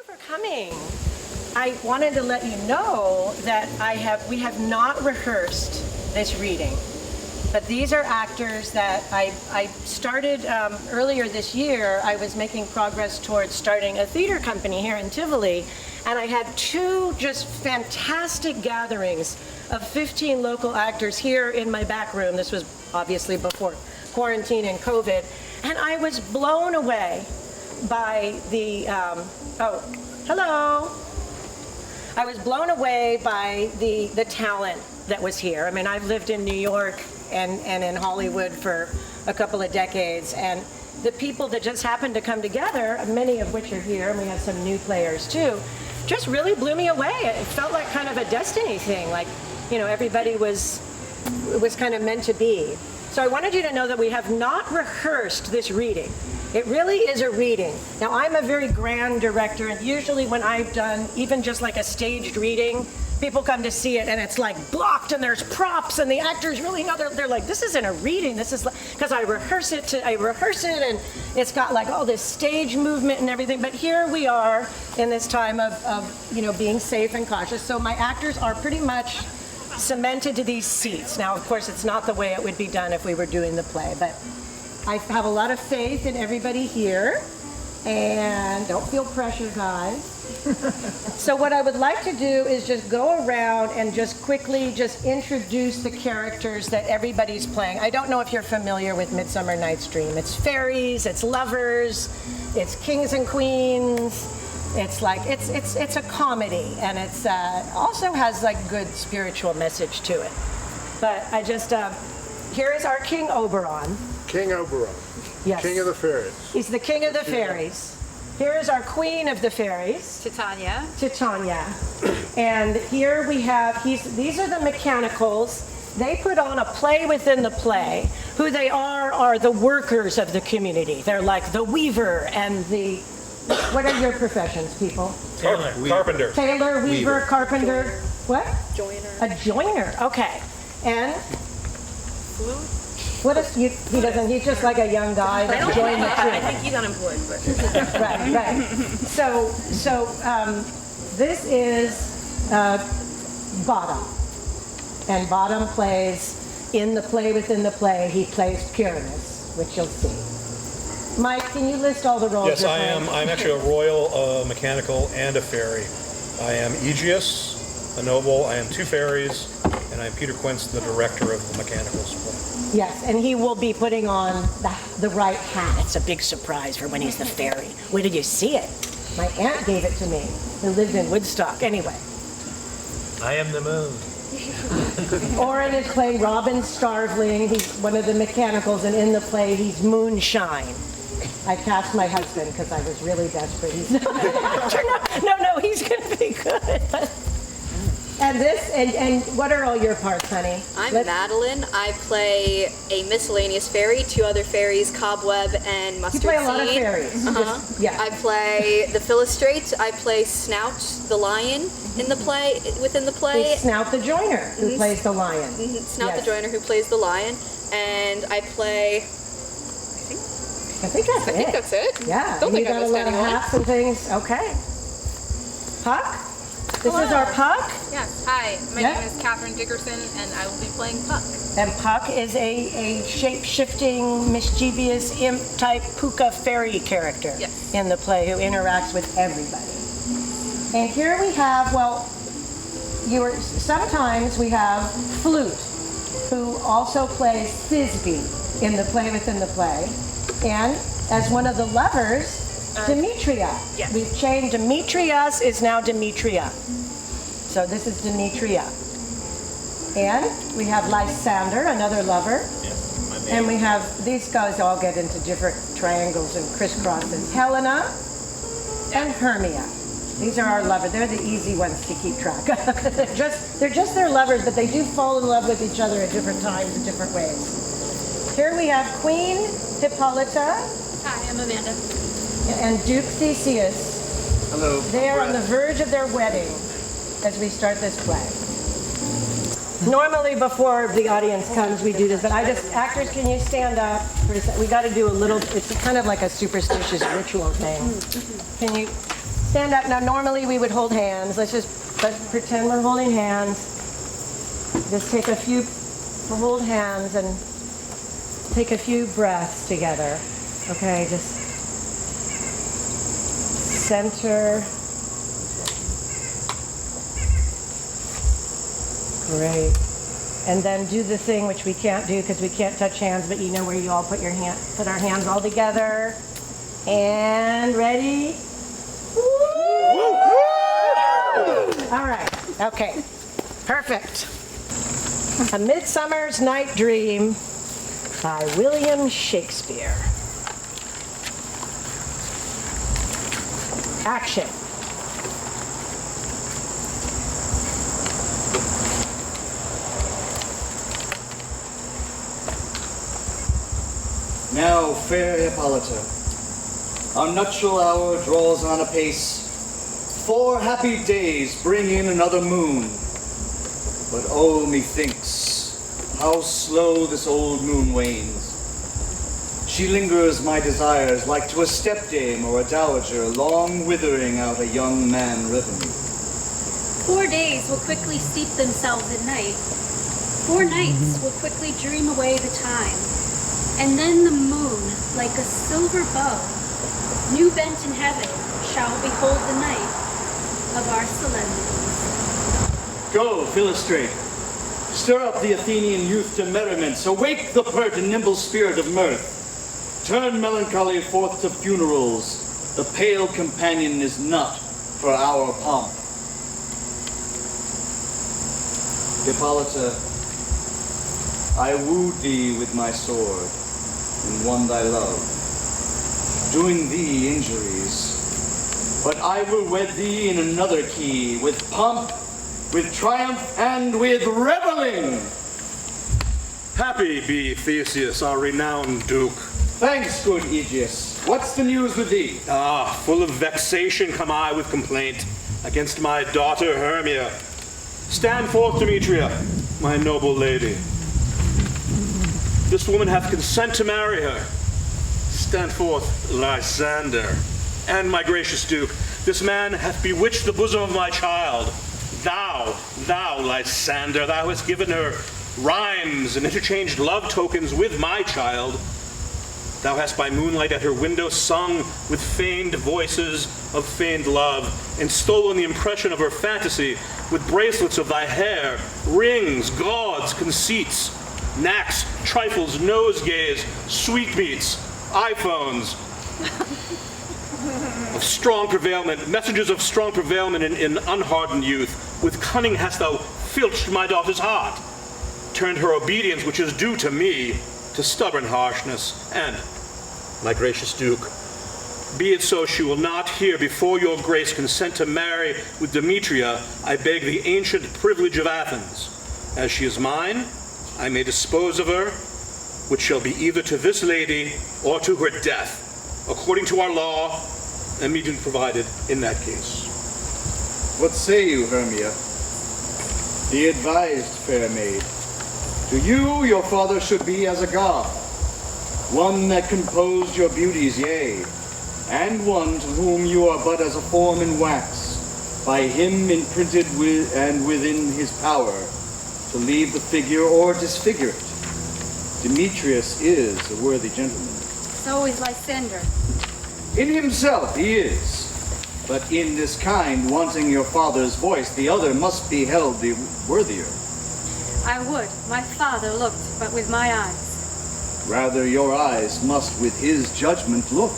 you for coming. I wanted to let you know that we have not rehearsed this reading, but these are actors that I started earlier this year. I was making progress towards starting a theater company here in Tivoli, and I had two just fantastic gatherings of 15 local actors here in my back room. This was obviously before quarantine and COVID, and I was blown away by the, hello. I was blown away by the talent that was here. I mean, I've lived in New York and in Hollywood for a couple of decades, and the people that just happened to come together, many of which are here, and we have some new players too, just really blew me away. It felt like kind of a destiny thing, like, you know, everybody was kind of meant to be. So I wanted you to know that we have not rehearsed this reading. It really is a reading. Now, I'm a very grand director, and usually when I've done even just like a staged reading, people come to see it and it's like blocked and there's props and the actors really know, they're like, this isn't a reading, this is, because I rehearse it and it's got like all this stage movement and everything. But here we are in this time of you know, being safe and cautious. So my actors are pretty much cemented to these seats. Now, of course, it's not the way it would be done if we were doing the play, but I have a lot of faith in everybody here, and don't feel pressure, guys. So what I would like to do is just go around and just quickly just introduce the characters that everybody's playing. I don't know if you're familiar with Midsummer Night's Dream. It's fairies, it's lovers, it's kings and queens. It's like, it's a comedy, and it's also has like good spiritual message to it. But I just, here is our King Oberon. King Oberon. Yes. King of the fairies. He's the king of the fairies. Here is our queen of the fairies. Titania. And here we have, these are the mechanicals. They put on a play within the play. Who they are the workers of the community. They're like the weaver and the, what are your professions, people? Carpenter. Tailor, weaver, carpenter. What? Joiner. A joiner, okay. And? Flute. What if he doesn't, he's just like a young guy that's joined the troupe. I think he's unemployed, but. Right. So this is Bottom. And Bottom plays in the play within the play, he plays Pyramus, which you'll see. Mike, can you list all the roles? Yes, I am. I'm actually a royal mechanical and a fairy. I am Aegeus, a noble. I am two fairies, and I'm Peter Quince, the director of the mechanicals play. Yes, and he will be putting on the right hat. It's a big surprise for when he's the fairy. Where did you see it? My aunt gave it to me, who lived in Woodstock. Anyway. I am the moon. Oren is playing Robin Starveling. He's one of the mechanicals, and in the play, he's Moonshine. I cast my husband because I was really desperate. He's no, he's going to be good. And and what are all your parts, honey? I'm Madeline. I play a miscellaneous fairy, two other fairies, Cobweb and Mustard Seed. You play a lot of fairies. Yeah. I play the Philostrate. I play Snout, the lion, within the play. It's Snout the Joiner, who plays the lion. Snout the Joiner, who plays the lion. And I play, I think that's it. Yeah. Don't think I missed anyone. You got a lot of hats and things. Okay. Puck? This is our Puck? Yes. Hi, my name is Catherine Dickerson, and I will be playing Puck. And Puck is a shape-shifting, mischievous, imp-type puka fairy character in the play who interacts with everybody. And here we have, sometimes we have Flute, who also plays Thisbe in the play within the play. And as one of the lovers, Demetria. Yes. We've changed. Demetrius is now Demetria. So this is Demetria. And we have Lysander, another lover. Yes, and we have, these guys all get into different triangles and crisscrosses. Helena and Hermia. These are our lovers. They're the easy ones to keep track of. they're just their lovers, but they do fall in love with each other at different times in different ways. Here we have Queen Hippolyta. Hi, I'm Amanda. And Duke Theseus. Hello. They are on the verge of their wedding as we start this play. Normally before the audience comes we do this, but actors, can you stand up for a second? We got to do a little, it's kind of like a superstitious ritual thing. Can you stand up. Now, normally we would hold hands. Let's pretend we're holding hands. Just take a few, we'll hold hands and take a few breaths together. Okay, just center. Great. And then do the thing which we can't do because we can't touch hands, but you know where you all put our hands all together. And ready? Woo! All right. Okay. Perfect. A Midsummer's Night Dream by William Shakespeare. Action. Now, fair Hippolyta, our nuptial hour draws on apace. 4 happy days bring in another moon. But oh, methinks, how slow this old moon wanes. She lingers my desires like to a stepdame or a dowager, long withering out a young man revenue. 4 days will quickly steep themselves in night. 4 nights will quickly dream away the time. And then the moon, like a silver bow, new bent in heaven, shall behold the night of our solemnities. Go, Philostrate, stir up the Athenian youth to merriments, awake the pert and nimble spirit of mirth. Turn melancholy forth to funerals, the pale companion is not for our pomp. Hippolyta, I wooed thee with my sword, and won thy love, doing thee injuries. But I will wed thee in another key, with pomp, with triumph, and with reveling. Happy be Theseus, our renowned Duke. Thanks, good Aegeus. What's the news with thee? Full of vexation come I with complaint against my daughter Hermia. Stand forth, Demetria, my noble lady. This woman hath consent to marry her. Stand forth, Lysander. And my gracious Duke, this man hath bewitched the bosom of my child. Thou, Lysander, thou hast given her rhymes and interchanged love tokens with my child. Thou hast by moonlight at her window sung with feigned voices of feigned love, and stolen the impression of her fantasy with bracelets of thy hair, rings, gauds, conceits, knacks, trifles, nosegays, sweetmeats, iPhones, of strong prevailment, messages of strong prevailment in unhardened youth. With cunning hast thou filched my daughter's heart, turned her obedience, which is due to me, to stubborn harshness. And, my gracious Duke, be it so she will not here before your grace consent to marry with Demetria, I beg the ancient privilege of Athens. As she is mine, I may dispose of her, which shall be either to this lady or to her death, according to our law, immediately provided in that case. What say you, Hermia? Be advised, fair maid. To you, your father should be as a god, one that composed your beauties, yea, and one to whom you are but as a form in wax, by him imprinted with and within his power, to leave the figure or disfigure it. Demetrius is a worthy gentleman. So is Lysander. In himself he is, but in this kind, wanting your father's voice, the other must be held the worthier. I would, my father looked, but with my eyes. Rather, your eyes must with his judgment look.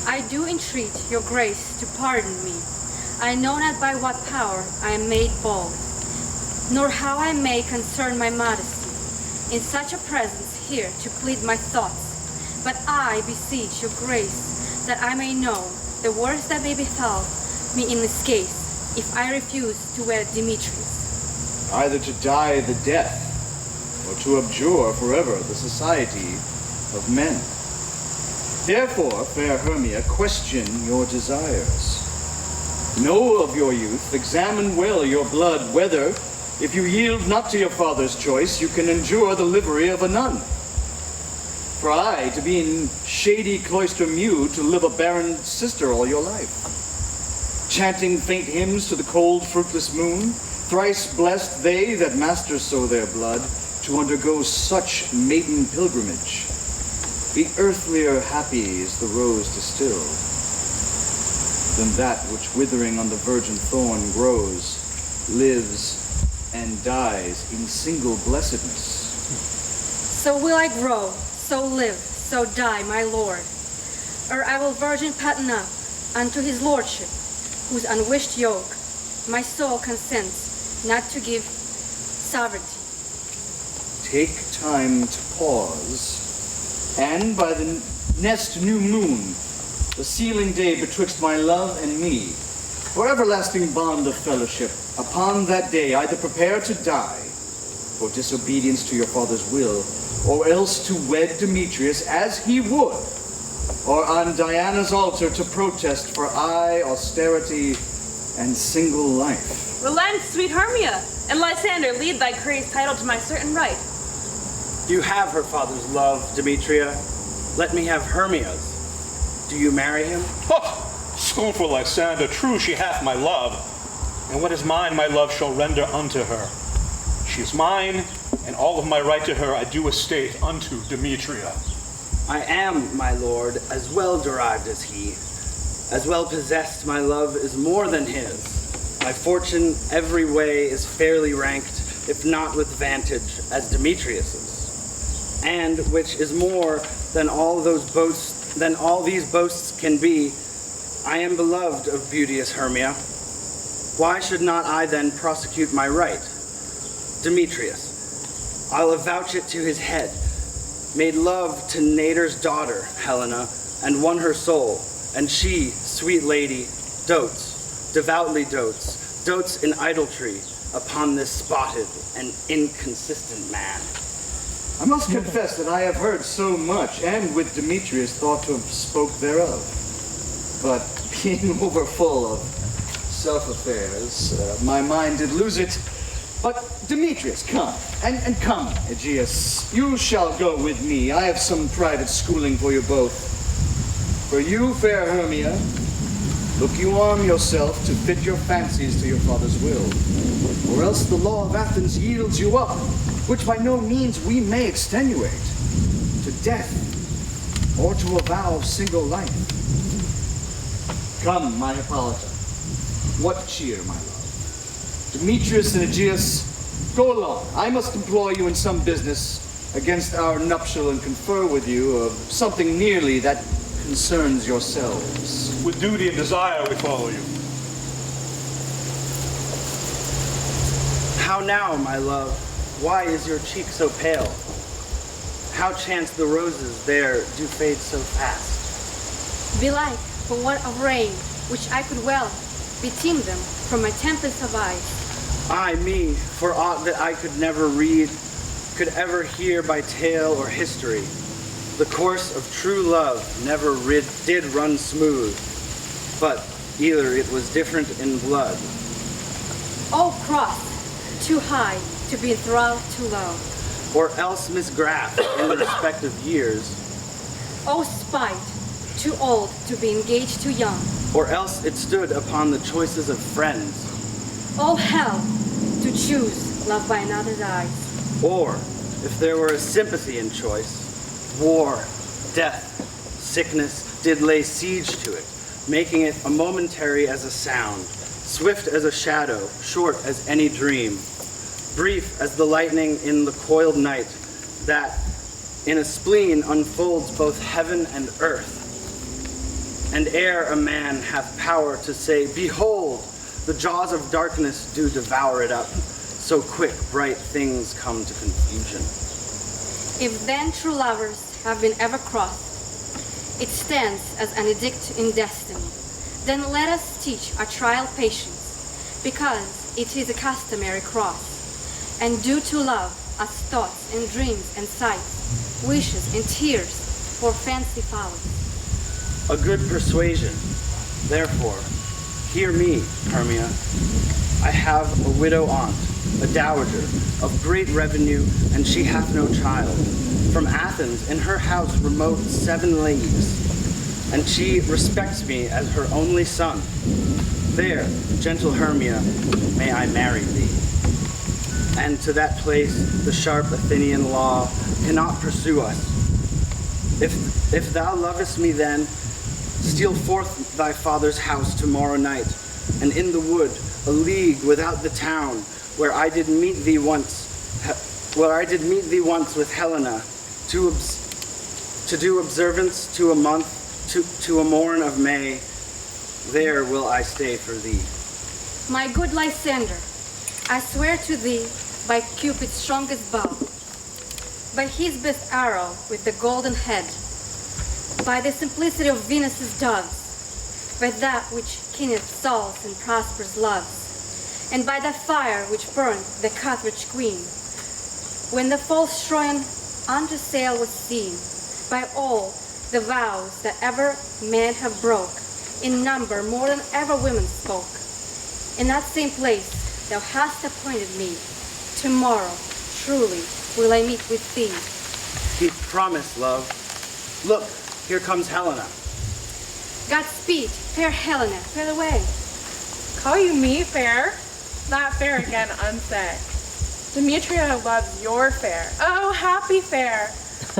I do entreat your grace to pardon me. I know not by what power I am made bold, nor how I may concern my modesty in such a presence here to plead my thoughts. But I beseech your grace that I may know the worst that may befall me in this case, if I refuse to wed Demetrius. Either to die the death, or to abjure forever the society of men. Therefore, fair Hermia, question your desires. Know of your youth, examine well your blood, whether, if you yield not to your father's choice, you can endure the livery of a nun. For I, to be in shady cloister mew, to live a barren sister all your life. chanting faint hymns to the cold, fruitless moon. Thrice blessed they that master so their blood to undergo such maiden pilgrimage. Be earthlier happy is the rose distilled than that which withering on the virgin thorn grows, lives, and dies in single blessedness. So will I grow, so live, so die, my lord. Or I will virgin pattern up unto his lordship, whose unwished yoke my soul consents not to give sovereignty. Take time to pause, and by the next new moon, the sealing day betwixt my love and me, for everlasting bond of fellowship, upon that day either prepare to die for disobedience to your father's will, or else to wed Demetrius as he would, or on Diana's altar to protest for austerity and single life. Relent, sweet Hermia, and Lysander, lead thy crazed title to my certain right. You have her father's love, Demetria. Let me have Hermia's. Do you marry him? Oh, scornful Lysander, true she hath my love, and what is mine my love shall render unto her. She is mine, and all of my right to her I do estate unto Demetria. I am, my lord, as well derived as he. As well possessed my love is more than his. My fortune every way is fairly ranked, if not with vantage, as Demetrius's. And which is more than all these boasts can be, I am beloved of beauteous Hermia. Why should not I then prosecute my right? Demetrius, I'll avouch it to his head, made love to Nader's daughter, Helena, and won her soul, and she, sweet lady, devoutly dotes in idolatry upon this spotted and inconsistent man. I must confess that I have heard so much, and with Demetrius thought to have spoke thereof. But being overfull of self-affairs, my mind did lose it. But Demetrius, come, and come, Aegeus. You shall go with me. I have some private schooling for you both. For you, fair Hermia, look you arm yourself to fit your fancies to your father's will, or else the law of Athens yields you up, which by no means we may extenuate, to death, or to a vow of single life. Come, my Hippolyta, what cheer, my love? Demetrius and Aegeus, go along. I must employ you in some business against our nuptial and confer with you of something nearly that concerns yourselves. With duty and desire we follow you. How now, my love? Why is your cheek so pale? How chance the roses there do fade so fast? Belike, for want of rain, which I could well beteem them from my tempest of eyes. Ay me, for aught that I could never read, could ever hear by tale or history. The course of true love never did run smooth, but either it was different in blood. O cross, too high to be enthralled too low. Or else misgraphed in the respective years. O spite, too old to be engaged too young. Or else it stood upon the choices of friends. O hell, to choose love by another's eyes. Or, if there were a sympathy in choice, war, death, sickness did lay siege to it, making it a momentary as a sound, swift as a shadow, short as any dream, brief as the lightning in the coiled night, that in a spleen unfolds both heaven and earth. And ere a man hath power to say, behold, the jaws of darkness do devour it up, so quick bright things come to confusion. If then true lovers have been ever crossed, it stands as an edict in destiny. Then let us teach our trial patience, because it is a customary cross, and due to love as thoughts and dreams and sights, wishes and tears for fancy follies. A good persuasion. Therefore, hear me, Hermia. I have a widow aunt, a dowager, of great revenue, and she hath no child. From Athens, in her house remote 7 leagues. and she respects me as her only son. There, gentle Hermia, may I marry thee. And to that place the sharp Athenian law cannot pursue us. If thou lovest me then, steal forth thy father's house tomorrow night, and in the wood, a league without the town, where I did meet thee once with Helena, to do observance to a month, to a morn of May. There will I stay for thee. My good Lysander, I swear to thee by Cupid's strongest bow, by his best arrow with the golden head, by the simplicity of Venus's doves, by that which keeneth souls and prospers loves, and by that fire which burned the Carthage queen, when the false Trojan under sail was seen, by all the vows that ever men have broke, in number more than ever women spoke. In that same place thou hast appointed me, tomorrow truly will I meet with thee. Keep promise, love. Look, here comes Helena. Godspeed, fair Helena, fair the way. Call you me fair? That fair again unsaid. Demetria loves your fair. Oh, happy fair!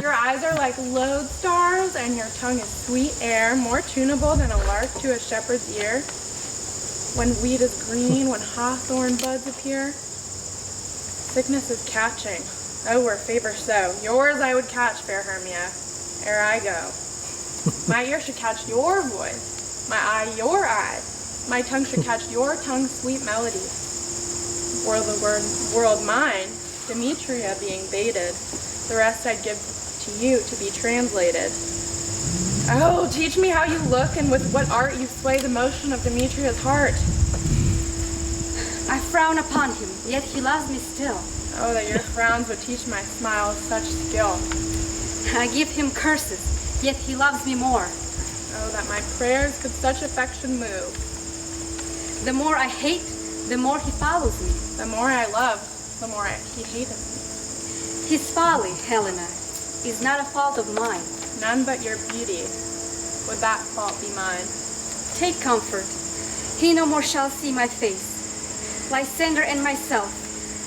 Your eyes are like lodestars, and your tongue is sweet air, more tunable than a lark to a shepherd's ear. When wheat is green, when hawthorn buds appear, sickness is catching. Oh, were favor so. Yours I would catch, fair Hermia, ere I go. My ear should catch your voice, my eye your eye, my tongue should catch your tongue's sweet melody. Were the world mine, Demetria being baited, the rest I'd give to you to be translated. Oh, teach me how you look, and with what art you sway the motion of Demetria's heart. I frown upon him, yet he loves me still. Oh, that your frowns would teach my smiles such skill. I give him curses, yet he loves me more. Oh, that my prayers could such affection move. The more I hate, the more he follows me. The more I love, the more he hateth me. His folly, Helena, is not a fault of mine. None but your beauty would that fault be mine. Take comfort. He no more shall see my face. Lysander and myself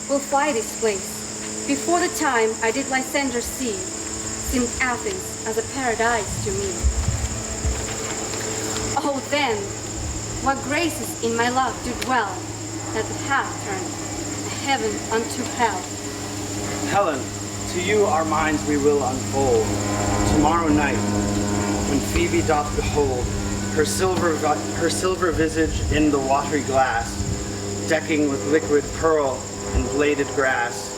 will fly this place. Before the time I did Lysander see, seemed Athens as a paradise to me. Oh, then, what graces in my love do dwell, that hath turned a heaven unto hell. Helen, to you our minds we will unfold. Tomorrow night, when Phoebe doth behold her silver visage in the watery glass, decking with liquid pearl and bladed grass,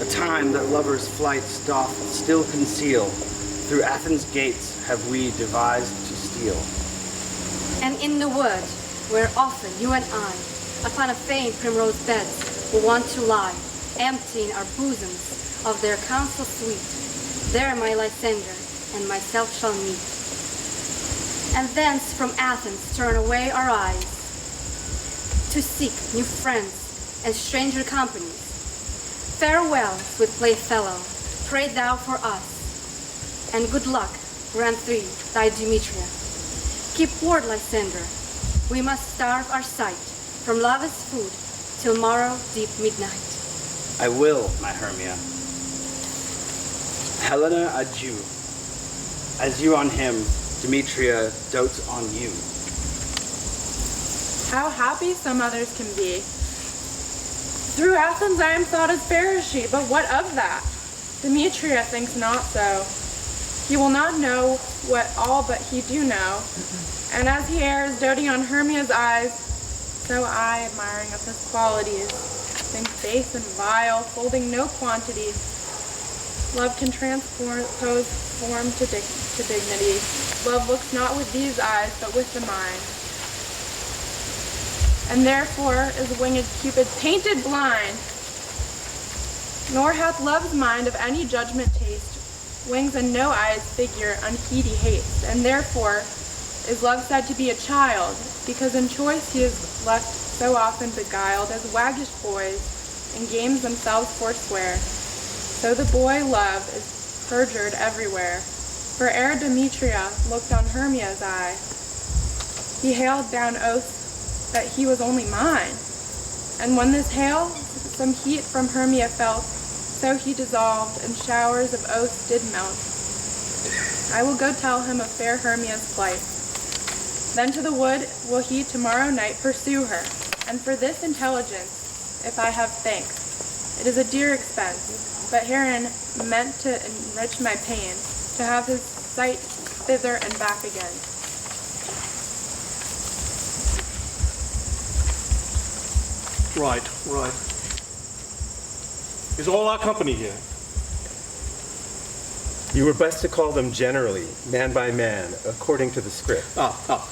a time that lovers' flights doth still conceal, through Athens' gates have we devised to steal. And in the wood, where often you and I, upon a faint primrose bed, will want to lie, emptying our bosoms of their counsel sweet, there my Lysander and myself shall meet. And thence from Athens turn away our eyes, to seek new friends and stranger companies. Farewell, sweet playfellow, pray thou for us, and good luck grant thee thy Demetria. Keep word, Lysander, we must starve our sight from love's food till morrow deep midnight. I will, my Hermia. Helena, adieu. As you on him, Demetria dotes on you. How happy some others can be. Through Athens I am thought as fair as she, but what of that? Demetria thinks not so. He will not know what all but he do know. And as he errs, doting on Hermia's eyes, so I, admiring of his qualities, think base and vile, holding no quantity. Love can transpose form to dignity. Love looks not with these eyes, but with the mind. And therefore is winged Cupid painted blind. Nor hath love's mind of any judgment taste, wings and no eyes figure unheedy haste. And therefore is love said to be a child, because in choice he is left so often beguiled, as waggish boys in games themselves forswear. So the boy love is perjured everywhere. For ere Demetria looked on Hermia's eye, he hailed down oaths that he was only mine. And when this hail some heat from Hermia felt, so he dissolved, and showers of oaths did melt. I will go tell him of fair Hermia's plight. Then to the wood will he tomorrow night pursue her, and for this intelligence, if I have thanks, it is a dear expense, but herein meant to enrich my pain, to have his sight thither and back again. Right. Is all our company here? You were best to call them generally, man by man, according to the script.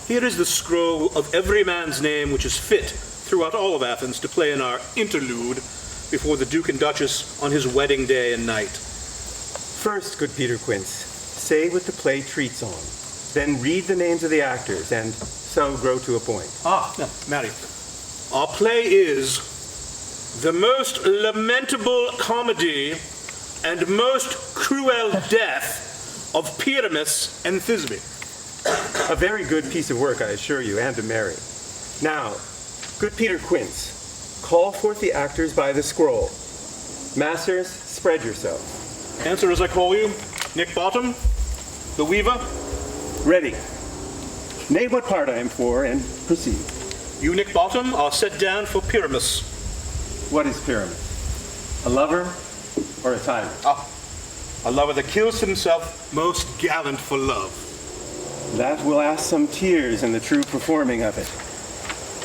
Here is the scroll of every man's name which is fit throughout all of Athens to play in our interlude before the Duke and Duchess on his wedding day and night. First, good Peter Quince, say what the play treats on. Then read the names of the actors, and so grow to a point. Mary. Our play is the most lamentable comedy and most cruel death of Pyramus and Thisbe. A very good piece of work, I assure you, and to Mary. Now, good Peter Quince, call forth the actors by the scroll. Masters, spread yourselves. Answer as I call you. Nick Bottom, the Weaver. Ready. Name what part I am for, and proceed. You, Nick Bottom, are set down for Pyramus. What is Pyramus? A lover or a tyrant? A lover that kills himself, most gallant for love. That will ask some tears in the true performing of it.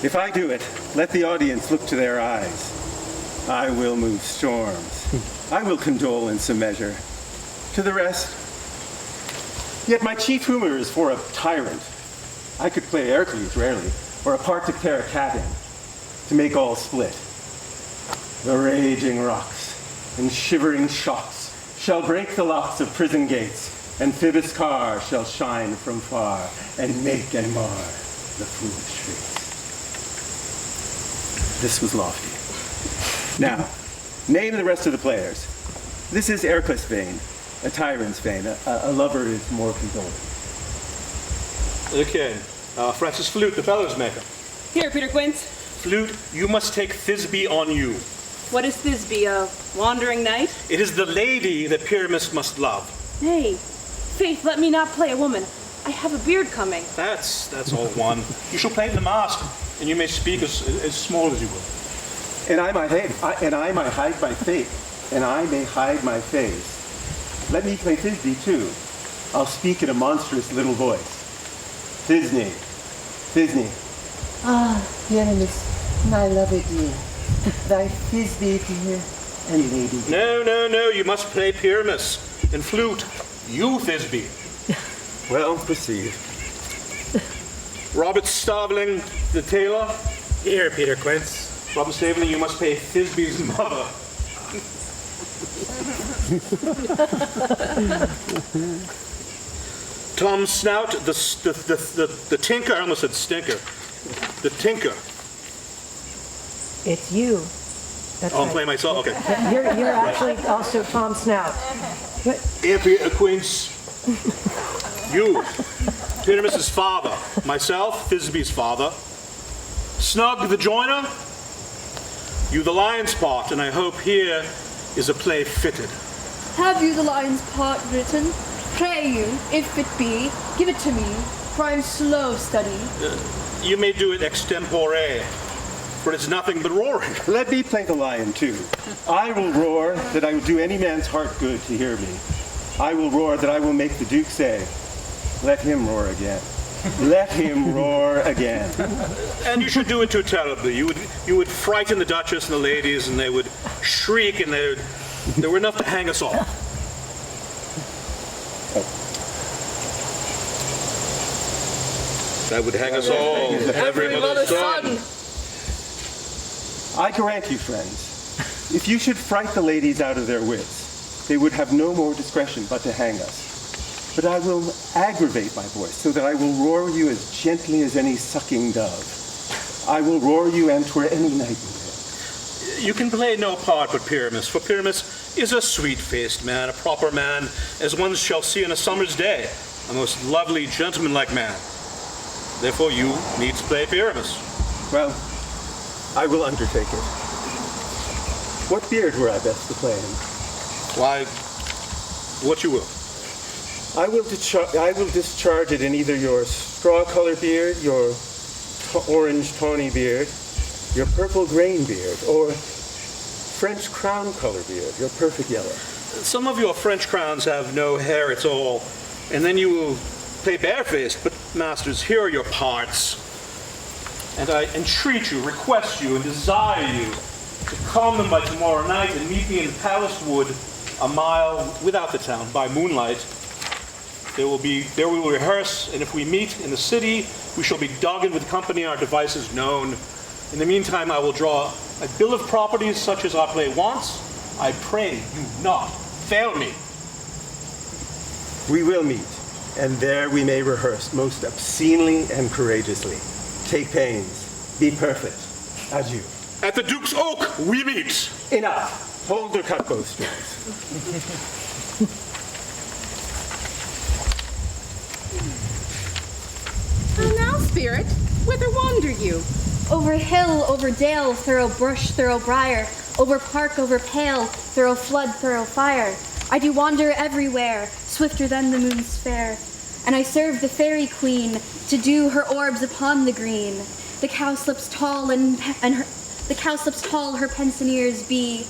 If I do it, let the audience look to their eyes. I will move storms. I will condole in some measure. To the rest. Yet my chief humor is for a tyrant. I could play Hercules rarely, or a part to pair a cat in, to make all split. The raging rocks and shivering shocks shall break the locks of prison gates, and Phoebus' car shall shine from far, and make and mar the foolish fates. This was lofty. Now, name the rest of the players. This is Ercles' vein, a tyrant's vein. A lover is more condoling. Okay. Francis Flute, the bellows maker. Here, Peter Quince. Flute, you must take Thisbe on you. What is Thisbe, a wandering knight? It is the lady that Pyramus must love. Nay, faith, let me not play a woman. I have a beard coming. That's all one. You shall play in the mask, and you may speak as small as you will. And I might hide my face, and I may hide my face. Let me play Thisbe too. I'll speak in a monstrous little voice. Thisbe. Ah, Pyramus, my loved dear, thy Thisbe dear and lady. No, you must play Pyramus. And Flute, you Thisbe. Well, proceed. Robert Starveling, the tailor. Here, Peter Quince. Robert Starveling, you must play Thisbe's mother. Tom Snout, the tinker. I almost said stinker. The tinker. It's you. That's I'm right. playing myself? Okay. You're actually also Tom Snout. Peter Quince. You. Pyramus' father. Myself, Thisbe's father. Snug the joiner. You the lion's part, and I hope here is a play fitted. Have you the lion's part written? Pray you, if it be, give it to me, for I am slow of study. You may do it extempore, for it's nothing but roaring. Let me play the lion too. I will roar that I will do any man's heart good to hear me. I will roar that I will make the Duke say, let him roar again. Let him roar again. And you should do it too terribly. You would frighten the Duchess and the ladies, and they would shriek, and they were enough to hang us all. That would hang us all. Every mother's son. I grant you, friends, if you should fright the ladies out of their wits, they would have no more discretion but to hang us. But I will aggravate my voice so that I will roar you as gently as any sucking dove. I will roar you, and 'twere any nightingale. You can play no part but Pyramus, for Pyramus is a sweet-faced man, a proper man, as one shall see on a summer's day, a most lovely, gentlemanlike man. Therefore you need to play Pyramus. Well, I will undertake it. What beard were I best to play in? Why, what you will. I will discharge it in either your straw-colored beard, your orange tawny beard, your purple grain beard, or French crown-colored beard, your perfect yellow. Some of your French crowns have no hair at all, and then you will play barefaced. But, masters, here are your parts. And I entreat you, request you, and desire you to come them by tomorrow night and meet me in the Palace Wood, a mile without the town, by moonlight. There we will rehearse, and if we meet in the city, we shall be dogged with company, our devices known. In the meantime, I will draw a bill of properties such as our play wants. I pray you not fail me. We will meet, and there we may rehearse most obscenely and courageously. Take pains. Be perfect. Adieu. At the Duke's Oak, we meet. Enough. Hold or cut bowstrings. How now, spirit? Whither wander you? Over hill, over dale, thorough bush, thorough briar, over park, over pale, thorough flood, thorough fire. I do wander everywhere, swifter than the moon's fair. And I serve the fairy queen to do her orbs upon the green. The cowslips tall her pensioners be.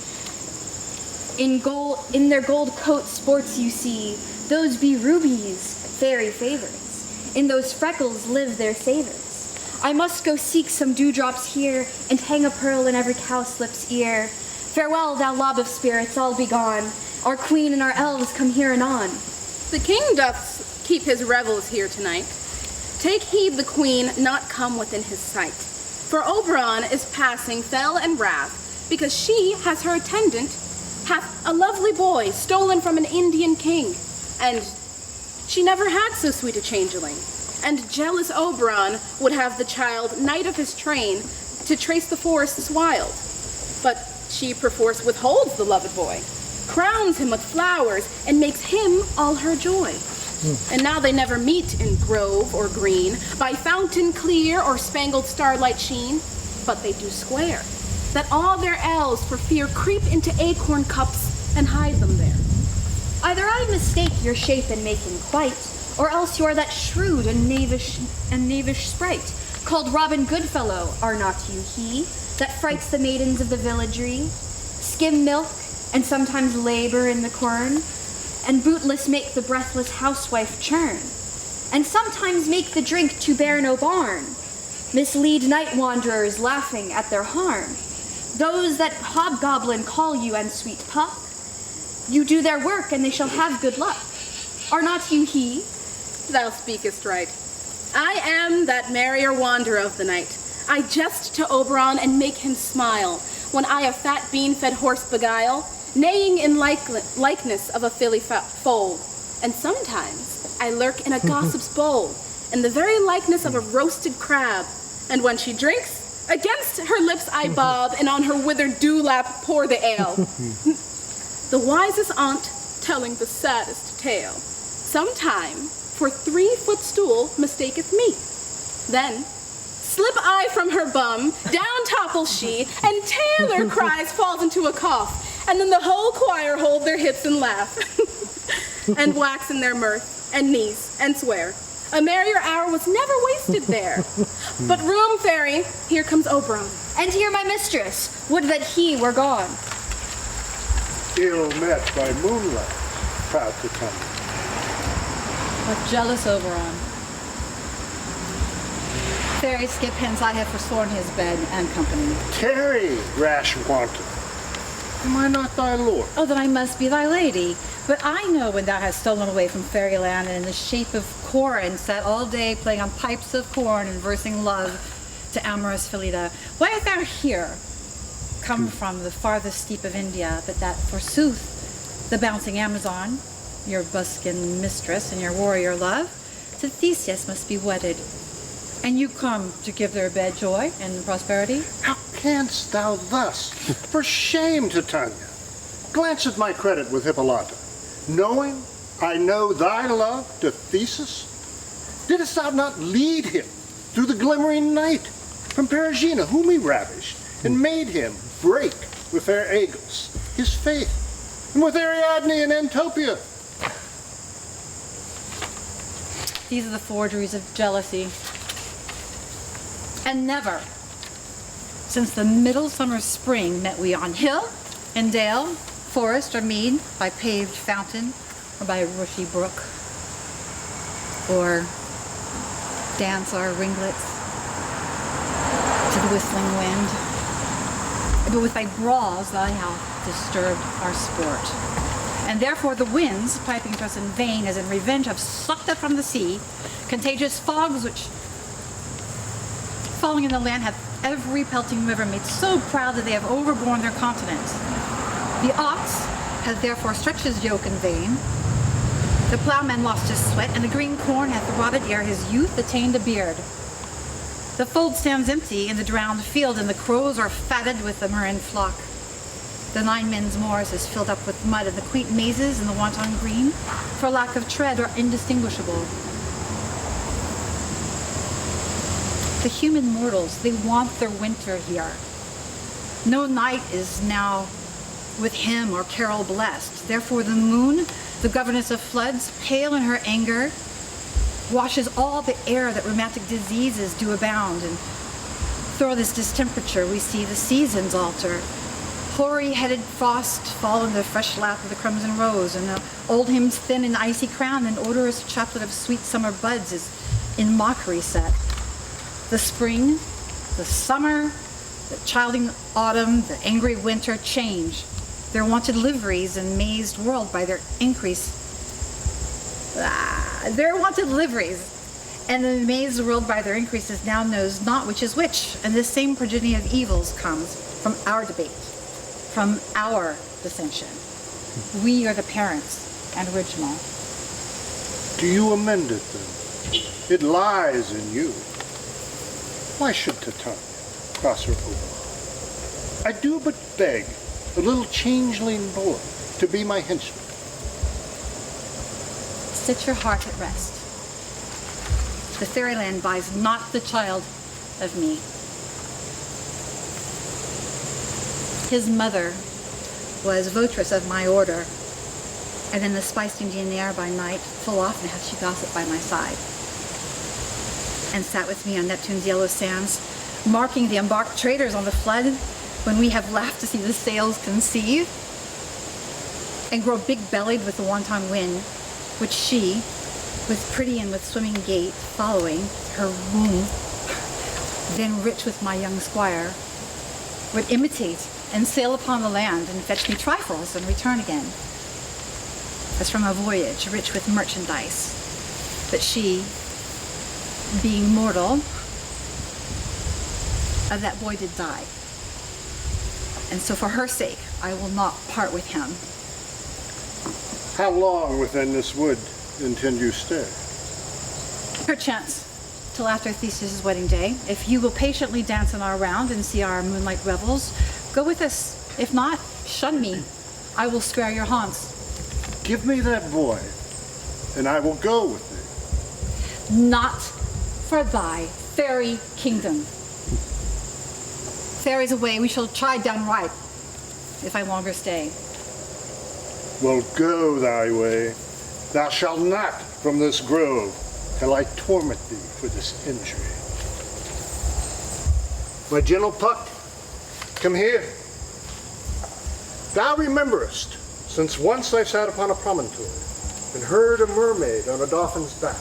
In their gold coat sports you see, those be rubies, fairy favors. In those freckles live their savors. I must go seek some dewdrops here, and hang a pearl in every cowslip's ear. Farewell, thou lob of spirits, all be gone. Our queen and our elves come here anon. The king doth keep his revels here tonight. Take heed the queen not come within his sight. For Oberon is passing fell and wrath, because she has her attendant, hath a lovely boy stolen from an Indian king, and she never had so sweet a changeling. And jealous Oberon would have the child knight of his train to trace the forests wild. But she perforce withholds the loved boy, crowns him with flowers, and makes him all her joy. And now they never meet in grove or green, by fountain clear or spangled starlight sheen, but they do square, that all their elves for fear creep into acorn cups and hide them there. Either I mistake your shape and making quite, or else you're that shrewd and knavish sprite, called Robin Goodfellow, are not you he, that frights the maidens of the villagery, skim milk, and sometimes labor in the quern, and bootless make the breathless housewife churn, and sometimes make the drink to bear no barn, mislead night wanderers laughing at their harm. Those that hobgoblin call you and sweet pup, you do their work and they shall have good luck. Are not you he? Thou speakest right. I am that merrier wanderer of the night. I jest to Oberon and make him smile, when I a fat bean-fed horse beguile, neighing in likeness of a filly foal. And sometimes I lurk in a gossip's bowl, in the very likeness of a roasted crab. And when she drinks, against her lips I bob, and on her withered dewlap pour the ale. The wisest aunt telling the saddest tale. Sometime for 3-footstool mistaketh me. Then slip I from her bum, down topples she, and Taylor cries, falls into a cough. And then the whole choir hold their hips and laugh, and wax in their mirth, and neeze, and swear. A merrier hour was never wasted there. But room, fairy, here comes Oberon. And here my mistress, would that he were gone. Ill met by moonlight, proud to come. A jealous Oberon. Fairy skip hence I have forsworn his bed and company. Tarry, rash wanton. Am I not thy lord? Oh, then I must be thy lady. But I know when thou hast stolen away from fairyland and in the shape of Corin sat all day playing on pipes of corn and versing love to amorous Hippolyta. Why art thou here, come from the farthest steep of India, but that forsooth the bouncing Amazon, your buskin mistress and your warrior love, to Theseus must be wedded. And you come to give their bed joy and prosperity? How canst thou thus? For shame, Titania. glance at my credit with Hippolyta. Knowing I know thy love to Theseus, didst thou not lead him through the glimmering night from Perigena, whom he ravished, and made him break with fair Aegis his faith, and with Ariadne and Antopia? These are the forgeries of jealousy. And never, since the middle summer spring, met we on hill and dale, forest or mead, by paved fountain or by rushy brook, or dance our ringlets to the whistling wind. But with thy brawls thou hast disturbed our sport. And therefore the winds, piping to us in vain as in revenge, have sucked up from the sea contagious fogs which, falling in the land, have every pelting river made so proud that they have overborne their continent. The ox has therefore stretched his yoke in vain. The plowman lost his sweat, and the green corn hath rotted ere his youth attained a beard. The fold stands empty in the drowned field, and the crows are fatted with the murrain flock. The 9 men's moors is filled up with mud, and the quaint mazes in the wanton green, for lack of tread, are indistinguishable. The human mortals, they want their winter here. No night is now with hymn or carol blessed. Therefore the moon, the governess of floods, pale in her anger, washes all the air that rheumatic diseases do abound, and through this distemperature we see the seasons alter. Hoary-headed frost fall in the fresh lap of the crimson rose, and the old hymn's thin and icy crown, an odorous chaplet of sweet summer buds is in mockery set. The spring, the summer, the childing autumn, the angry winter change their wonted liveries and mazed world by their increase. Their wonted liveries, and the mazed world by their increases now knows not which is which, and this same progeny of evils comes from our debate, from our dissension. We are the parents and original. Do you amend it then? It lies in you. Why should Titania cross her over? I do but beg a little changeling boy to be my henchman. Set your heart at rest. The fairyland buys not the child of me. His mother was votress of my order, and in the spiced Indian air by night, full often hath she gossiped by my side, and sat with me on Neptune's yellow sands, marking the embarked traders on the flood, when we have laughed to see the sails conceive, and grow big-bellied with the wanton wind, which she, with pretty and with swimming gait, following her womb, then rich with my young squire, would imitate and sail upon the land and fetch me trifles and return again, as from a voyage rich with merchandise. But she, being mortal, of that boy did die. And so for her sake, I will not part with him. How long within this wood intend you stay? Perchance, till after Theseus' wedding day. If you will patiently dance in our round and see our moonlight revels, go with us. If not, shun me. I will square your haunts. Give me that boy, and I will go with thee. Not for thy fairy kingdom. Fairies away, we shall chide downright, if I longer stay. Well, go thy way. Thou shalt not from this grove till I torment thee for this injury. My gentle Puck, come here. Thou rememberest, since once I sat upon a promontory and heard a mermaid on a dolphin's back,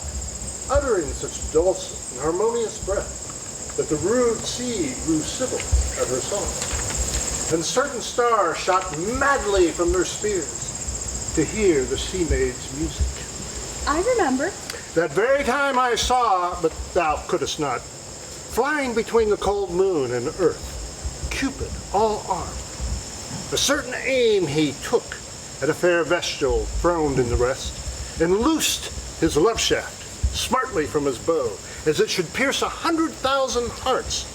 uttering such dulcet and harmonious breath that the rude sea grew civil at her song. And certain stars shot madly from their spears to hear the sea maid's music. I remember. That very time I saw, but thou couldst not, flying between the cold moon and earth, Cupid all armed. A certain aim he took at a fair vestal throned in the rest, and loosed his love shaft smartly from his bow, as it should pierce 100,000 hearts.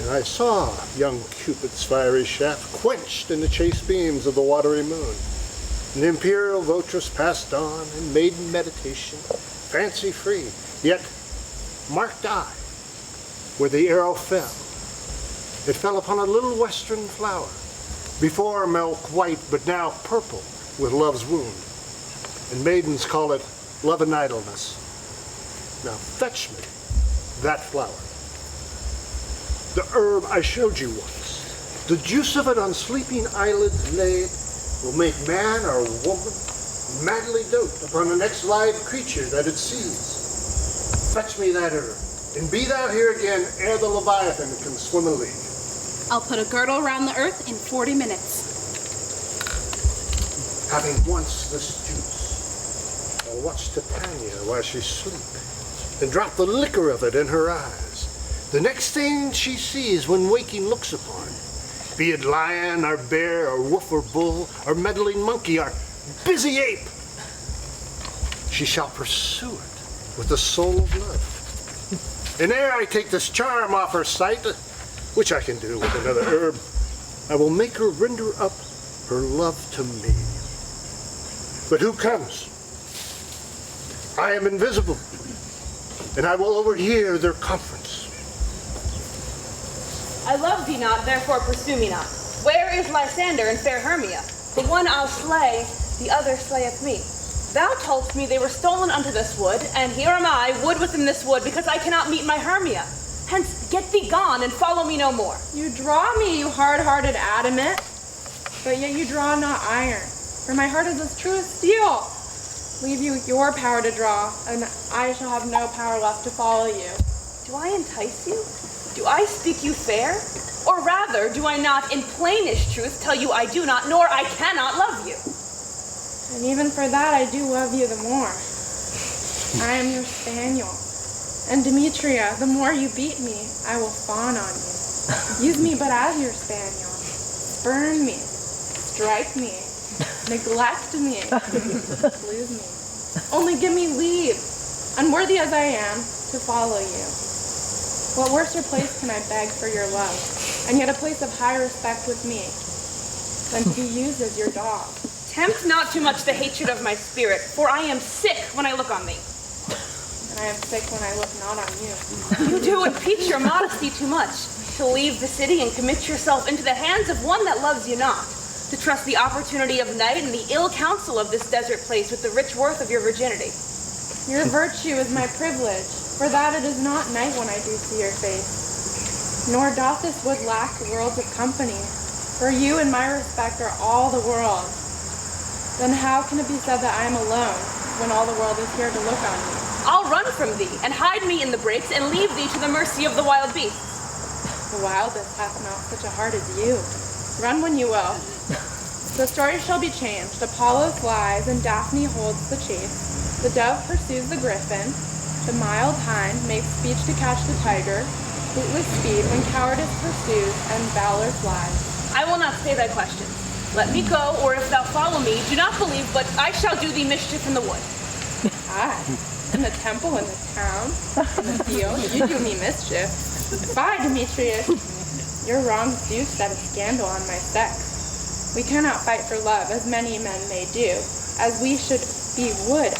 And I saw young Cupid's fiery shaft quenched in the chaste beams of the watery moon. And the imperial votress passed on in maiden meditation, fancy-free, yet marked eye where the arrow fell. It fell upon a little western flower, before milk white, but now purple with love's wound. And maidens call it love and idleness. Now fetch me that flower. The herb I showed you once, the juice of it on sleeping eyelids laid, will make man or woman madly dote upon the next live creature that it sees. Fetch me that herb, and be thou here again ere the Leviathan can swim a league. I'll put a girdle around the earth in 40 minutes. Having once this juice, I'll watch Titania while she sleep, and drop the liquor of it in her eyes. The next thing she sees when waking looks upon, be it lion or bear or wolf or bull or meddling monkey or busy ape, she shall pursue it with the soul of love. And ere I take this charm off her sight, which I can do with another herb, I will make her render up her love to me. But who comes? I am invisible, and I will overhear their conference. I love thee not, therefore pursue me not. Where is Lysander and fair Hermia? The one I'll slay, the other slayeth me. Thou toldst me they were stolen unto this wood, and here am I, wood within this wood, because I cannot meet my Hermia. Hence, get thee gone, and follow me no more. You draw me, you hard-hearted adamant, but yet you draw not iron, for my heart is as true as steel. Leave you your power to draw, and I shall have no power left to follow you. Do I entice you? Do I speak you fair? Or rather, do I not in plainest truth tell you I do not, nor I cannot love you? And even for that I do love you the more. I am your spaniel. And Demetria, the more you beat me, I will fawn on you. Use me but as your spaniel. Spurn me. Strike me. Neglect me. Lose me. Only give me leave, unworthy as I am, to follow you. What worser place can I beg for your love, and yet a place of high respect with me, than to be used as your dog? Tempt not too much the hatred of my spirit, for I am sick when I look on thee. And I am sick when I look not on you. You do impeach your modesty too much, to leave the city and commit yourself into the hands of one that loves you not, to trust the opportunity of night and the ill counsel of this desert place with the rich worth of your virginity. Your virtue is my privilege, for that it is not night when I do see your face. Nor doth this wood lack worlds of company, for you in my respect are all the world. Then how can it be said that I am alone, when all the world is here to look on me? I'll run from thee, and hide me in the brakes, and leave thee to the mercy of the wild beasts. The wildest hath not such a heart as you. Run when you will. The story shall be changed. Apollo flies, and Daphne holds the chase. The dove pursues the griffin. The mild hind makes speech to catch the tiger. Bootless speed when cowardice pursues, and valor flies. I will not say thy questions. Let me go, or if thou follow me, do not believe, but I shall do thee mischief in the wood. Aye, in the temple, in the town, in the field, you do me mischief. Fie, Demetrius, your wrongs do set a scandal on my sex. We cannot fight for love, as many men may do, as we should be wood,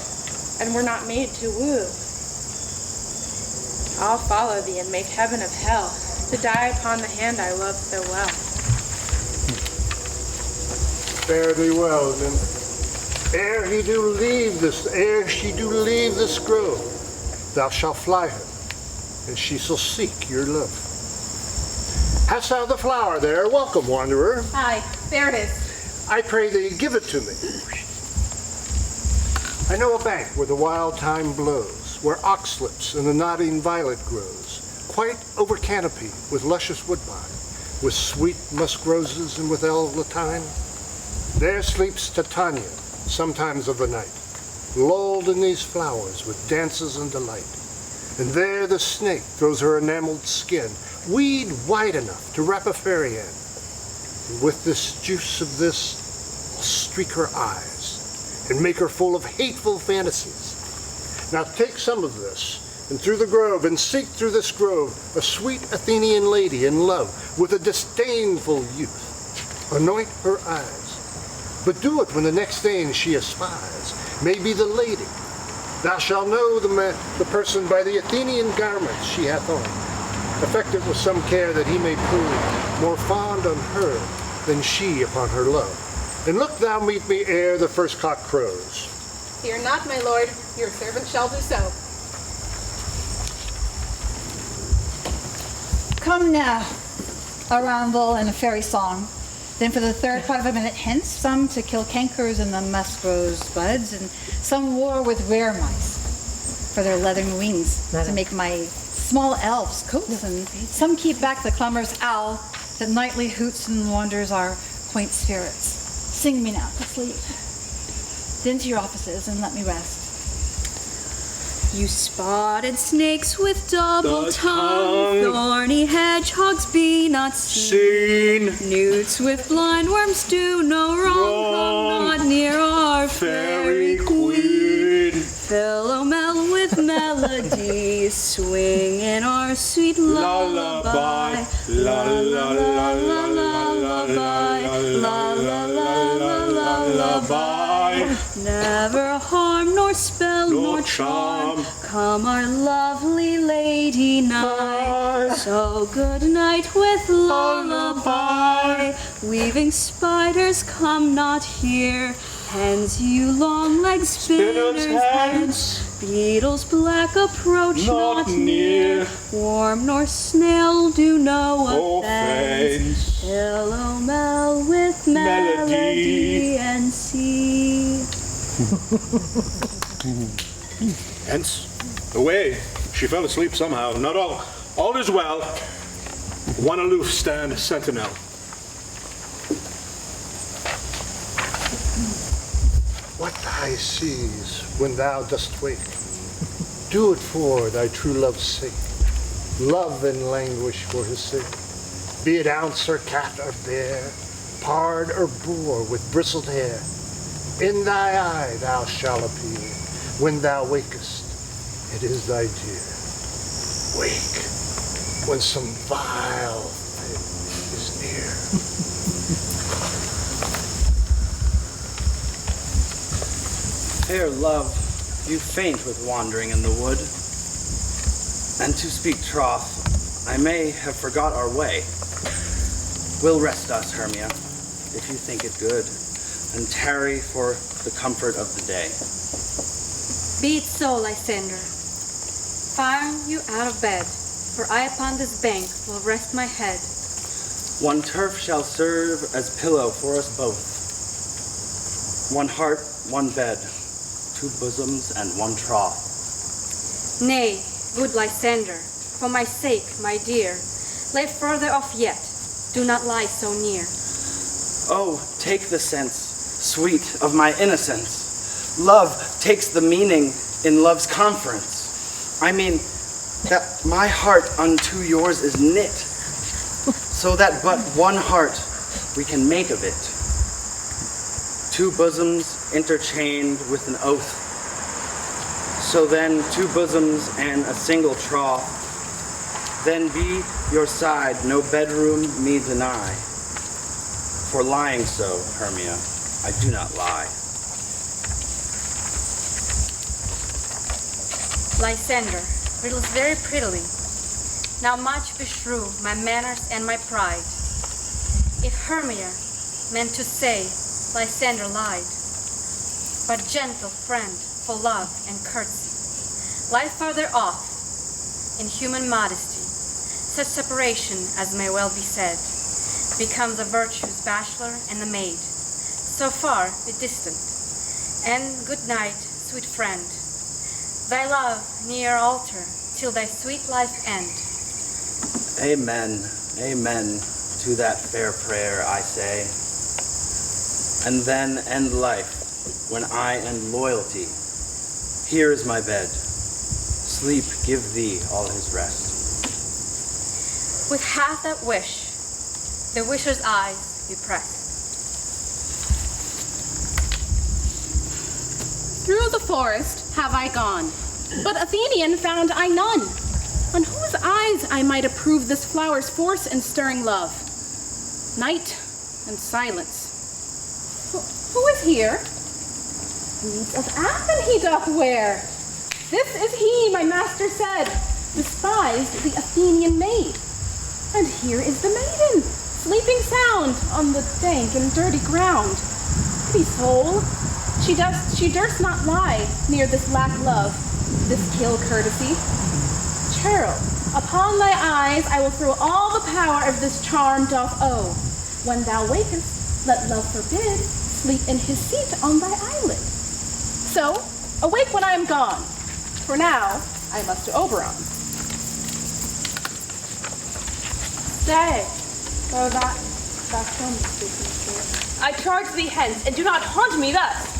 and were not made to woo. I'll follow thee and make heaven of hell, to die upon the hand I love so well. Fare thee well, nymph. Ere she do leave this grove, thou shalt fly her, and she shall seek your love. Hast thou the flower there? Welcome, wanderer. Aye, there it is. I pray thee, give it to me. I know a bank where the wild thyme blows, where oxlips and the nodding violet grows, quite over canopy with luscious woodbine, with sweet musk roses and with eglantine. There sleeps Titania, sometimes of the night, lulled in these flowers with dances and delight. And there the snake throws her enameled skin, weed wide enough to wrap a fairy in. And with this juice of this, I'll streak her eyes and make her full of hateful fantasies. Now take some of this, and through the grove, and seek through this grove a sweet Athenian lady in love with a disdainful youth. Anoint her eyes, but do it when the next thing she espies may be the lady. Thou shalt know the person by the Athenian garments she hath on. Affect it with some care that he may prove more fond on her than she upon her love. And look thou meet me ere the first cock crows. Fear not, my lord, your servant shall do so. Come now, a ramble and a fairy song. Then for the third part of a minute hence, some to kill cankers in the musk rose buds, and some war with rare mice for their leathern wings to make my small elves coats, and some keep back the clumber's owl that nightly hoots and wanders our quaint spirits. Sing me now to sleep. Then to your offices and let me rest. You spotted snakes with double tongue, thorny hedgehogs be not seen. Newts with blind worms do no wrong, come not near our fairy queen. Philomel with melody, swing in our sweet lullaby. La la la la lullaby, la la la la lullaby. Never harm nor spell nor charm, come our lovely lady nigh. So good night with lullaby. Weaving spiders come not here. Hence you long legged spinners hence. Beetles black approach not near. Worm nor snail do no offense. Philomel with melody and sea. Hence, away. She fell asleep somehow. Not all. All is well. One aloof stand sentinel. What thy sees when thou dost wake, do it for thy true love's sake. Love and languish for his sake. Be it ounce or cat or bear, pard or boar with bristled hair. In thy eye thou shalt appear. When thou wakest, it is thy dear. Wake when some vile thing is near. Fair love, you faint with wandering in the wood. And to speak troth, I may have forgot our way. We'll rest us, Hermia, if you think it good, and tarry for the comfort of the day. Be it so, Lysander. Find you out of bed, for I upon this bank will rest my head. One turf shall serve as pillow for us both. One heart, one bed, two bosoms, and one troth. Nay, good Lysander, for my sake, my dear, lay further off yet, do not lie so near. Oh, take the sense, sweet, of my innocence. Love takes the meaning in love's conference. I mean, that my heart unto yours is knit, so that but one heart we can make of it. Two bosoms interchained with an oath. So then, two bosoms and a single troth. Then be your side no bedroom me deny. For lying so, Hermia, I do not lie. Lysander, riddles very prettily. Now much beshrew my manners and my pride. If Hermia meant to say Lysander lied, but gentle friend for love and courtesy, lie further off in human modesty. Such separation, as may well be said, becomes a virtue's bachelor and the maid. So far be distant, and good night, sweet friend. Thy love near altar till thy sweet life end. Amen, amen to that fair prayer, I say. And then end life when I end loyalty. Here is my bed. Sleep give thee all his rest. With half that wish, the wisher's eyes be pressed. Through the forest have I gone, but Athenian found I none. On whose eyes I might approve this flower's force in stirring love. Night and silence. Who is here? Weeds of Athens he doth wear. This is he, my master said, despised the Athenian maid. And here is the maiden, sleeping sound on the dank and dirty ground. Pretty soul, she durst not lie near this lack love, this kill courtesy. Churl, upon thy eyes I will throw all the power of this charm doth owe. When thou wakest, let love forbid, sleep in his seat on thy eyelid. So, awake when I am gone, for now I must to Oberon. Stay, though thou still speaking. I charge thee hence, and do not haunt me thus.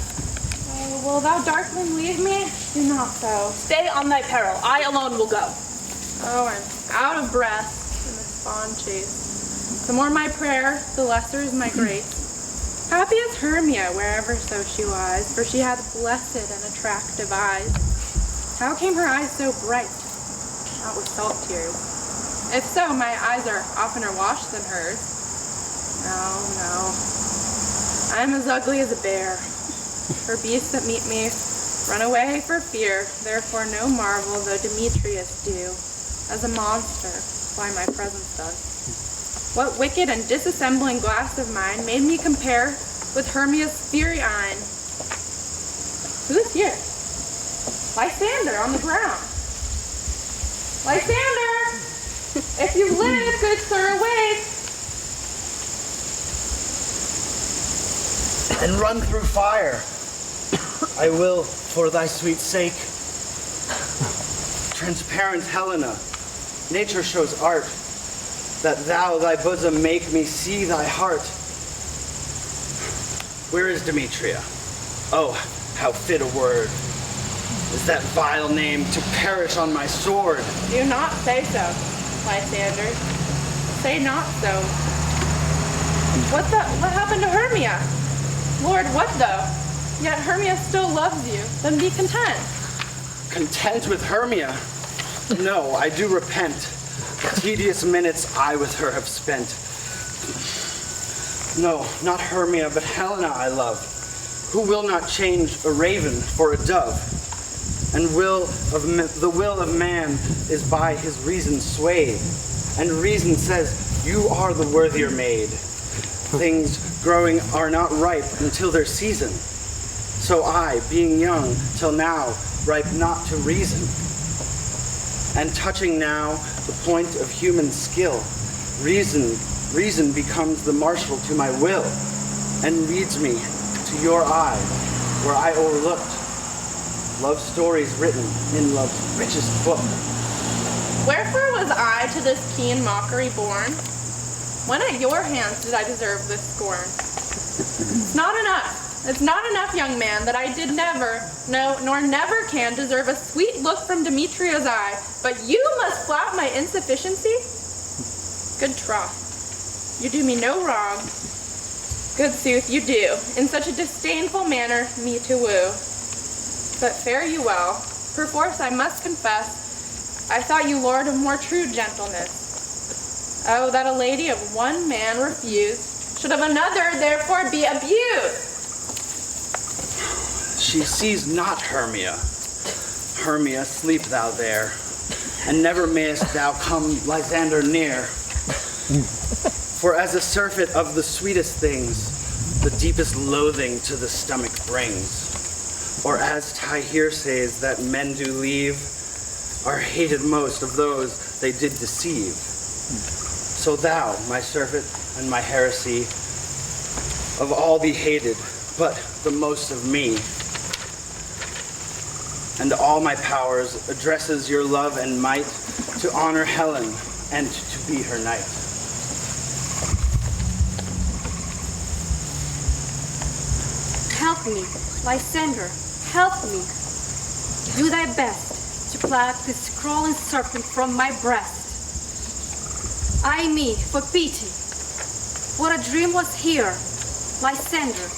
Will thou darkling leave me? Do not so. Stay on thy peril. I alone will go. Oh, I'm out of breath in this fond chase. The more my prayer, the lesser is my grace. Happy is Hermia, wherever so she lies, for she hath blessed and attractive eyes. How came her eyes so bright? Not with salt tears. If so, my eyes are oftener washed than hers. No. I am as ugly as a bear. For beasts that meet me run away for fear, therefore no marvel though Demetrius do, as a monster, fly my presence does. What wicked and disassembling glass of mine made me compare with Hermia's fiery eyne? Who is here? Lysander on the ground. Lysander! If you live, good sir, awake! And run through fire. I will, for thy sweet sake. Transparent Helena, nature shows art, that thou thy bosom make me see thy heart. Where is Demetria? Oh, how fit a word is that vile name to perish on my sword. Do not say so, Lysander. Say not so. What happened to Hermia? Lord, what though? Yet Hermia still loves you. Then be content. Content with Hermia? No, I do repent. The tedious minutes I with her have spent. No, not Hermia, but Helena I love, who will not change a raven for a dove. And the will of man is by his reason swayed. And reason says, you are the worthier maid. Things growing are not ripe until their season. So I, being young till now, ripe not to reason. And touching now the point of human skill, reason becomes the marshal to my will, and leads me to your eye, where I overlooked love stories written in love's richest book. Wherefore was I to this keen mockery born? When at your hands did I deserve this scorn? It's not enough. It's not enough, young man, that I did never, no, nor never can deserve a sweet look from Demetria's eye, but you must flout my insufficiency? Good troth, you do me no wrong. Good sooth, you do, in such a disdainful manner, me to woo. But fare you well, perforce I must confess, I thought you lord of more true gentleness. Oh, that a lady of one man refused, should of another therefore be abused. She sees not Hermia. Hermia, sleep thou there, and never mayest thou come Lysander near. For as a surfeit of the sweetest things, the deepest loathing to the stomach brings. Or as tie hearsays that men do leave, are hated most of those they did deceive. So thou, my surfeit and my heresy, of all be hated, but the most of me. And all my powers addresses your love and might to honor Helen and to be her knight. Help me, Lysander, help me. Do thy best to pluck this crawling serpent from my breast. Eye me for pity. What a dream was here. Lysander,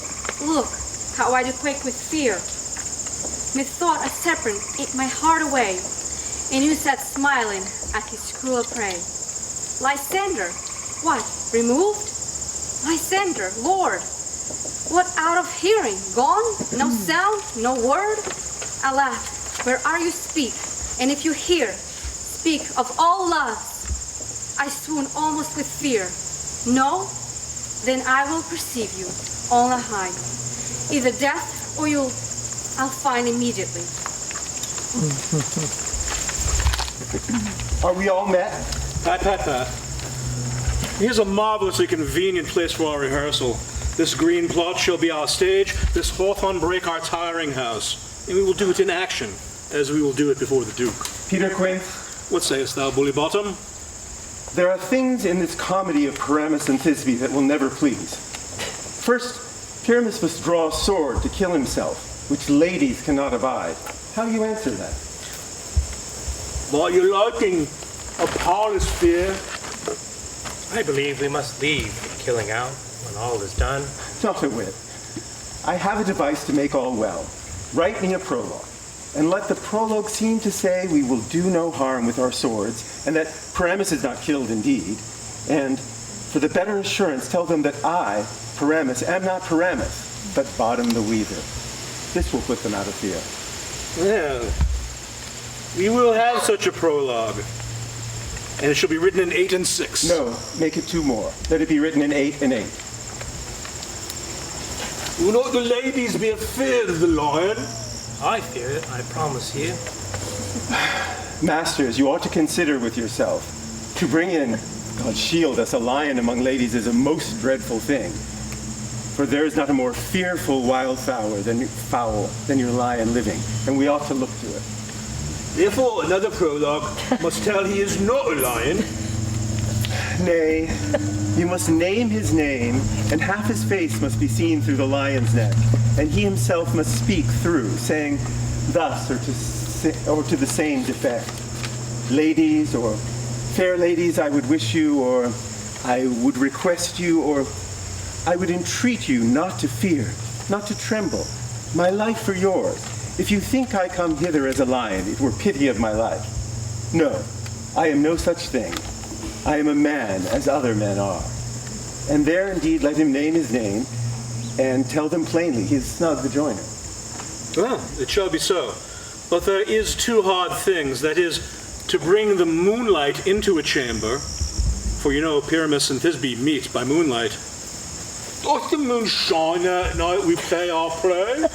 look how I do quake with fear. Methought a serpent ate my heart away, and you sat smiling at his cruel prey. Lysander, what, removed? Lysander, Lord, what out of hearing? Gone? No sound? No word? Alas, where are you? Speak, and if you hear, speak of all loves. I swoon almost with fear. No? Then I will perceive you on a high. Either death or I'll find immediately. Are we all met? Pat. Here's a marvelously convenient place for our rehearsal. This green plot shall be our stage, this hawthorn brake our tiring house, and we will do it in action, as we will do it before the Duke. Peter Quince. What sayest thou, Bully Bottom? There are things in this comedy of Pyramus and Thisbe that will never please. First, Pyramus must draw a sword to kill himself, which ladies cannot abide. How do you answer that? By your liking, a parlous fear. I believe we must leave killing out when all is done. Not a whit. I have a device to make all well. Write me a prologue, and let the prologue seem to say we will do no harm with our swords, and that Pyramus is not killed indeed. And for the better assurance, tell them that I, Pyramus, am not Pyramus, but Bottom the Weaver. This will put them out of fear. Well, we will have such a prologue. And it shall be written in 8 and 6. No, make it 2 more. Let it be written in 8 and 8. Will not the ladies be afeard of the lion? I fear it, I promise you. Masters, you ought to consider with yourself. To bring in, God shield us, a lion among ladies is a most dreadful thing. For there is not a more fearful wild fowl than your lion living, and we ought to look to it. Therefore, another prologue must tell he is not a lion. Nay, you must name his name, and half his face must be seen through the lion's neck, and he himself must speak through, saying thus or to the same defect. Ladies, or fair ladies, I would wish you, or I would request you, or I would entreat you not to fear, not to tremble, my life for yours. If you think I come hither as a lion, it were pity of my life. No, I am no such thing. I am a man, as other men are. And there indeed let him name his name, and tell them plainly he is Snug the Joiner. Well, it shall be so. But there is 2 hard things, that is, to bring the moonlight into a chamber, for you know Pyramus and Thisbe meet by moonlight. Doth the moon shine that night we play our play?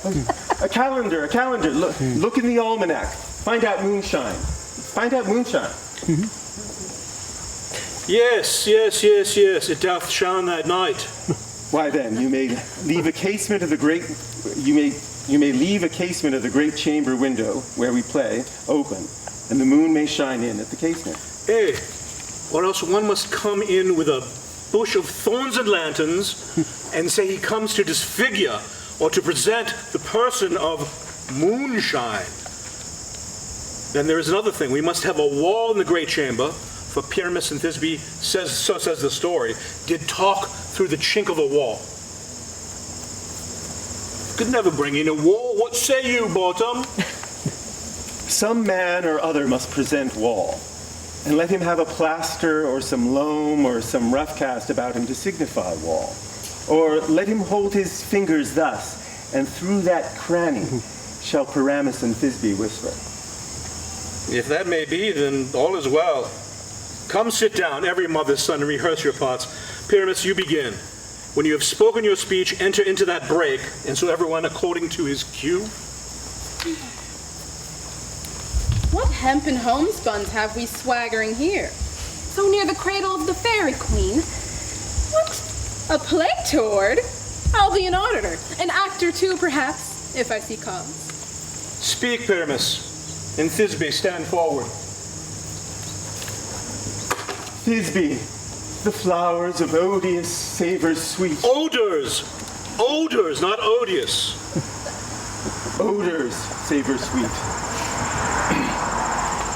A calendar. Look in the almanac. Find out moonshine. Yes. It doth shine that night. Why then, you may leave a casement of the great. You may leave a casement of the great chamber window where we play open, and the moon may shine in at the casement. Or else one must come in with a bush of thorns and lanterns, and say he comes to disfigure or to present the person of moonshine. Then there is another thing. We must have a wall in the great chamber, for Pyramus and Thisbe, so says the story, did talk through the chink of the wall. Could never bring in a wall. What say you, Bottom? Some man or other must present wall, and let him have a plaster or some loam or some rough cast about him to signify wall. Or let him hold his fingers thus, and through that cranny shall Pyramus and Thisbe whisper. If that may be, then all is well. Come sit down, every mother's son, and rehearse your parts. Pyramus, you begin. When you have spoken your speech, enter into that break, and so everyone according to his cue. What hempen homespuns have we swaggering here? So near the cradle of the fairy queen. What? A play toward? I'll be an auditor, an actor too, perhaps, if I see cause. Speak, Pyramus, and Thisbe, stand forward. Thisbe, the flowers of odious savors sweet. Odors, not odious. Odors, savor sweet.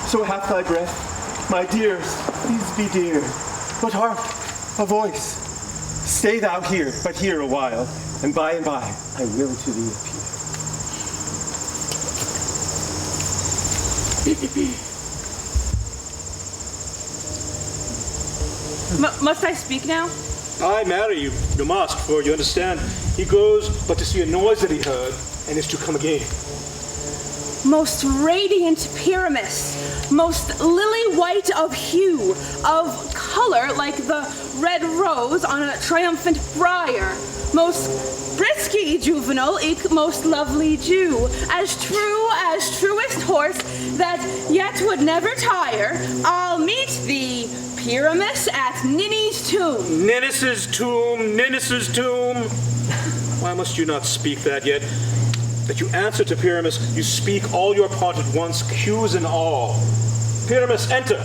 So hath thy breath, my dearest, Thisbe dear. But hark, a voice. Stay thou here, but here a while, and by I will to thee appear. Must I speak now? I marry you. You must, for you understand, he goes but to see a noise that he heard, and is to come again. Most radiant Pyramus, most lily white of hue, of color like the red rose on a triumphant briar, most brisky juvenile, eke most lovely Jew, as truest horse that yet would never tire, I'll meet thee, Pyramus, at Ninny's tomb. Ninnis's tomb, Ninnis's tomb. Why must you not speak that yet? That you answer to Pyramus, you speak all your part at once, cues and all. Pyramus, enter.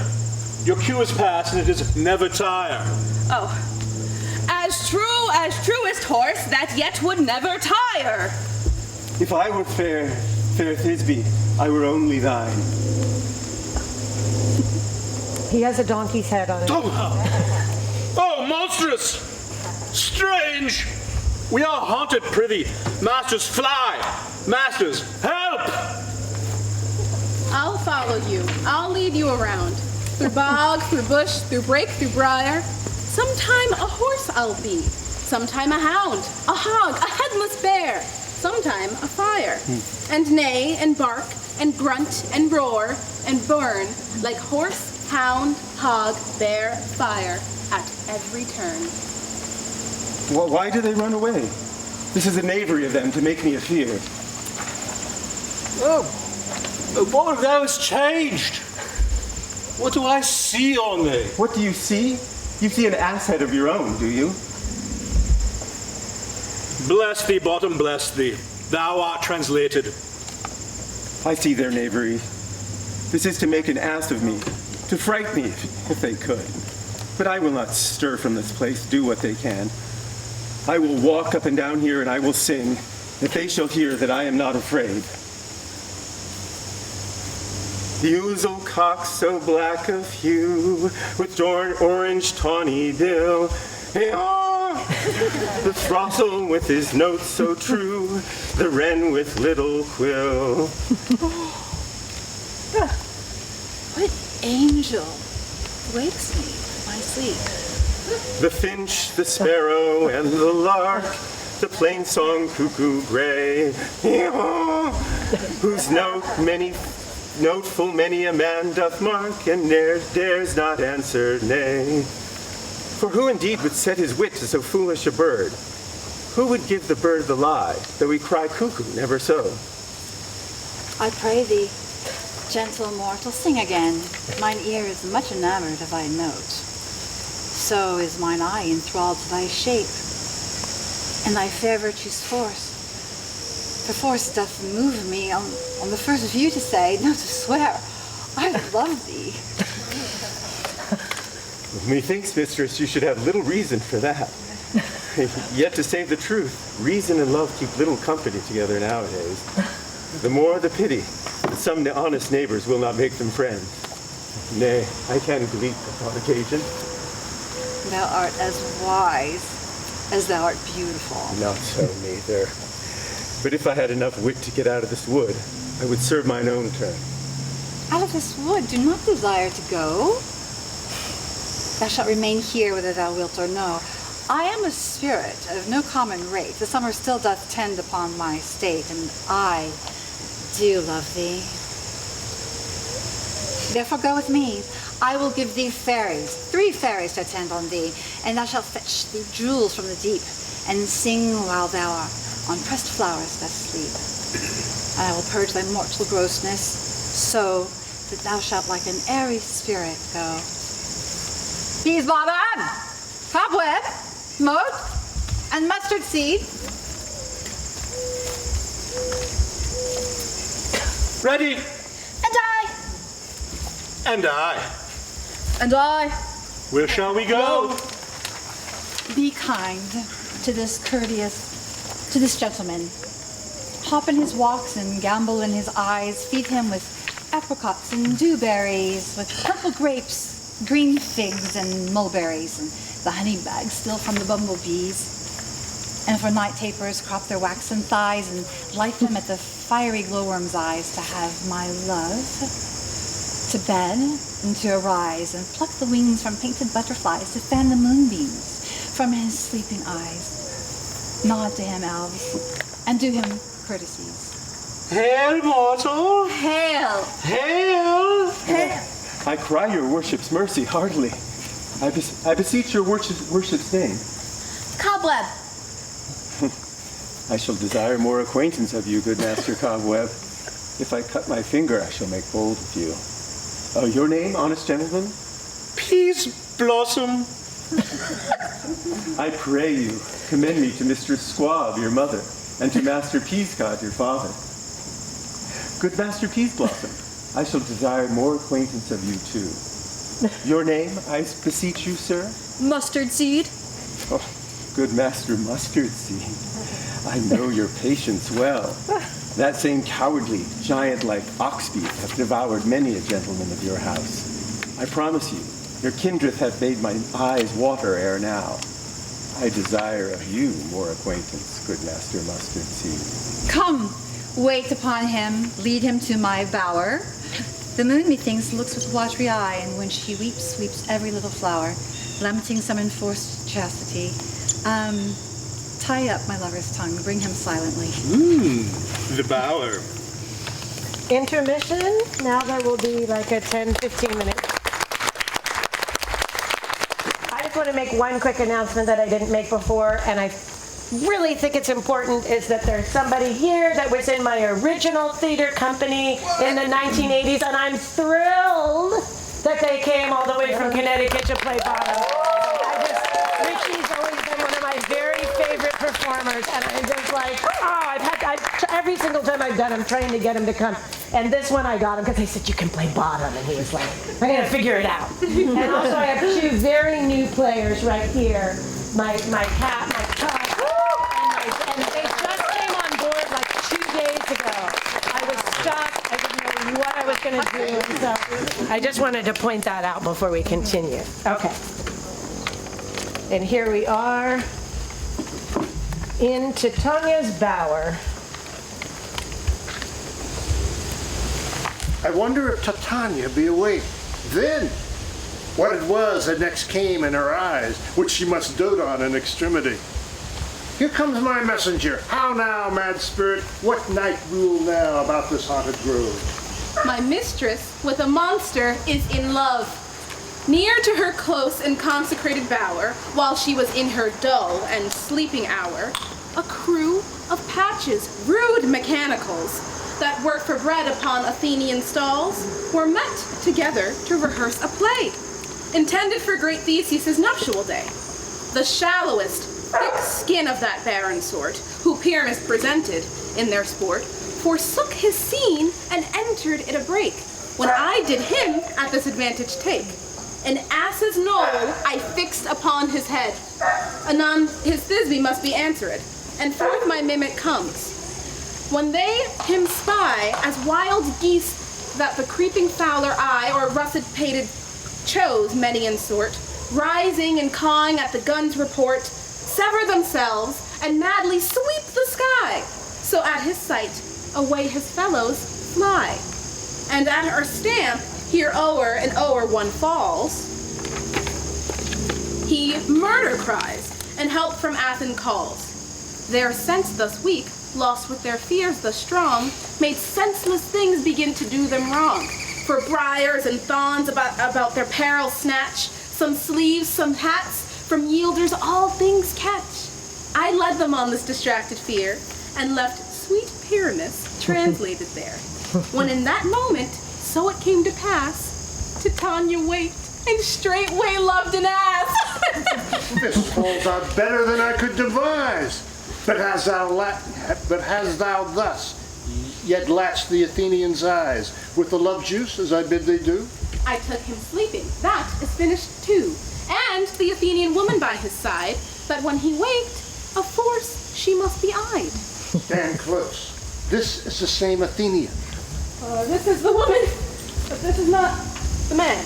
Your cue is past, and it is never tire. Oh, as truest horse that yet would never tire. If I were fair Thisbe, I were only thine. He has a donkey's head on it. Oh, monstrous! Strange! We are haunted, prithee. Masters, fly! Masters, help! I'll follow you. I'll lead you around. Through bog, through bush, through brake, through briar. Sometime a horse I'll be. Sometime a hound, a hog, a headless bear. Sometime a fire. And neigh and bark and grunt and roar and burn like horse, hound, hog, bear, fire at every turn. Well, why do they run away? This is a knavery of them to make me afeard. Oh, what have those changed? What do I see on thee? What do you see? You see an ass head of your own, do you? Bless thee, bottom, bless thee. Thou art translated. I see their knavery. This is to make an ass of me, to fright me if they could. But I will not stir from this place, do what they can. I will walk up and down here and I will sing, if they shall hear that I am not afraid. The ouzel cock so black of hue, with orange tawny bill. The throstle with his notes so true, the wren with little quill. What angel wakes me from my sleep? The finch, the sparrow, and the lark, the plain song cuckoo gray, whose note full many a man doth mark, and ne'er dares not answer nay. For who indeed would set his wit to so foolish a bird? Who would give the bird the lie, though he cry cuckoo, never so? I pray thee, gentle mortal, sing again. Mine ear is much enamored of thy note. So is mine eye enthralled to thy shape, and thy fair virtue's force. For force doth move me on the first view to say, no, to swear, I love thee. Methinks, mistress, you should have little reason for that. Yet to say the truth, reason and love keep little company together nowadays. The more the pity, that some honest neighbors will not make them friends. Nay, I can bleat upon occasion. Thou art as wise as thou art beautiful. Not so, neither. But if I had enough wit to get out of this wood, I would serve mine own turn. Out of this wood, do not desire to go. Thou shalt remain here whether thou wilt or no. I am a spirit of no common rate. The summer still doth tend upon my state, and I do love thee. Therefore go with me. I will give thee fairies, 3 fairies to attend on thee, and thou shalt fetch thee jewels from the deep, and sing while thou art on pressed flowers dost sleep. And I will purge thy mortal grossness, so that thou shalt like an airy spirit go. Bees bobbin, cobweb, mote, and mustard seed. Ready. And I. And I. And I. Where shall we go? Be kind to this gentleman. Hop in his walks and gambol in his eyes. Feed him with apricots and dewberries, with purple grapes, green figs and mulberries, and the honey bags still from the bumblebees. And for night tapers, crop their waxen thighs and light them at the fiery glowworm's eyes to have my love. to bed and to arise and pluck the wings from painted butterflies to fan the moonbeams from his sleeping eyes. Nod to him, elves, and do him courtesies. Hail, mortal! Hail! Hail! Hail! I cry your worship's mercy heartily. I beseech your worship's name. Cobweb. I shall desire more acquaintance of you, good Master Cobweb. If I cut my finger, I shall make bold with you. Your name, honest gentleman? Peas Blossom. I pray you, commend me to Mistress Squab, your mother, and to Master Peascod, your father. Good Master Peasblossom, I shall desire more acquaintance of you too. Your name, I beseech you, sir? Mustard seed. Oh, good Master Mustard Seed, I know your patience well. That same cowardly, giant-like oxbeef hath devoured many a gentleman of your house. I promise you, your kindred hath made my eyes water ere now. I desire of you more acquaintance, good Master Mustard Seed. Come, wait upon him, lead him to my bower. The moon, methinks, looks with watery eye, and when she weeps, weeps every little flower, lamenting some enforced chastity. Tie up my lover's tongue, bring him silently. The bower. Intermission. Now there will be like a 10-15 minute. I just want to make one quick announcement that I didn't make before, and I really think it's important, is that there's somebody here that was in my original theater company in the 1980s, and I'm thrilled that they came all the way from Connecticut to play Bottom. Richie's always been one of my very favorite performers, and I'm just like, every single time I've done, I'm trying to get him to come. And this one I got him because they said, you can play Bottom, and he was like, I'm going to figure it out. And also I have two very new players right here, my cat, my Chuck, and they just came on board like 2 days ago. I was stuck. I didn't know what I was going to do. And so I just wanted to point that out before we continue. Okay. And here we are in Titania's bower. I wonder if Titania be awake. Then, what it was that next came in her eyes, which she must dote on in extremity. Here comes my messenger. How now, mad spirit? What night rule now about this haunted grove? My mistress with a monster is in love. Near to her close and consecrated bower, while she was in her dull and sleeping hour, a crew of patches, rude mechanicals, that work for bread upon Athenian stalls, were met together to rehearse a play, intended for great Theseus' nuptial day. The shallowest, thick skin of that barren sort, who Pyramus presented in their sport, forsook his scene and entered it a break, when I did him at this advantage take. An ass's knoll I fixed upon his head. Anon his Thisbe must be answered, and forth my mimic comes. When they him spy as wild geese that the creeping fowler eye or russet-pated chose many in sort, rising and cawing at the gun's report, sever themselves and madly sweep the sky, so at his sight away his fellows fly. And at our stamp, here o'er and o'er one falls, he murder cries, and help from Athens calls. Their sense thus weak, lost with their fears thus strong, made senseless things begin to do them wrong. For briars and thorns about their peril snatch, some sleeves, some hats, from yielders all things catch. I led them on this distracted fear, and left sweet Pyramus translated there. When in that moment, so it came to pass, Titania waked, and straightway loved an ass. This falls out better than I could devise. But hast thou thus yet latched the Athenians' eyes with the love juice as I bid thee do? I took him sleeping, that is finished too, and the Athenian woman by his side, that when he waked, of force she must be eyed. Stand close. This is the same Athenian. This is the woman, but this is not the man.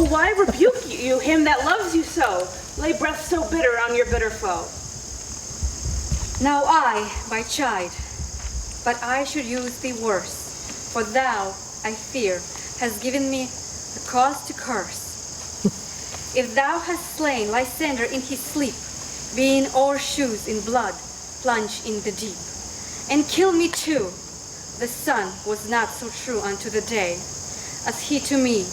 Why rebuke you him that loves you so? Lay breath so bitter on your bitter foe. Now I might chide, but I should use thee worse, for thou I fear, has given me a cause to curse. If thou hast slain Lysander in his sleep, being o'ershoes in blood, plunge in the deep, and kill me too, the sun was not so true unto the day, as he to me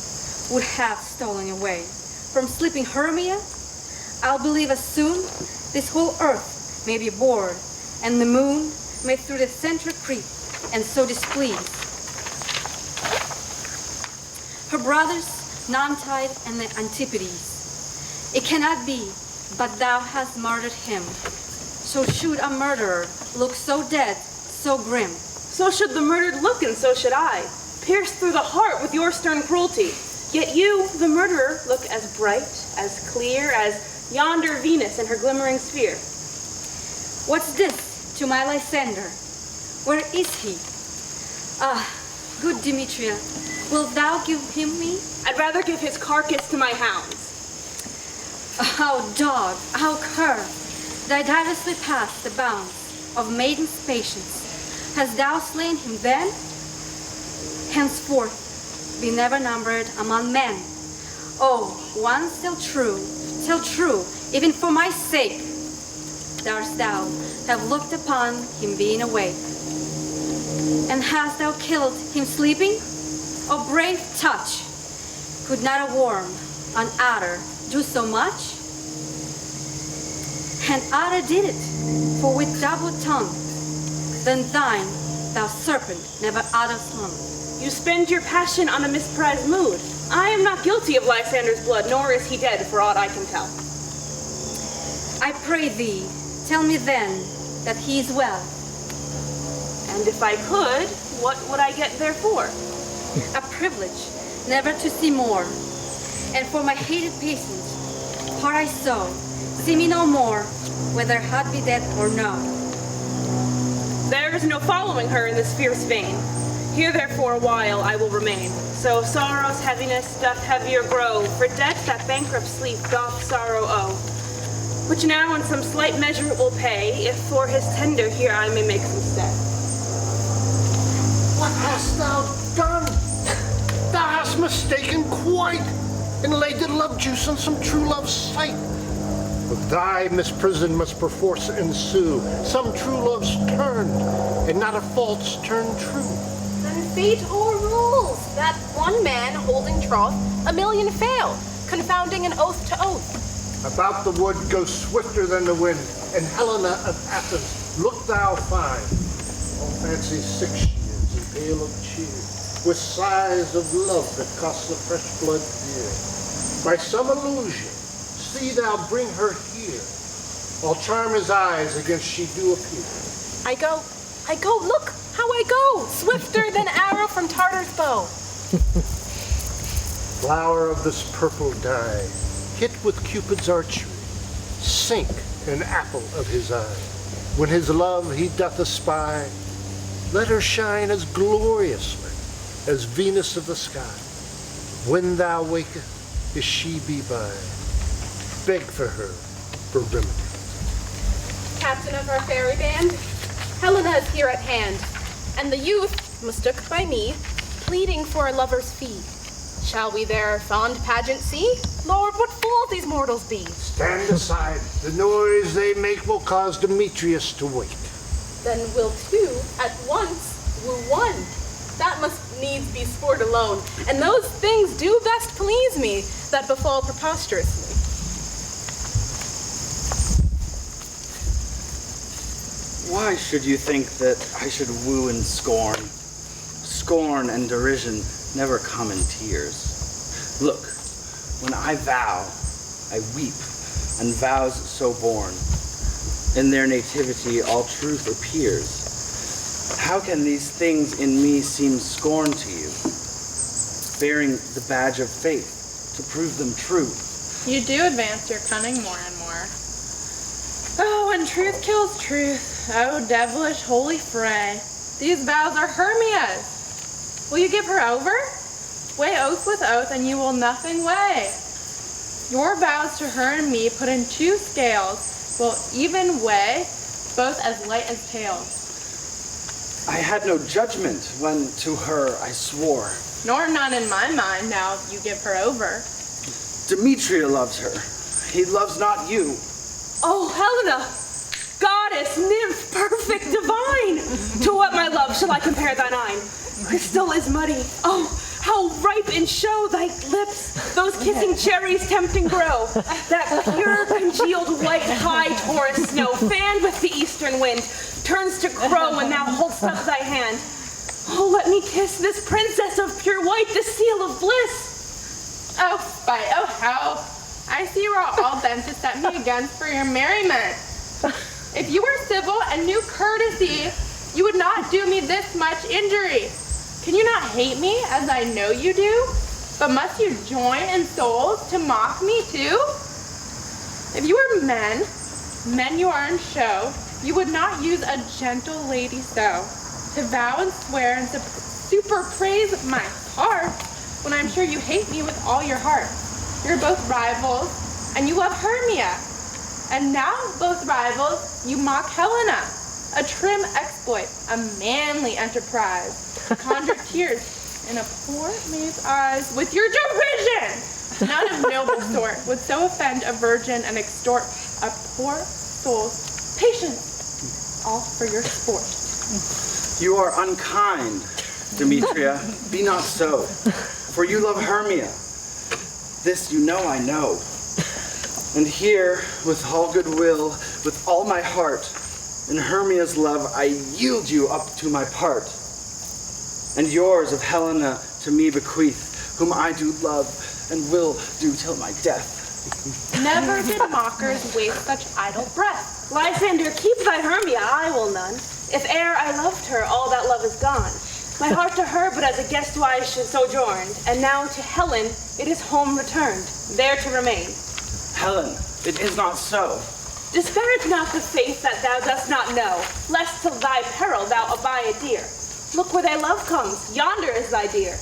would have stolen away. From sleeping Hermia, I'll believe as soon this whole earth may be bored, and the moon may through the center creep, and so displease her brothers, Nuntide and the Antipodes. It cannot be, but thou hast murdered him. So should a murderer look so dead, so grim. So should the murdered look, and so should I, pierced through the heart with your stern cruelty. Yet you, the murderer, look as bright, as clear, as yonder Venus in her glimmering sphere. What's this to my Lysander? Where is he? Ah, good Demetria, wilt thou give him me? I'd rather give his carcass to my hounds. How dog, how cur, thy diversely past the bounds of maiden's patience. Hast thou slain him then? Henceforth be never numbered among men. Oh, one still true, even for my sake, darst thou have looked upon him being awake. And hast thou killed him sleeping? O brave touch! Could not a worm, an adder, do so much? And adder did it, for with double tongue, than thine, thou serpent, never adder slung. You spend your passion on a misprized mood. I am not guilty of Lysander's blood, nor is he dead, for aught I can tell. I pray thee, tell me then that he is well. And if I could, what would I get therefore? A privilege, never to see more. And for my hated patience, heart I sow, see me no more, whether heart be dead or no. There is no following her in this fierce vein. Here therefore a while I will remain. So sorrow's heaviness doth heavier grow, for debt that bankrupt sleep doth sorrow owe. Which now in some slight measure it will pay, if for his tender here I may make some stay. What hast thou done? Thou hast mistaken quite, and laid the love juice on some true love's sight. Of thy misprison must perforce ensue some true love's turned, and not a false turned true. Then fate o'errules that one man holding troth, a million fail, confounding an oath to oath. About the wood go swifter than the wind, and Helena of Athens look thou find. All fancy sick she is, and pale of cheer, with sighs of love that cost the fresh blood dear. By some illusion, see thou bring her here. I'll charm his eyes against she do appear. I go, look how I go, swifter than arrow from Tartar's bow. Flower of this purple dye, hit with Cupid's archery, sink an apple of his eye. When his love he doth espy, let her shine as gloriously as Venus of the sky. When thou wakest, if she be by, beg for her for remedy. Captain of our fairy band, Helena is here at hand, and the youth mistook by me, pleading for a lover's fee. Shall we their fond pageant see? Lord, what fools these mortals be! Stand aside. The noise they make will cause Demetrius to wake. Then will two at once woo one. That must needs be sport alone, and those things do best please me that befall preposterously. Why should you think that I should woo and scorn? Scorn and derision never come in tears. Look, when I vow, I weep, and vows so born. In their nativity all truth appears. How can these things in me seem scorn to you? Bearing the badge of faith to prove them true. You do advance your cunning more and more. Oh, when truth kills truth. Oh, devilish holy fray. These vows are Hermia's. Will you give her over? Weigh oath with oath, and you will nothing weigh. Your vows to her and me put in two scales will even weigh both as light as tails. I had no judgment when to her I swore. Nor none in my mind now you give her over. Demetria loves her. He loves not you. Oh, Helena! Goddess, nymph, perfect, divine! To what, my love, shall I compare thine eye? Crystal is muddy. Oh, how ripe in show thy lips, those kissing cherries tempting grow. That pure congealed white high Taurus snow, fanned with the eastern wind, turns to crow when thou holdst up thy hand. Oh, let me kiss this princess of pure white, this seal of bliss. Oh, spite, oh how! I see you are all bent to set me against for your merriment. If you were civil and knew courtesy, you would not do me this much injury. Can you not hate me, as I know you do? But must you join in souls to mock me too? If you were men you are in show, you would not use a gentle lady so, to vow and swear and super praise my heart, when I'm sure you hate me with all your heart. You're both rivals, and you love Hermia. And now, both rivals, you mock Helena. A trim exploit, a manly enterprise. Conjure tears in a poor maid's eyes with your derision. None of noble sort would so offend a virgin and extort a poor soul's patience, all for your sport. You are unkind, Demetria. Be not so, for you love Hermia. This you know I know. And here, with all goodwill, with all my heart, in Hermia's love I yield you up to my part. And yours of Helena to me bequeath, whom I do love and will do till my death. Never did mockers waste such idle breath. Lysander, keep thy Hermia, I will none. If e'er I loved her, all that love is gone. My heart to her but as a guest wise sojourned, and now to Helen it is home returned, there to remain. Helen, it is not so. Disparage not the faith that thou dost not know, lest to thy peril thou abide dear. Look where thy love comes, yonder is thy dear.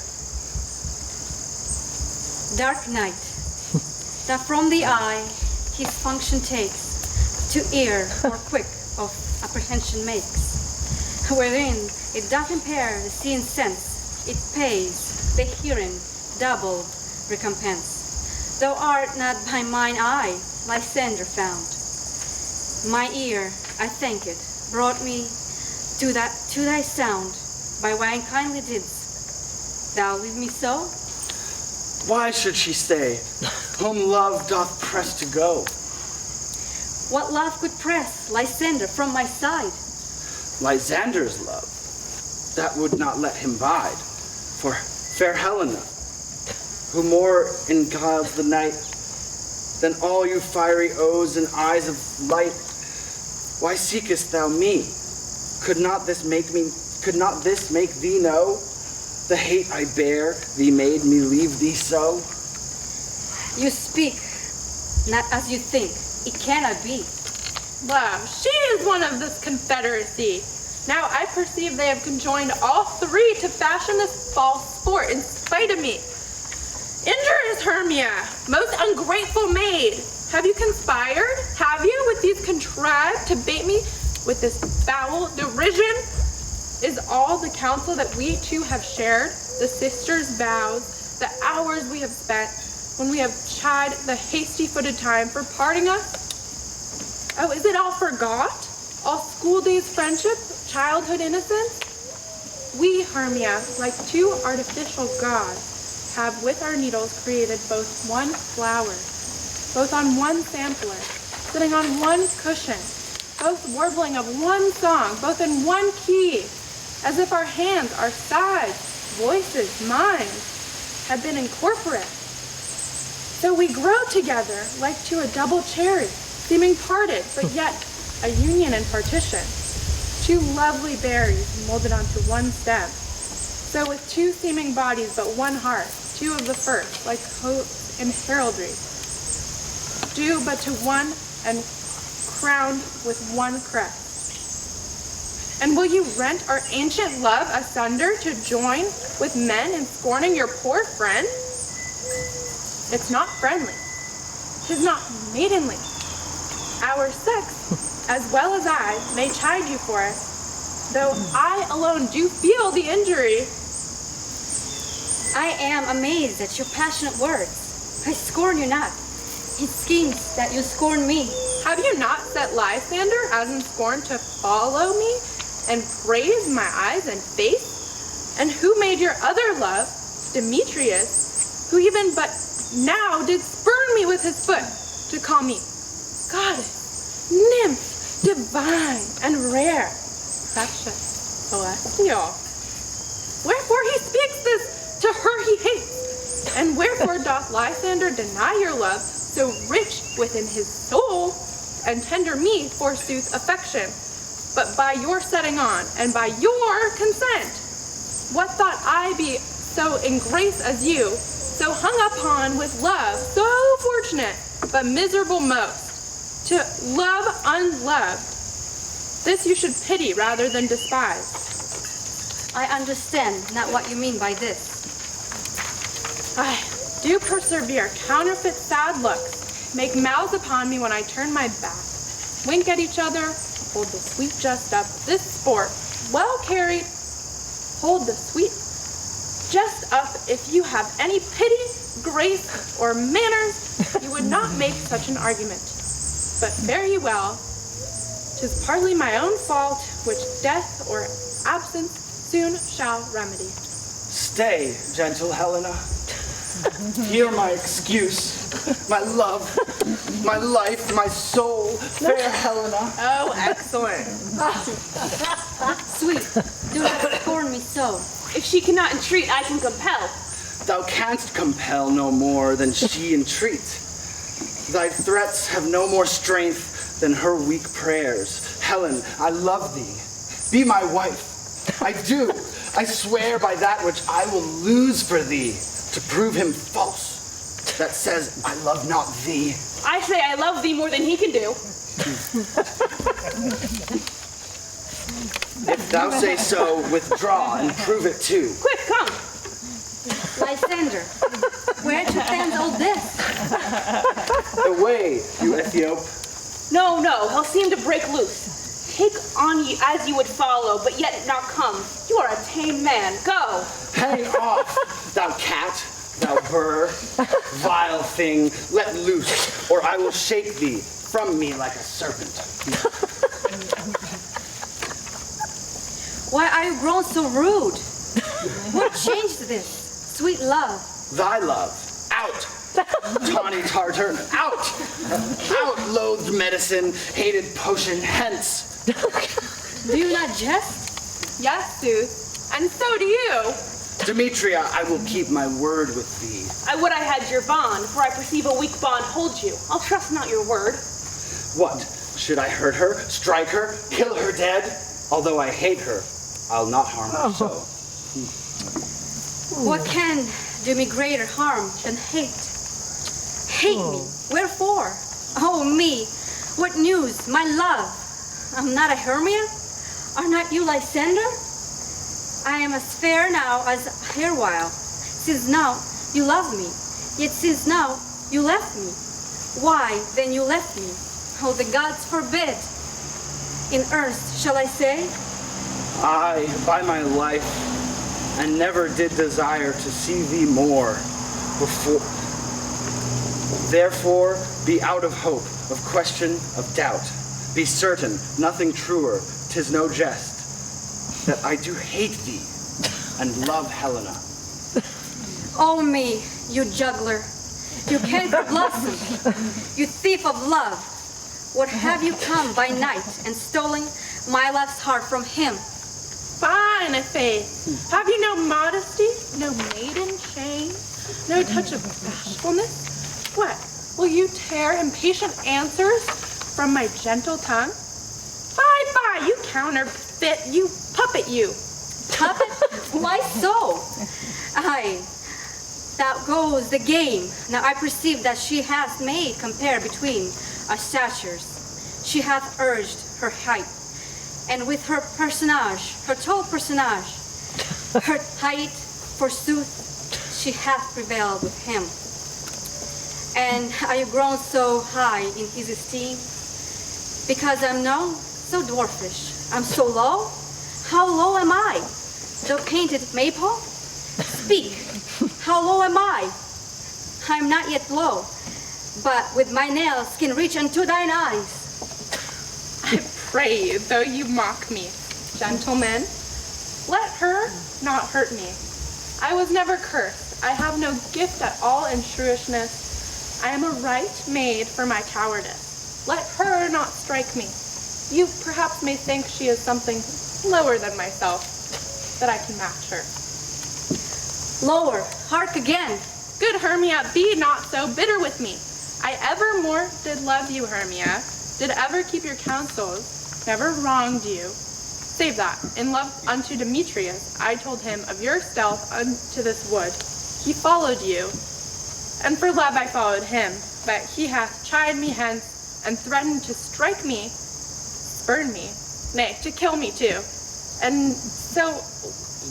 Dark night, that from the eye his function takes, to ear more quick of apprehension makes, wherein it doth impair the seeing sense, it pays the hearing double recompense. Thou art not by mine eye, Lysander found. My ear, I thank it, brought me to thy sound, by why kindly didst thou leave me so? Why should she stay, whom love doth press to go? What love could press Lysander from my side? Lysander's love, that would not let him bide. For fair Helena, who more enguiles the night than all you fiery O's and eyes of light, why seekest thou me? Could not this make thee know the hate I bear thee made me leave thee so? You speak not as you think. It cannot be. Wow, she is one of this confederacy. Now I perceive they have conjoined all three to fashion this false sport in spite of me. Injurious Hermia, most ungrateful maid, have you conspired? Have you, with these contrived to bait me with this foul derision? Is all the counsel that we two have shared, the sisters' vows, the hours we have spent, when we have chid the hasty-footed time for parting us? Oh, is it all forgot? All school days friendship, childhood innocence? We, Hermia, like two artificial gods, have with our needles created both one flower, both on one sampler, sitting on one cushion, both warbling of one song, both in one key, as if our hands, our sides, voices, minds, had been incorporate. So we grow together like to a double cherry, seeming parted, but yet a union and partition. Two lovely berries molded onto one stem. So with two seeming bodies but one heart, two of the first, like coats in heraldry, due but to one and crowned with one crest. And will you rent our ancient love asunder to join with men in scorning your poor friend? It's not friendly. 'Tis not maidenly. Our sex, as well as I, may chide you for it, though I alone do feel the injury. I am amazed at your passionate words. I scorn you not. It schemes that you scorn me. Have you not set Lysander as in scorn to follow me and praise my eyes and face? And who made your other love, Demetrius, who even but now did spurn me with his foot to call me goddess, nymph, divine, and rare, precious, celestial? Wherefore he speaks this to her he hates, and wherefore doth Lysander deny your love, so rich within his soul, and tender me, forsooth, affection, but by your setting on, and by your consent? What thought I be so in grace as you, so hung upon with love, so fortunate, but miserable most, to love unloved? This you should pity rather than despise. I understand not what you mean by this. I do persevere, counterfeit sad looks, make mouths upon me when I turn my back, wink at each other, hold the sweet jest up, this sport, well carried, hold the sweet jest up. If you have any pity, grace, or manners, you would not make such an argument. But fare ye well, 'tis partly my own fault, which death or absence soon shall remedy. Stay, gentle Helena. Hear my excuse, my love, my life, my soul, fair Helena. Oh, excellent. Sweet, do not scorn me so. If she cannot entreat, I can compel. Thou canst compel no more than she entreats. Thy threats have no more strength than her weak prayers. Helen, I love thee. Be my wife. I do. I swear by that which I will lose for thee, to prove him false, that says I love not thee. I say I love thee more than he can do. If thou say so, withdraw and prove it too. Quick, come. Lysander, where'd you find all this? Away, you Ethiop. No, he'll seem to break loose. Take on ye as you would follow, but yet not come. You are a tame man. Go. Hang off, thou cat, thou burr, vile thing. Let loose, or I will shake thee from me like a serpent. Why are you grown so rude? What changed this? Sweet love. Thy love. Out. Tawny Tartar. Out. Out, loathed medicine, hated potion. Hence. Do you not jest? Yes, Zeus, and so do you. Demetria, I will keep my word with thee. I would I had your bond, for I perceive a weak bond holds you. I'll trust not your word. What? Should I hurt her, strike her, kill her dead? Although I hate her, I'll not harm her so. What can do me greater harm than hate? Hate me. Wherefore? Oh, me. What news? My love. I'm not a Hermia? Are not you Lysander? I am as fair now as erewhile. Since now you love me, yet since now you left me. Why then you left me? Oh, the gods forbid. In earth shall I say? I, by my life, and never did desire to see thee more before. Therefore, be out of hope, of question, of doubt. Be certain, nothing truer, 'tis no jest, that I do hate thee and love Helena. Oh me, you juggler, you canker blossom, you thief of love. What have you come by night and stolen my love's heart from him? Fine, faith. Have you no modesty, no maiden shame, no touch of bashfulness? What, will you tear impatient answers from my gentle tongue? Fie, you counterfeit, you puppet, you. Puppet? Why so? Aye, that goes the game. Now I perceive that she hath made compare between our statures. She hath urged her height, and with her personage, her tall personage, her height, forsooth, she hath prevailed with him. And are you grown so high in his esteem? Because I'm known so dwarfish, I'm so low? How low am I? Thou painted maypole? Speak, how low am I? I'm not yet low, but with my nails can reach unto thine eyes. I pray you, though you mock me, gentlemen, let her not hurt me. I was never cursed. I have no gift at all in shrewishness. I am a right maid for my cowardice. Let her not strike me. You perhaps may think she is something lower than myself, that I can match her. Lower, hark again. Good Hermia, be not so bitter with me. I evermore did love you, Hermia, did ever keep your counsels, never wronged you. Save that, in love unto Demetrius, I told him of your stealth unto this wood. He followed you, and for love I followed him, but he hath chid me hence, and threatened to strike me, spurn me, nay, to kill me too. And so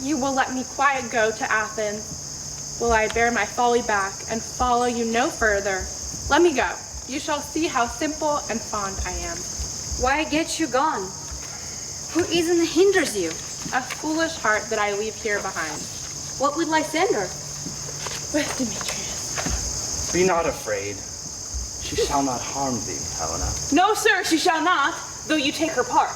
you will let me quiet go to Athens. Will I bear my folly back and follow you no further? Let me go. You shall see how simple and fond I am. Why get you gone? Who isn't hinders you? A foolish heart that I leave here behind. What with Lysander? With Demetrius. Be not afraid. She shall not harm thee, Helena. No, sir, she shall not, though you take her part.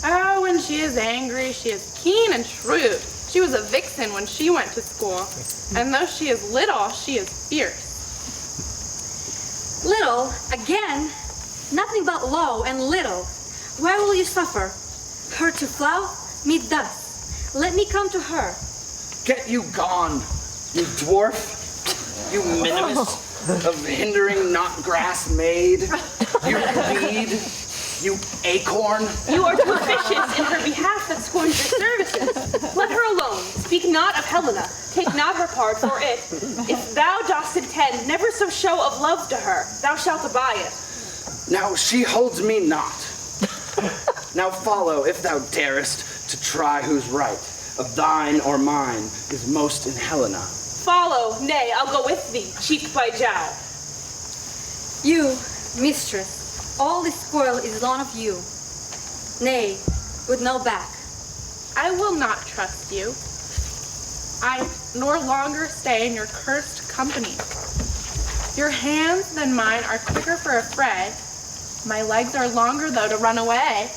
Oh, when she is angry, she is keen and shrewd. She was a vixen when she went to school. And though she is little, she is fierce. Little, again? Nothing but low and little. Where will you suffer? Her to flout? Me thus. Let me come to her. Get you gone, you dwarf, you minimus of hindering not grass made, you reed, you acorn. You are too efficient in her behalf that scorns your services. Let her alone. Speak not of Helena. Take not her part, for it. If thou dost intend never so show of love to her, thou shalt abide it. Now she holds me not. Now follow, if thou darest, to try who's right, of thine or mine, is most in Helena. Follow, nay, I'll go with thee, cheek by jowl. You, mistress, all this spoil is none of you. Nay, with no back. I will not trust you. I nor longer stay in your cursed company. Your hands than mine are quicker for a fray. My legs are longer, though, to run away.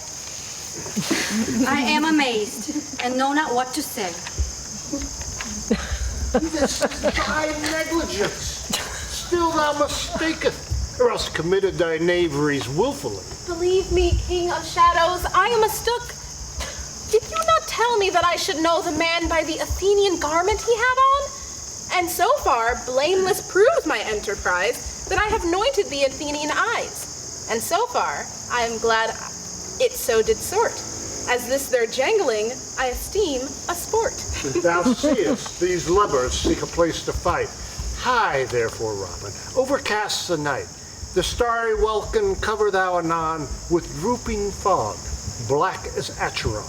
I am amazed, and know not what to say. This is thy negligence. Still thou mistakest, or else committed thy knaveries willfully. Believe me, King of Shadows, I am mistook. Did you not tell me that I should know the man by the Athenian garment he had on? And so far, blameless proves my enterprise, that I have anointed the Athenian eyes. And so far, I am glad it so did sort. As this their jangling, I esteem a sport. Thou seest these lubbers seek a place to fight. High, therefore, Robin, overcasts the night. The starry welkin cover thou anon with drooping fog, black as Acheron,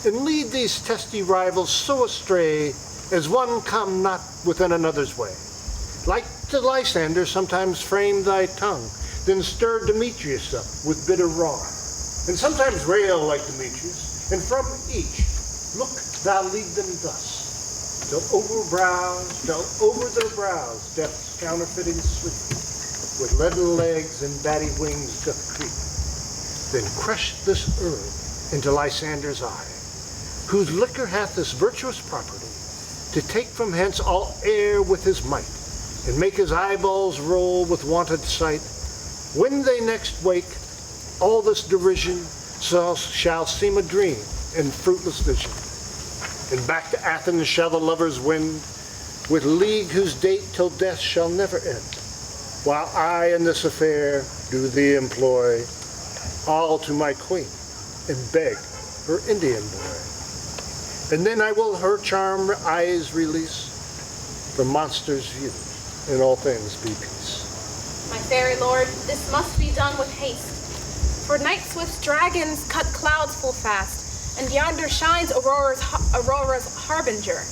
and lead these testy rivals so astray as one come not within another's way. Like to Lysander sometimes frame thy tongue, then stir Demetrius up with bitter wrong, and sometimes rail like Demetrius, and from each look thou lead them thus, till over their brows death's counterfeiting sleep, with leaden legs and batty wings doth creep. Then crush this herb into Lysander's eye, whose liquor hath this virtuous property, to take from hence all air with his might, and make his eyeballs roll with wonted sight. When they next wake, all this derision shall seem a dream and fruitless vision. And back to Athens shall the lovers wend, with league whose date till death shall never end. While I in this affair do thee employ, all to my queen, and beg her Indian boy. And then I will her charm eyes release from monsters' view, in all things be peace. My fairy lord, this must be done with haste. For night-swift dragons cut clouds full fast, and yonder shines Aurora's harbinger,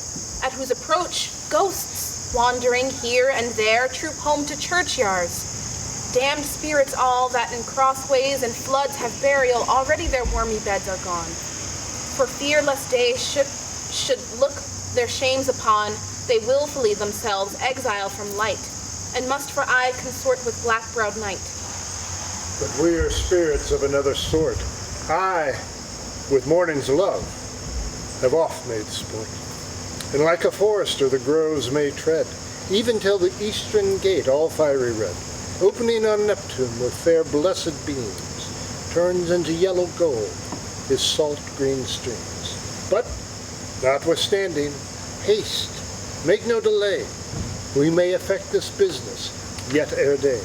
at whose approach ghosts, wandering here and there, troop home to churchyards. Damned spirits all that in crossways and floods have burial, already their wormy beds are gone. for fear lest day should look their shames upon, they willfully themselves exile from light, and must for aye consort with black-browed night. But we are spirits of another sort. I, with morning's love, have oft made sport. And like a forester the groves may tread, even till the eastern gate, all fiery red, opening on Neptune with fair blessed beams, turns into yellow gold his salt green streams. But, notwithstanding, haste, make no delay. We may effect this business yet ere day.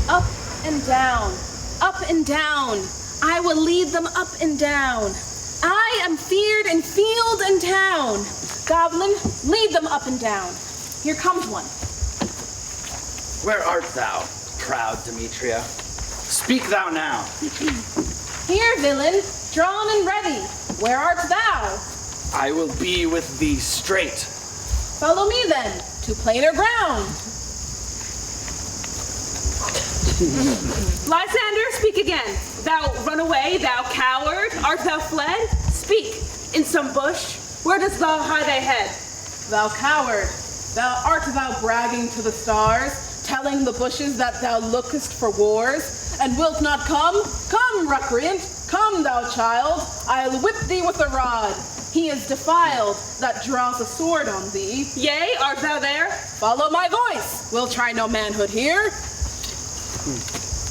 Up and down, up and down. I will lead them up and down. I am feared in field and town. Goblin, lead them up and down. Here comes one. Where art thou, proud Demetria? Speak thou now. Here, villain, drawn and ready. Where art thou? I will be with thee straight. Follow me then, to plainer ground. Lysander, speak again. Thou run away, thou coward. Art thou fled? Speak. In some bush? Where dost thou hide thy head? Thou coward, art thou bragging to the stars, telling the bushes that thou lookest for wars, and wilt not come? Come, recreant, come, thou child. I'll whip thee with a rod. He is defiled that draws a sword on thee. Yea, art thou there? Follow my voice. We'll try no manhood here.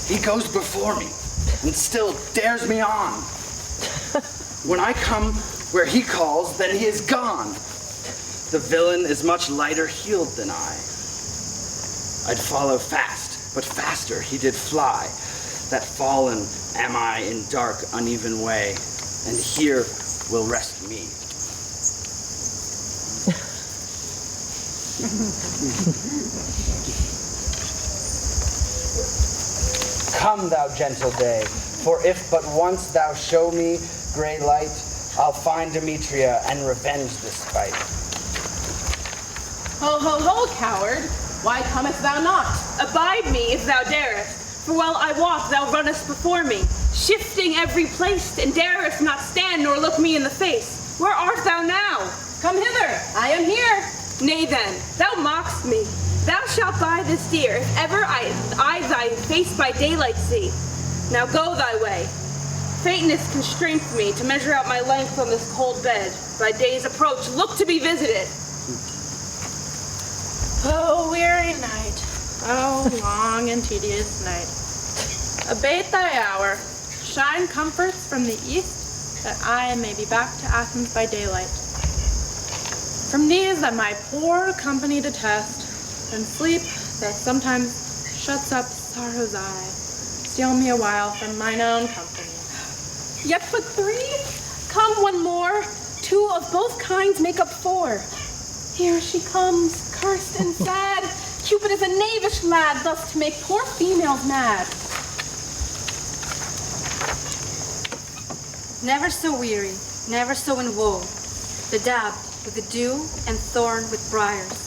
He goes before me and still dares me on. When I come where he calls, then he is gone. The villain is much lighter heeled than I. I'd follow fast, but faster he did fly. That fallen am I in dark, uneven way, and here will rest me. Come, thou gentle day, for if but once thou show me gray light, I'll find Demetria and revenge this fight. Ho, ho, ho, coward. Why comest thou not? Abide me if thou darest, for while I walk thou runnest before me, shifting every place, and darest not stand nor look me in the face. Where art thou now? Come hither, I am here. Nay then, thou mockst me. Thou shalt buy this deer, if ever I thy face by daylight see. Now go thy way. Faintness constrained me to measure out my length on this cold bed. Thy day's approach, look to be visited. Oh, weary night. Oh, long and tedious night. Abate thy hour. Shine comforts from the east, that I may be back to Athens by daylight. From these that my poor company detest, and sleep that sometimes shuts up sorrow's eye, steal me a while from mine own company. Yet but three? Come one more. Two of both kinds make up four. Here she comes, cursed and sad. Cupid is a knavish lad, thus to make poor females mad. Never so weary, never so in woe, bedabbed with the dew and thorn with briars.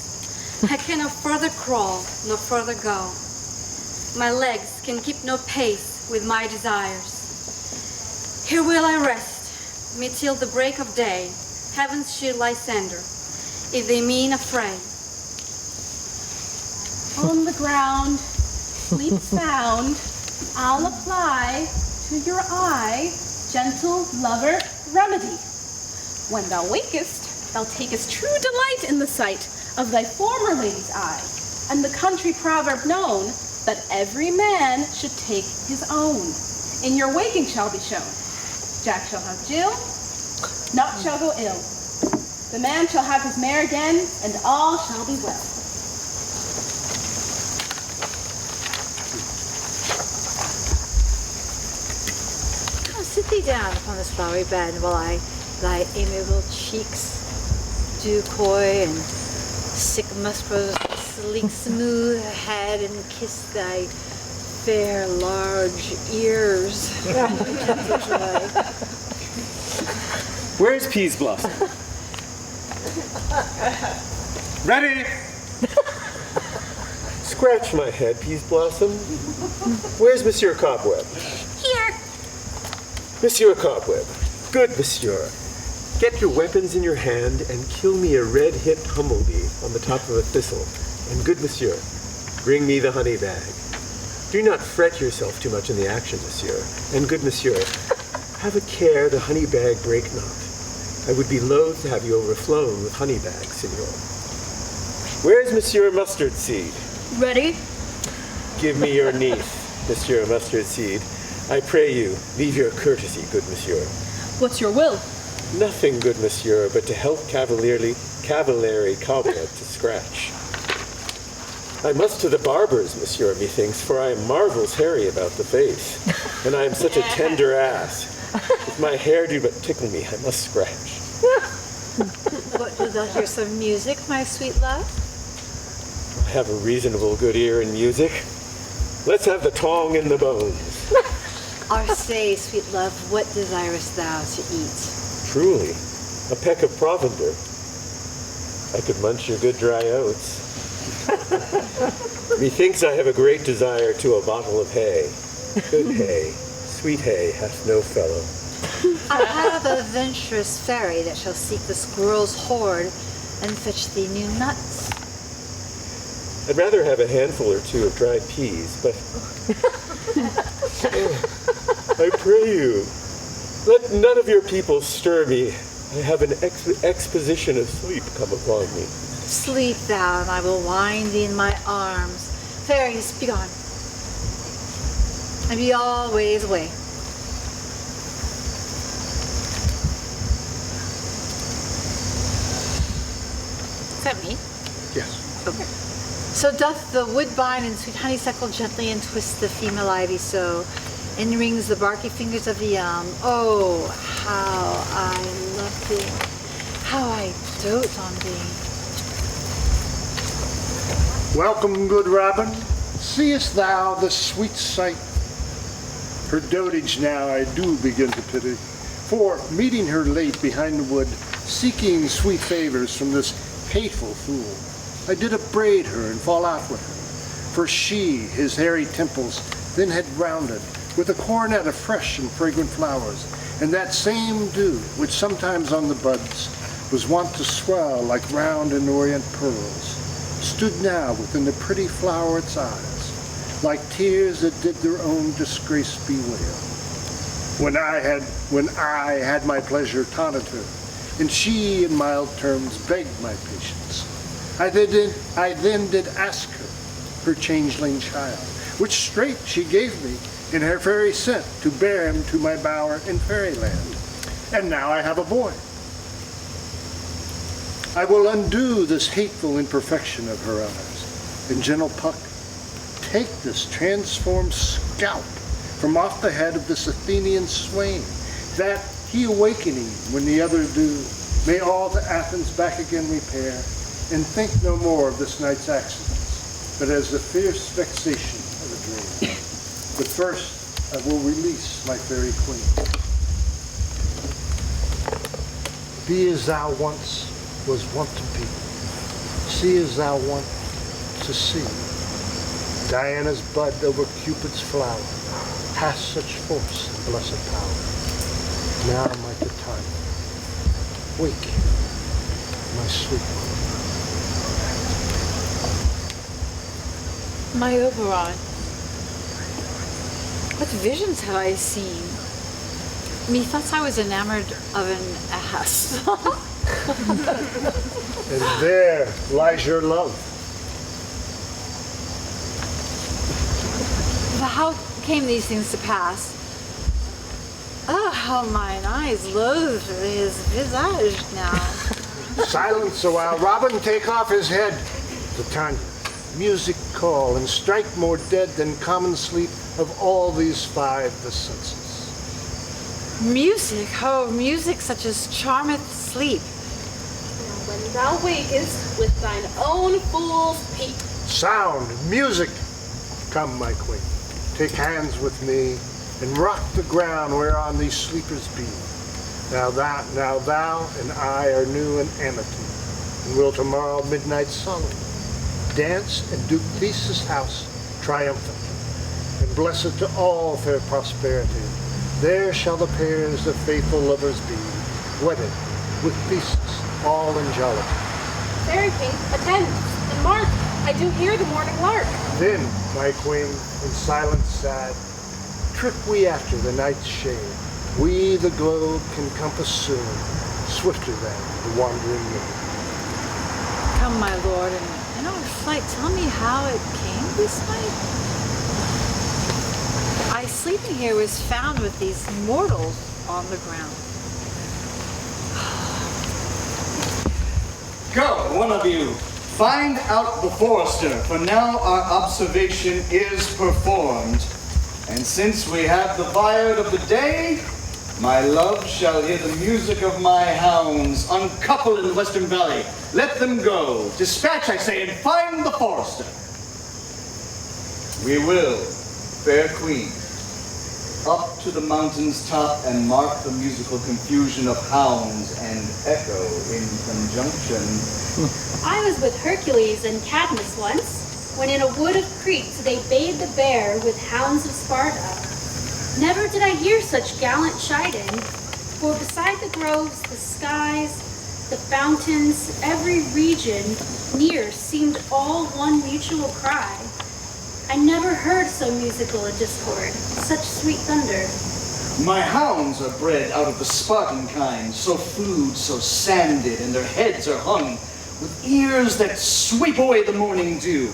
I can no further crawl, no further go. My legs can keep no pace with my desires. Here will I rest, me till the break of day, heaven's shield Lysander, if they mean a fray. On the ground, sleep sound, I'll apply to your eye gentle lover remedy. When thou wakest, thou takest true delight in the sight of thy former lady's eye, and the country proverb known that every man should take his own. In your waking shall be shown. Jack shall have Jill, naught shall go ill. The man shall have his mare again, and all shall be well. Come, sit thee down upon this flowery bed while I thy amiable cheeks do coy and sick muscles sleek smooth head and kiss thy fair large ears. Where's Peas Blossom? Ready? Scratch my head, Peas Blossom. Where's Monsieur Cobweb? Here. Monsieur Cobweb, good monsieur, get your weapons in your hand and kill me a red-hipped humblebee on the top of a thistle. And good monsieur, bring me the honey bag. Do not fret yourself too much in the action, monsieur. And good monsieur, have a care the honey bag break not. I would be loath to have you overflown with honey bags, senor. Where is Monsieur Mustard Seed? Ready? Give me your niece, Monsieur Mustard Seed. I pray you, leave your courtesy, good monsieur. What's your will? Nothing, good monsieur, but to help cavalier Cobweb to scratch. I must to the barber's, monsieur, methinks, for I am marvels hairy about the face, and I am such a tender ass. If my hair do but tickle me, I must scratch. What, would thou hear some music, my sweet love? I have a reasonable good ear in music. Let's have the tong and the bones. Or say, sweet love, what desirest thou to eat? Truly, a peck of provender. I could munch your good dry oats. Methinks I have a great desire to a bottle of hay. Good hay, sweet hay hath no fellow. I have a venturous fairy that shall seek the squirrel's hoard and fetch thee new nuts. I'd rather have a handful or two of dried peas, but I pray you, let none of your people stir me. I have an exposition of sleep come upon me. Sleep thou, and I will wind thee in my arms. Fairies, be gone, and be always away. Is that me? Yes. Okay. So doth the woodbine and sweet honeysuckle gently entwist the female ivy so, and rings the barky fingers of the elm. Oh, how I love thee, how I dote on thee. Welcome, good Robin. Seest thou this sweet sight? Her dotage now I do begin to pity, for meeting her late behind the wood, seeking sweet favors from this hateful fool, I did upbraid her and fall out with her. For she, his hairy temples, then had rounded with a coronet of fresh and fragrant flowers, and that same dew, which sometimes on the buds was wont to swell like round and orient pearls, stood now within the pretty floweret's eyes, like tears that did their own disgrace bewail. When I had my pleasure taunted her, and she in mild terms begged my patience, I then did ask her changeling child, which straight she gave me in her fairy scent to bear him to my bower in fairyland. And now I have a boy. I will undo this hateful imperfection of her eyes, and gentle Puck, take this transformed scalp from off the head of this Athenian swain, that he awakening when the other do, may all to Athens back again repair, and think no more of this night's accidents, but as the fierce vexation of a dream. But first I will release my fairy queen. Be as thou once was wont to be, see as thou want to see. Diana's bud over Cupid's flower hath such force and blessed power. Now might the time wake, my sweet one. My Oberon, what visions have I seen? Methought I was enamored of an ass. And there lies your love. But how came these things to pass? Oh, how mine eyes loathe his visage now. Silence a while, Robin, take off his head. Titania, music call, and strike more dead than common sleep of all these five the senses. Music, oh, music such as charmeth sleep. When thou wakest with thine own fool's peep. Sound, music. Come, my queen, take hands with me, and rock the ground whereon these sleepers be. Now thou and I are new in amity, and will tomorrow midnight solemn dance in Duke Theseus' house triumphant, and blessed to all fair prosperity, There shall the pairs of faithful lovers be, wedded with feasts all in jollity. Fairy King, attend, and mark, I do hear the morning lark. Then, my queen, in silence sad, trip we after the night's shade. We the globe can compass soon, swifter than the wandering moon. Come, my lord, and in our flight, tell me how it came this way. I, sleeping here, was found with these mortals on the ground. Go, one of you. Find out the forester, for now our observation is performed. And since we have the viand of the day, my love shall hear the music of my hounds uncouple in the western valley. Let them go. Dispatch, I say, and find the forester. We will, fair queen, up to the mountain's top and mark the musical confusion of hounds and echo in conjunction. I was with Hercules and Cadmus once, when in a wood of Crete they bade the bear with hounds of Sparta. Never did I hear such gallant chiding, for beside the groves, the skies, the fountains, every region near seemed all one mutual cry. I never heard so musical a discord, such sweet thunder. My hounds are bred out of the Spartan kind, so flued, so sanded, and their heads are hung with ears that sweep away the morning dew.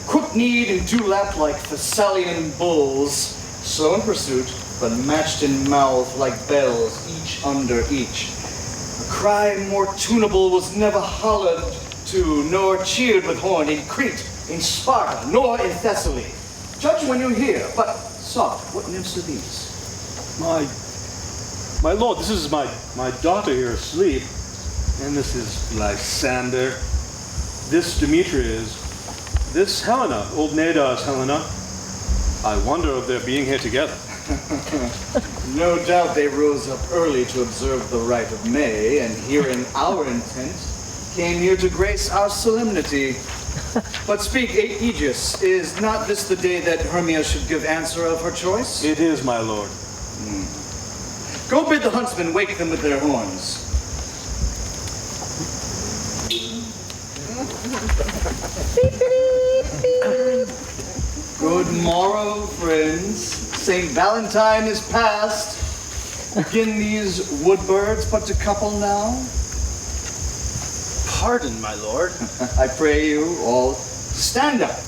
Crook-kneed and dewlapped like Thessalian bulls, so in pursuit, but matched in mouth like bells, each under each. A cry more tunable was never hollowed to, nor cheered with horn in Crete, in Sparta, nor in Thessaly. Judge when you hear, but soft, what nymphs are these? My lord, this is my daughter here asleep, and this is Lysander. This Demetria is, this Helena, old Nadar's Helena. I wonder of their being here together. No doubt they rose up early to observe the rite of May, and hearing our intent, came here to grace our solemnity. But speak, Aegis, is not this the day that Hermia should give answer of her choice? It is, my lord. Go bid the huntsmen wake them with their horns. Good morrow, friends. St. Valentine is past. Begin these woodbirds but to couple now? Pardon, my lord. I pray you all stand up.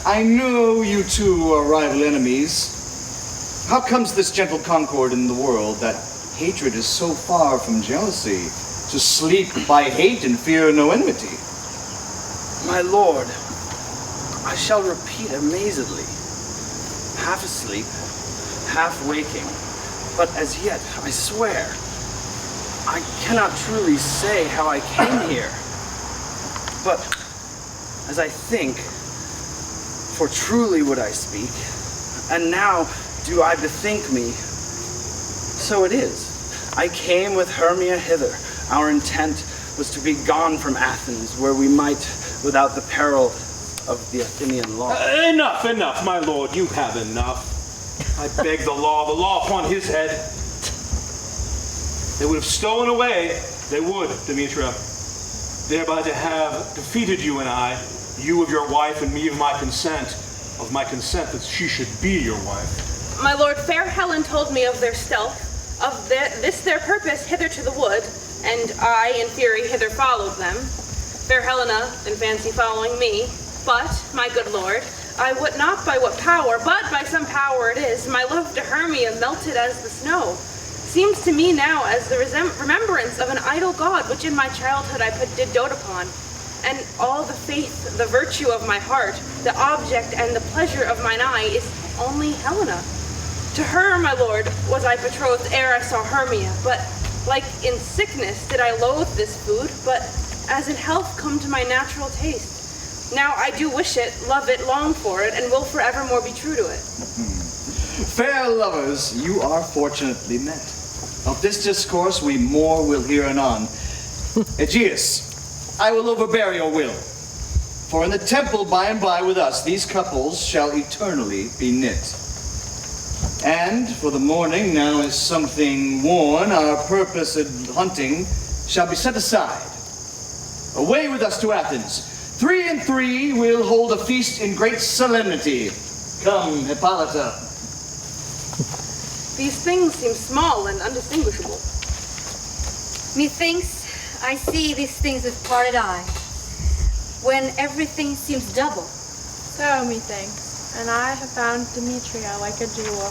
I know you two are rival enemies. How comes this gentle concord in the world that hatred is so far from jealousy, to sleep by hate and fear no enmity? My lord, I shall repeat amazedly. Half asleep, half waking, but as yet, I swear, I cannot truly say how I came here. But as I think, for truly would I speak, and now do I bethink me, so it is. I came with Hermia hither. Our intent was to be gone from Athens, where we might, without the peril of the Athenian law. Enough, my lord, you have enough. I beg the law upon his head. They would have stolen away, they would, Demetria, thereby to have defeated you and I, you of your wife and me of my consent that she should be your wife. My lord, fair Helen told me of their stealth, of this their purpose hither to the wood, and I, in fury, hither followed them. Fair Helena, in fancy following me, but, my good lord, I would not by what power, but by some power it is, my love to Hermia melted as the snow. Seems to me now as the remembrance of an idol god, which in my childhood I did dote upon, and all the faith, the virtue of my heart, the object and the pleasure of mine eye is only Helena. To her, my lord, was I betrothed ere I saw Hermia, but like in sickness did I loathe this food, but as in health come to my natural taste. Now I do wish it, love it, long for it, and will forevermore be true to it. Fair lovers, you are fortunately met. Of this discourse we more will hear anon. Aegeus, I will overbear your will. For in the temple by and by with us, these couples shall eternally be knit. And for the morning, now as something worn, our purpose in hunting shall be set aside. Away with us to Athens. 3 and 3 will hold a feast in great solemnity. Come, Hippolyta. These things seem small and undistinguishable. Methinks I see these things with parted eye, when everything seems double. So methinks, and I have found Demetria like a jewel,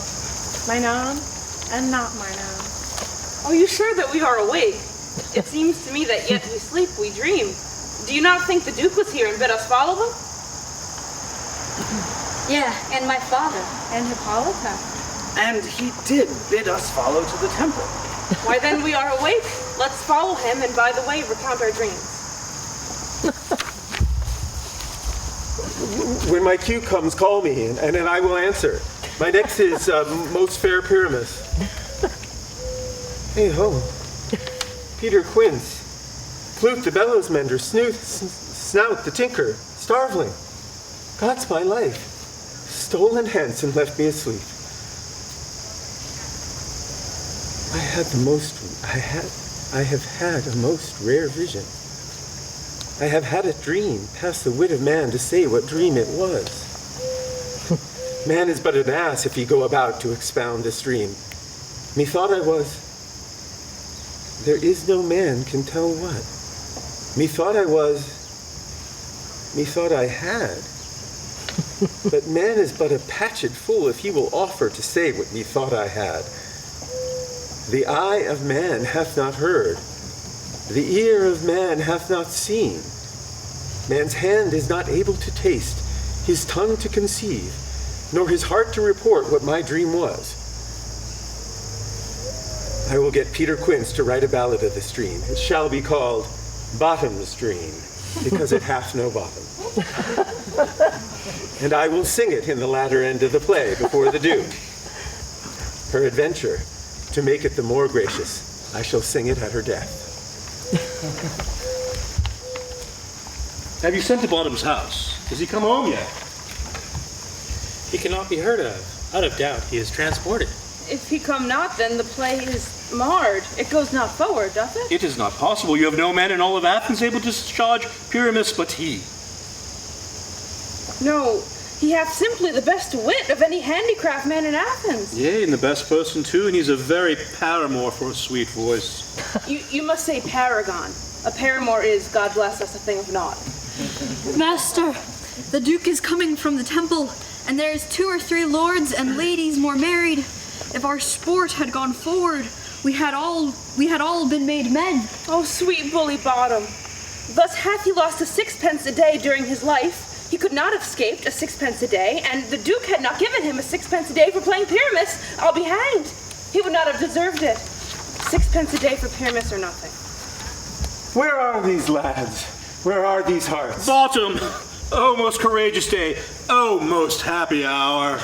mine own and not mine own. Are you sure that we are awake? It seems to me that yet we sleep, we dream. Do you not think the Duke was here and bid us follow him? Yeah, and my father. And Hippolyta. And he did bid us follow to the temple. Why then we are awake. Let's follow him and by the way recount our dreams. When my cue comes, call me, and then I will answer. My next is most fair Pyramus. Hey ho, Peter Quince, Flute the bellows mender, Snout the tinker, Starveling. God's my life, stolen hence and left me asleep. I have had a most rare vision. I have had a dream, past the wit of man to say what dream it was. Man is but an ass if he go about to expound this dream. Methought I was, there is no man can tell what. Methought I was, methought I had. But man is but a patched fool if he will offer to say what methought I had. The eye of man hath not heard, the ear of man hath not seen. Man's hand is not able to taste, his tongue to conceive, nor his heart to report what my dream was. I will get Peter Quince to write a ballad of this dream. It shall be called Bottom's Dream, because it hath no bottom. And I will sing it in the latter end of the play before the Duke. Peradventure, to make it the more gracious, I shall sing it at her death. Have you sent to Bottom's house? Has he come home yet? He cannot be heard of. Out of doubt, he is transported. If he come not, then the play is marred. It goes not forward, doth it? It is not possible. You have no man in all of Athens able to discharge Pyramus but he. No, he hath simply the best wit of any handicraft man in Athens. Yea, and the best person too, and he's a very paramour for a sweet voice. You must say paragon. A paramour is, God bless us, a thing of naught. Master, the Duke is coming from the temple, and there's 2 or 3 lords and ladies more married. If our sport had gone forward, we had all been made men. Oh, sweet bully Bottom. Thus hath he lost a 6pence a day during his life. He could not have escaped a 6pence a day, and the Duke had not given him a 6pence a day for playing Pyramus. I'll be hanged. He would not have deserved it. 6pence a day for Pyramus or nothing. Where are these lads? Where are these hearts? Bottom! Oh, most courageous day. Oh, most happy hour.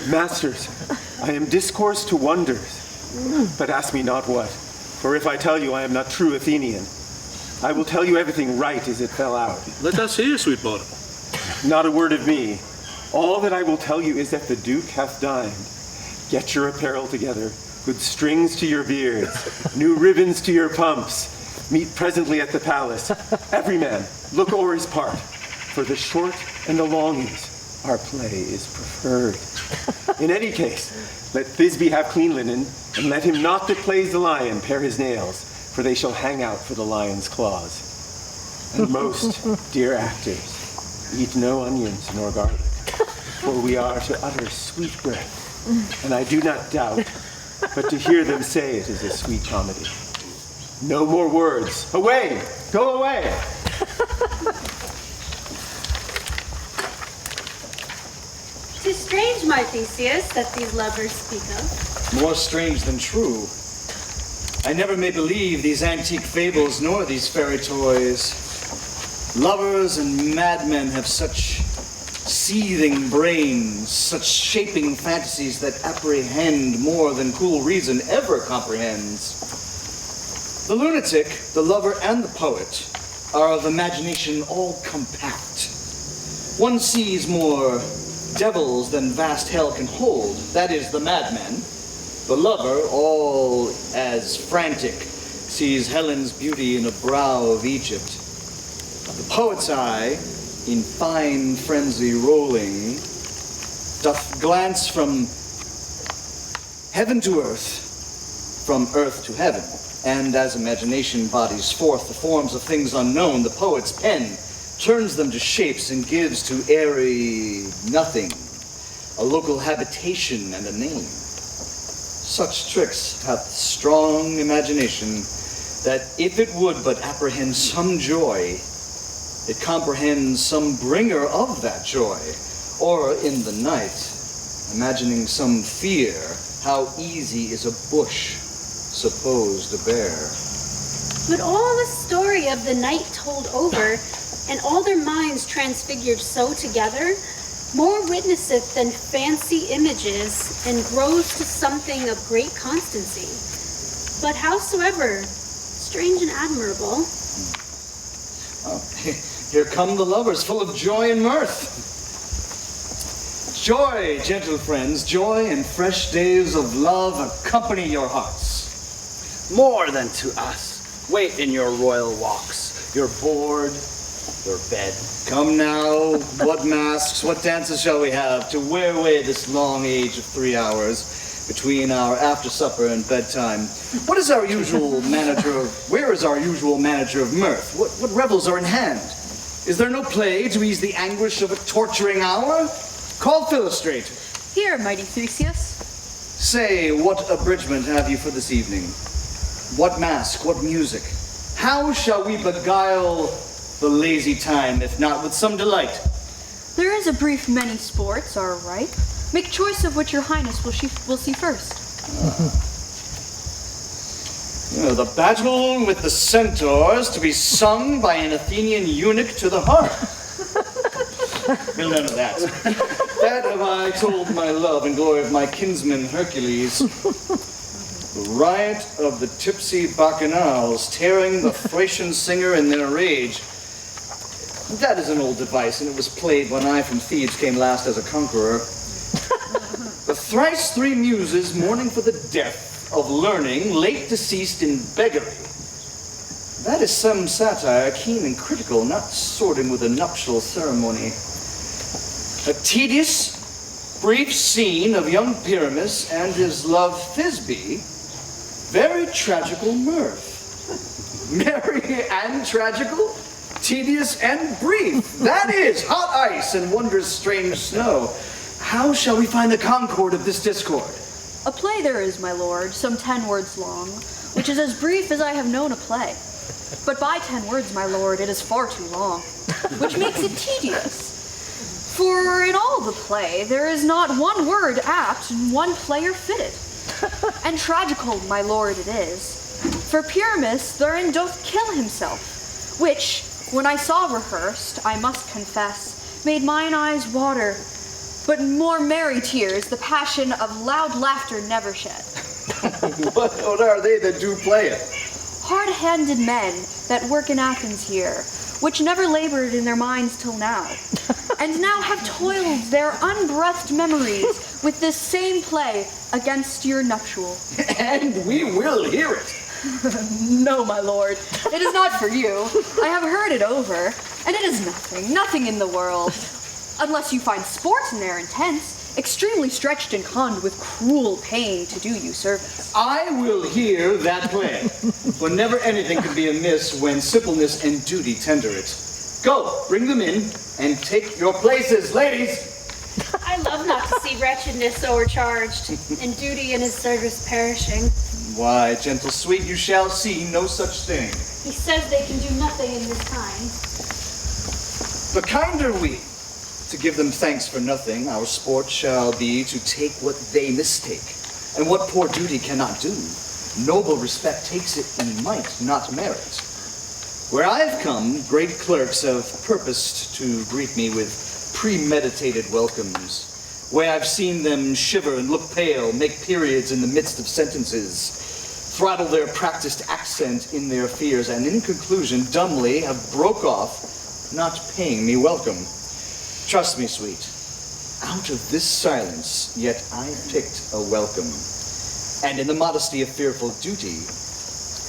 Masters, I am discourse to wonders, but ask me not what. For if I tell you I am not true Athenian, I will tell you everything right as it fell out. Let us hear, sweet Bottom. Not a word of me. All that I will tell you is that the Duke hath dined. Get your apparel together, good strings to your beards, new ribbons to your pumps. Meet presently at the palace. Every man, look o'er his part. For the short and the longies, our play is preferred. In any case, let Thisbe have clean linen, and let him not that plays the lion pare his nails, for they shall hang out for the lion's claws. And most, dear actors, eat no onions nor garlic, for we are to utter sweet breath, and I do not doubt, but to hear them say it is a sweet comedy. No more words. Away! Go away! Tis strange, my Theseus, that these lovers speak of. More strange than true. I never may believe these antique fables nor these fairy toys. Lovers and madmen have such seething brains, such shaping fantasies that apprehend more than cool reason ever comprehends. The lunatic, the lover, and the poet are of imagination all compact. One sees more devils than vast hell can hold. That is the madman. The lover, all as frantic, sees Helen's beauty in a brow of Egypt. The poet's eye, in fine frenzy rolling, doth glance from heaven to earth, from earth to heaven. And as imagination bodies forth the forms of things unknown, the poet's pen turns them to shapes and gives to airy nothing a local habitation and a name. Such tricks hath strong imagination, that if it would but apprehend some joy, it comprehends some bringer of that joy, or in the night, imagining some fear, how easy is a bush supposed to bear. But all the story of the night told over, and all their minds transfigured so together, more witnesseth than fancy images, and grows to something of great constancy. But howsoever strange and admirable. Oh, here come the lovers, full of joy and mirth. Joy, gentle friends, joy and fresh days of love accompany your hearts. More than to us. Wait in your royal walks, your board, your bed. Come now, what masks, what dances shall we have to wear away this long age of 3 hours between our after supper and bedtime? Where is our usual manager of mirth? What revels are in hand? Is there no play to ease the anguish of a torturing hour? Call Philostrate. Here, mighty Theseus. Say, what abridgment have you for this evening? What mask, what music? How shall we beguile the lazy time, if not with some delight? There is a brief many sports are ripe. Make choice of which your highness will see first. The battle with the Centaurs to be sung by an Athenian eunuch to the harp. None of that. That have I told my love and glory of my kinsman Hercules. The riot of the tipsy bacchanals tearing the Thracian singer in their rage. That is an old device, and it was played when I from Thebes came last as a conqueror. The thrice three muses mourning for the death of learning, late deceased in beggary. That is some satire, keen and critical, not sorting with a nuptial ceremony. A tedious, brief scene of young Pyramus and his love Thisbe, very tragical mirth. Merry and tragical, tedious and brief. That is hot ice and wondrous strange snow. How shall we find the concord of this discord? A play there is, my lord, some 10 words long, which is as brief as I have known a play. But by 10 words, my lord, it is far too long, which makes it tedious. For in all the play, there is not one word apt and one player fitted. And tragical, my lord, it is. For Pyramus therein doth kill himself, which, when I saw rehearsed, I must confess, made mine eyes water, but more merry tears the passion of loud laughter never shed. What are they that do play it? Hard-handed men that work in Athens here, which never labored in their minds till now, and now have toiled their unbreathed memories with this same play against your nuptial. And we will hear it. No, my lord, it is not for you. I have heard it over, and it is nothing in the world. Unless you find sport in their intents, extremely stretched and conned with cruel pain to do you service. I will hear that play, for never anything can be amiss when simpleness and duty tender it. Go, bring them in, and take your places, ladies. I love not to see wretchedness overcharged, and duty in his service perishing. Why, gentle sweet, you shall see no such thing. He says they can do nothing in this kind. The kinder we, to give them thanks for nothing, our sport shall be to take what they mistake, and what poor duty cannot do. Noble respect takes it in might, not merit. Where I've come, great clerks have purposed to greet me with premeditated welcomes. Where I've seen them shiver and look pale, make periods in the midst of sentences, throttle their practiced accent in their fears, and in conclusion, dumbly have broke off, not paying me welcome. Trust me, sweet, Out of this silence, yet I picked a welcome. And in the modesty of fearful duty,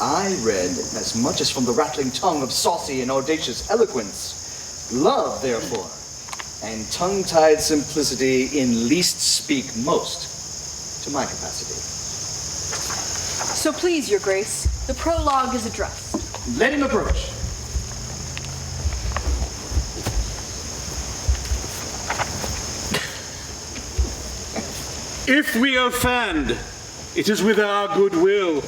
I read as much as from the rattling tongue of saucy and audacious eloquence. Love, therefore, and tongue-tied simplicity in least speak most to my capacity. So please, your grace, the prologue is addressed. Let him approach. If we offend, it is with our goodwill,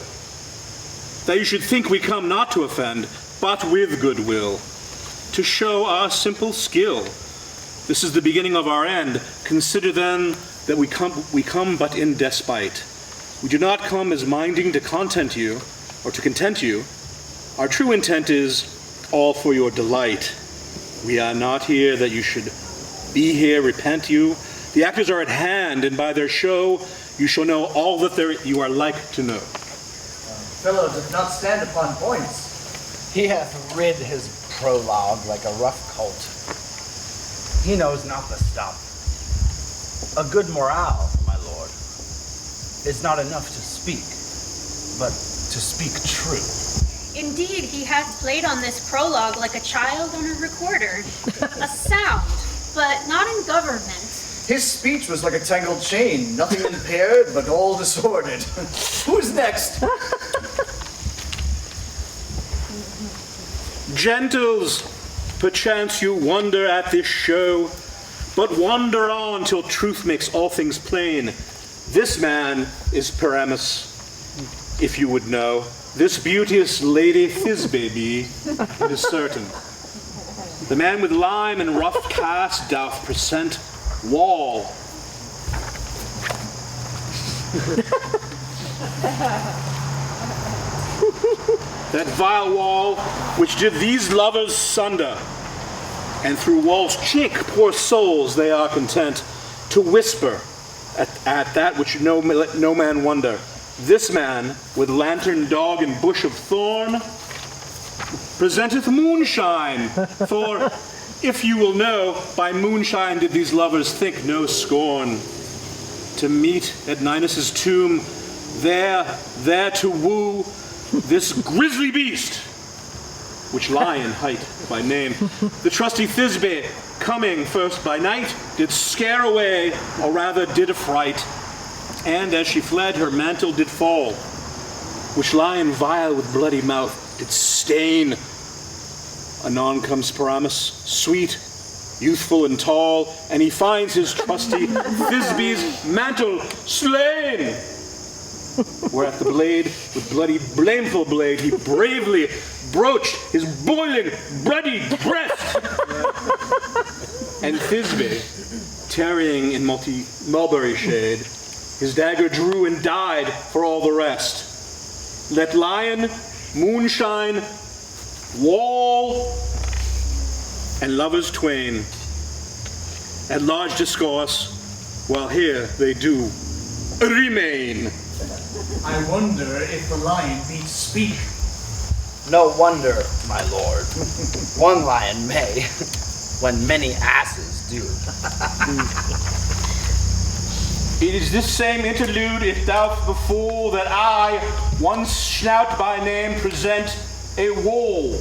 that you should think we come not to offend, but with goodwill, to show our simple skill. This is the beginning of our end. Consider then that we come but in despite. We do not come as minding to content you, or to content you. Our true intent is all for your delight. We are not here that you should be here, repent you. The actors are at hand, and by their show you shall know all that you are like to know. Fellow does not stand upon points. He hath rid his prologue like a rough colt. He knows not the stop. A good morale, my lord, is not enough to speak, but to speak true. Indeed, he hath played on this prologue like a child on a recorder. A sound, but not in government. His speech was like a tangled chain, nothing impaired, but all disordered. Who's next? Gentles, perchance you wonder at this show, but wander on till truth makes all things plain. This man is Paramus, if you would know. This beauteous lady Thisbe be, it is certain. The man with lime and rough cast doth present wall. That vile wall which did these lovers sunder, and through wall's chink, poor souls, they are content to whisper at that which no man wonder. This man, with lantern, dog, and bush of thorn, presenteth moonshine, for if you will know, by moonshine did these lovers think no scorn. To meet at Ninus' tomb, there to woo this grisly beast, which lion hight by name. The trusty Thisbe, coming first by night, did scare away, or rather did affright. And as she fled, her mantle did fall, which lion vile with bloody mouth did stain. Anon comes Paramus, sweet, youthful, and tall, and he finds his trusty Thisbe's mantle slain. Whereat the blade, with bloody, blameful blade, he bravely broached his boiling, bloody breast. And Thisbe, tarrying in mulberry shade, his dagger drew and died for all the rest. Let lion, moonshine, wall, and lovers twain at large discourse, while here they do remain. I wonder if the lion beats speak. No wonder, my lord. One lion may, when many asses do. It is this same interlude, if thou the fool, that I, one snout by name, present a wall.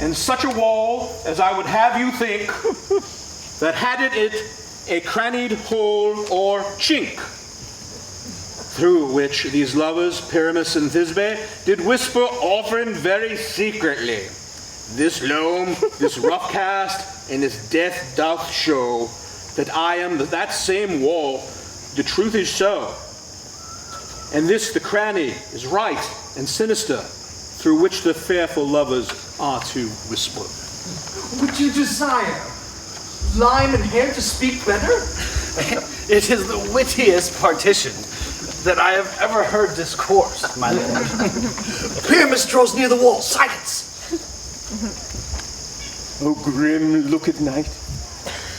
And such a wall as I would have you think, that had it a crannied hole or chink, through which these lovers, Paramus and Thisbe, did whisper often very secretly, this loam, this rough cast, and this death doth show that I am that same wall. The truth is so. And this the cranny is right and sinister, through which the fearful lovers are to whisper. Would you desire lime and hair to speak better? It is the wittiest partition that I have ever heard discourse, my lord. Pyramus draws near the wall. Silence! O grim look at night.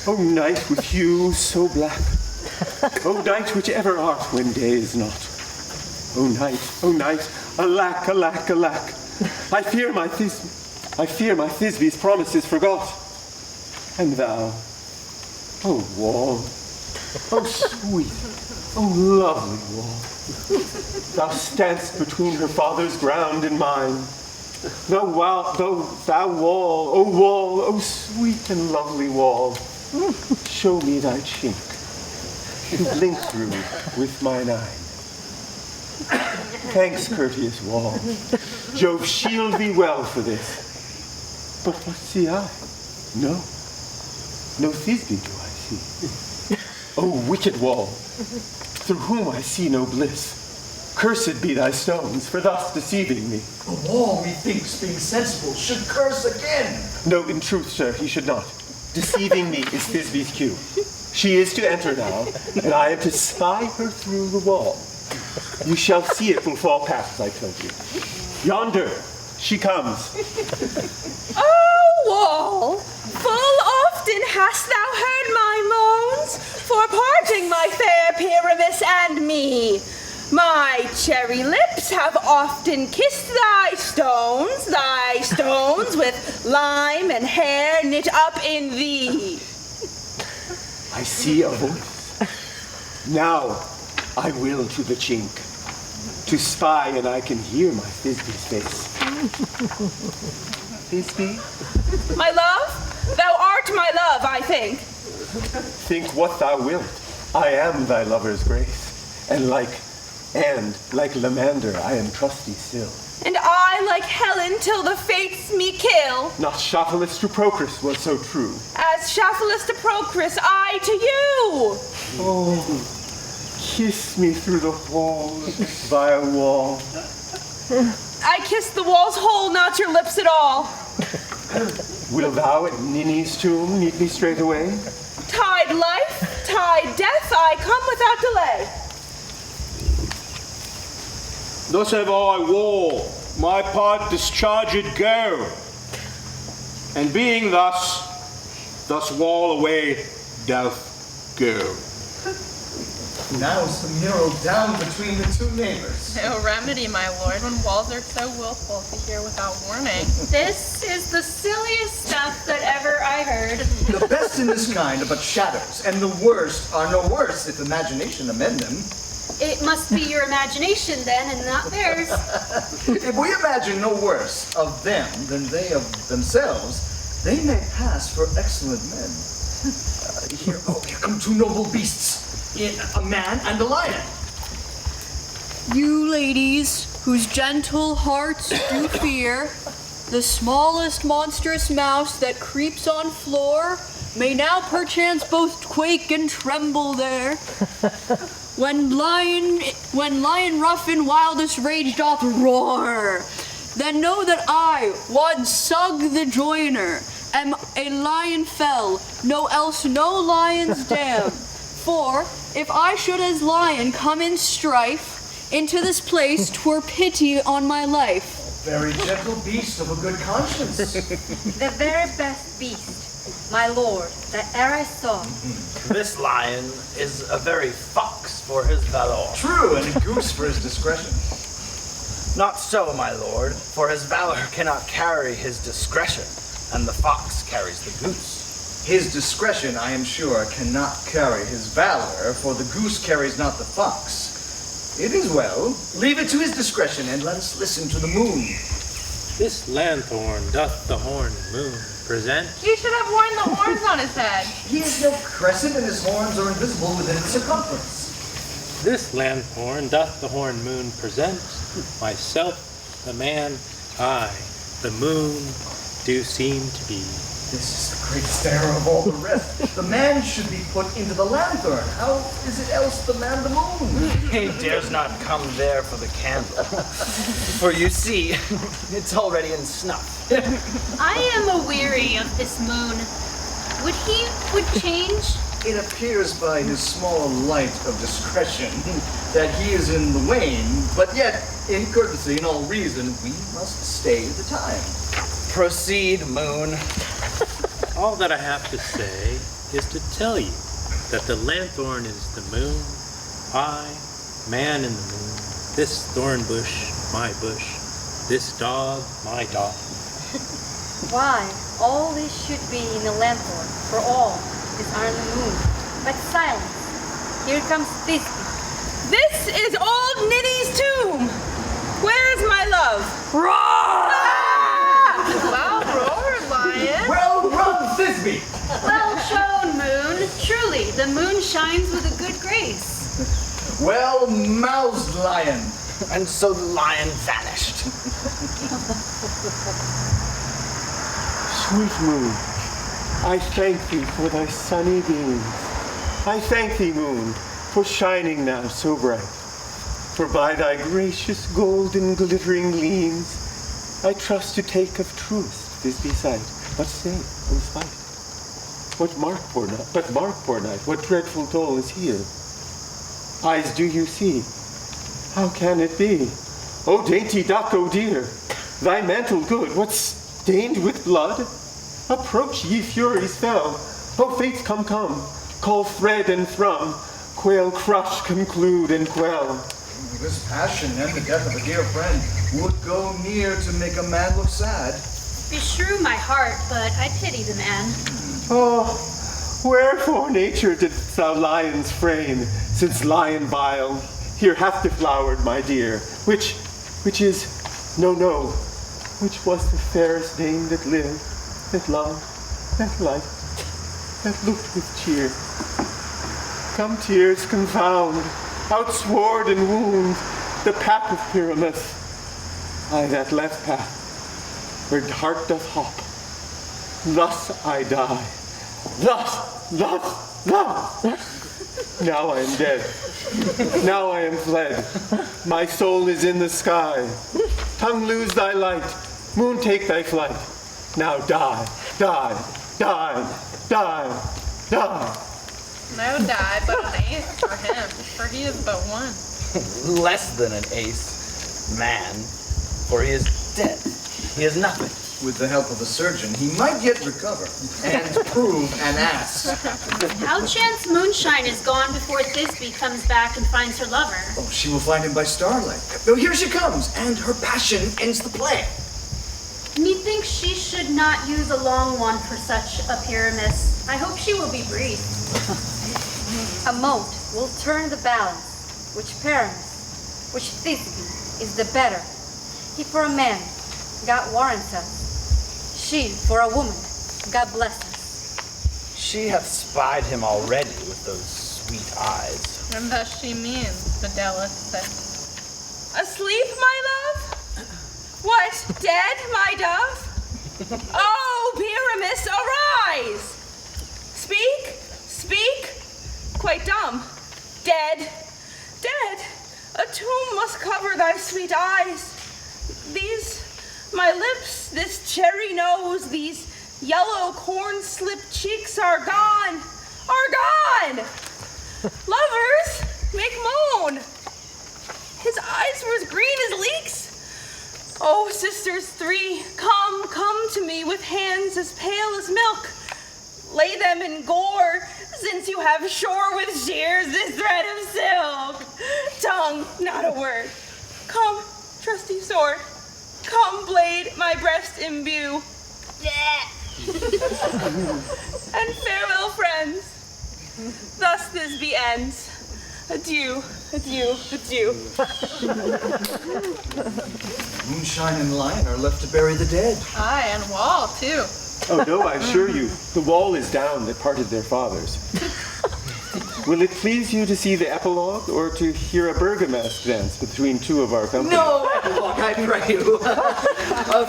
O night with hue so black. O night which ever art when day is not. O night, alack, alack, alack. I fear my Thisbe's promises forgot. And thou, Oh, wall. Oh, sweet. Oh, lovely wall. Thou standst between her father's ground and mine. Thou wall, oh sweet and lovely wall, show me thy chink, and blink through with mine eye. Thanks, courteous wall. Jove shield thee well for this. But what see I? No Thisbe do I see. Oh, wicked wall, through whom I see no bliss. Cursed be thy stones for thus deceiving me. The wall, methinks, being sensible, should curse again. No, in truth, sir, he should not. Deceiving me is Thisbe's cue. She is to enter now, and I am to spy her through the wall. You shall see it will fall past, as I told you. Yonder, she comes. Oh, wall, full often hast thou heard my moans for parting my fair Pyramus and me. My cherry lips have often kissed thy stones with lime and hair knit up in thee. I see a voice. Now I will to the chink, to spy, and I can hear my Thisbe's face. Thisbe? My love, thou art my love, I think. Think what thou wilt. I am thy lover's grace, and like Lamander, I am trusty still. And I like Helen till the fates me kill. Not Shaphalus to Procris was so true. As Shaphalus to Procris, I to you. Oh, kiss me through the hole, vile wall. I kiss the wall's hole, not your lips at all. Wilt thou at Ninny's tomb meet me straight away? Tide life, tide death, I come without delay. Thus have I, wall, my part discharged go. And being thus wall away doth go. Now Samiro down between the two neighbors. No remedy, my lord, when walls are so willful to hear without warning. This is the silliest stuff that ever I heard. The best in this kind are but shadows, and the worst are no worse if imagination amend them. It must be your imagination then, and not theirs. If we imagine no worse of them than they of themselves, they may pass for excellent men. Here come two noble beasts, a man and a lion. You ladies, whose gentle hearts do fear, the smallest monstrous mouse that creeps on floor may now perchance both quake and tremble there. When lion rough in wildest rage doth roar, then know that I, one Sug the joiner, am a lion fell, no else no lion's dam. For if I should as lion come in strife into this place, 'twere pity on my life. Very gentle beast of a good conscience. The very best beast, my lord, that e'er I saw. This lion is a very fox for his valor. True, and a goose for his discretion. Not so, my lord, for his valor cannot carry his discretion, and the fox carries the goose. His discretion, I am sure, cannot carry his valor, for the goose carries not the fox. It is well. Leave it to his discretion, and let us listen to the moon. This lanthorn doth the horned moon present. He should have worn the horns on his head. He is no crescent, and his horns are invisible within its circumference. This lanthorn doth the horned moon present. Myself, the man, I, the moon, do seem to be. This is the greatest error of all the rest. The man should be put into the lanthorn. How is it else the man the moon? He dares not come there for the candle. For you see, it's already in snuff. I am aweary of this moon. Would change? It appears by his small light of discretion that he is in the wane, but yet, in courtesy and all reason, we must stay the time. Proceed, moon. All that I have to say is to tell you that the lanthorn is the moon, I, man in the moon, this thorn bush, my bush, this dog, my dog. Why, all this should be in the lanthorn, for all These are the moon. But silence. Here comes Thisbe. This is old Niddy's tomb. Where is my love? Roar! Well roared, lion. Well run, Thisbe! Well shown, moon. Truly, the moon shines with a good grace. Well moused, lion. And so the lion vanished. Sweet moon, I thank thee for thy sunny beams. I thank thee, moon, for shining now so bright. For by thy gracious golden glittering gleams, I trust to take of truth this sight. But stay, in spite. But mark, poor night, what dreadful toll is here? Eyes, do you see? How can it be? O dainty duck, O dear, thy mantle good, what's stained with blood? Approach, ye furies fell. O fates, come, call thread and thrum, quail, crush, conclude, and quell. This passion and the death of a dear friend would go near to make a man look sad. Beshrew my heart, but I pity the man. Oh, wherefore, nature, didst thou lions frame, since lion vile here hath deflowered, my dear, which is, no, which was the fairest dame that lived, that loved, that liked, that looked with cheer. Come tears confound, outsword and wound, the path of Pyramus, I that left path, where heart doth hop. Thus I die, thus. Now I am dead. Now I am fled. My soul is in the sky. Tongue, lose thy light. Moon, take thy flight. Now die. No die, but an ace for him, for he is but one. Less than an ace, man, for he is dead. He is nothing. With the help of a surgeon, he might yet recover and prove an ass. How chance moonshine is gone before Thisbe comes back and finds her lover? Oh, she will find him by starlight. Oh, here she comes, and her passion ends the play. Methinks she should not use a long one for such a Pyramus. I hope she will be brief. A mote will turn the balance. Which Pyramus, which Thisbe is the better. He for a man, God warrants us. She for a woman, God bless us. She hath spied him already with those sweet eyes. And thus she means, Fidelis said. Asleep, my love? What, dead, my dove? Oh, Pyramus, arise! Speak, quite dumb. Dead. A tomb must cover thy sweet eyes. These, my lips, this cherry nose, these yellow corn-slipped cheeks are gone. Lovers, make moan. His eyes were as green as leeks. Oh, sisters three, come to me with hands as pale as milk. Lay them in gore, since you have shore with shears this thread of silk. Tongue, not a word. Come, trusty sword. Come, blade, my breast imbue. And farewell, friends. Thus Thisbe ends. Adieu. Moonshine and lion are left to bury the dead. Aye, and wall, too. Oh no, I assure you, the wall is down that parted their fathers. Will it please you to see the epilogue, or to hear a Bergamasque dance between two of our company? No epilogue, I pray you.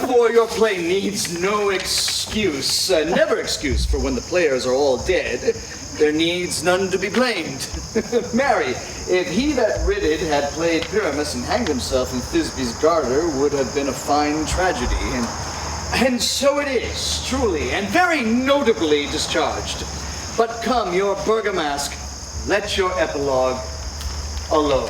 For your play needs no excuse, never excuse, for when the players are all dead, there needs none to be blamed. Marry, if he that ridded had played Pyramus and hanged himself in Thisbe's garter, would have been a fine tragedy, and so it is, truly, and very notably discharged. But come, your Bergamasque, let your epilogue alone.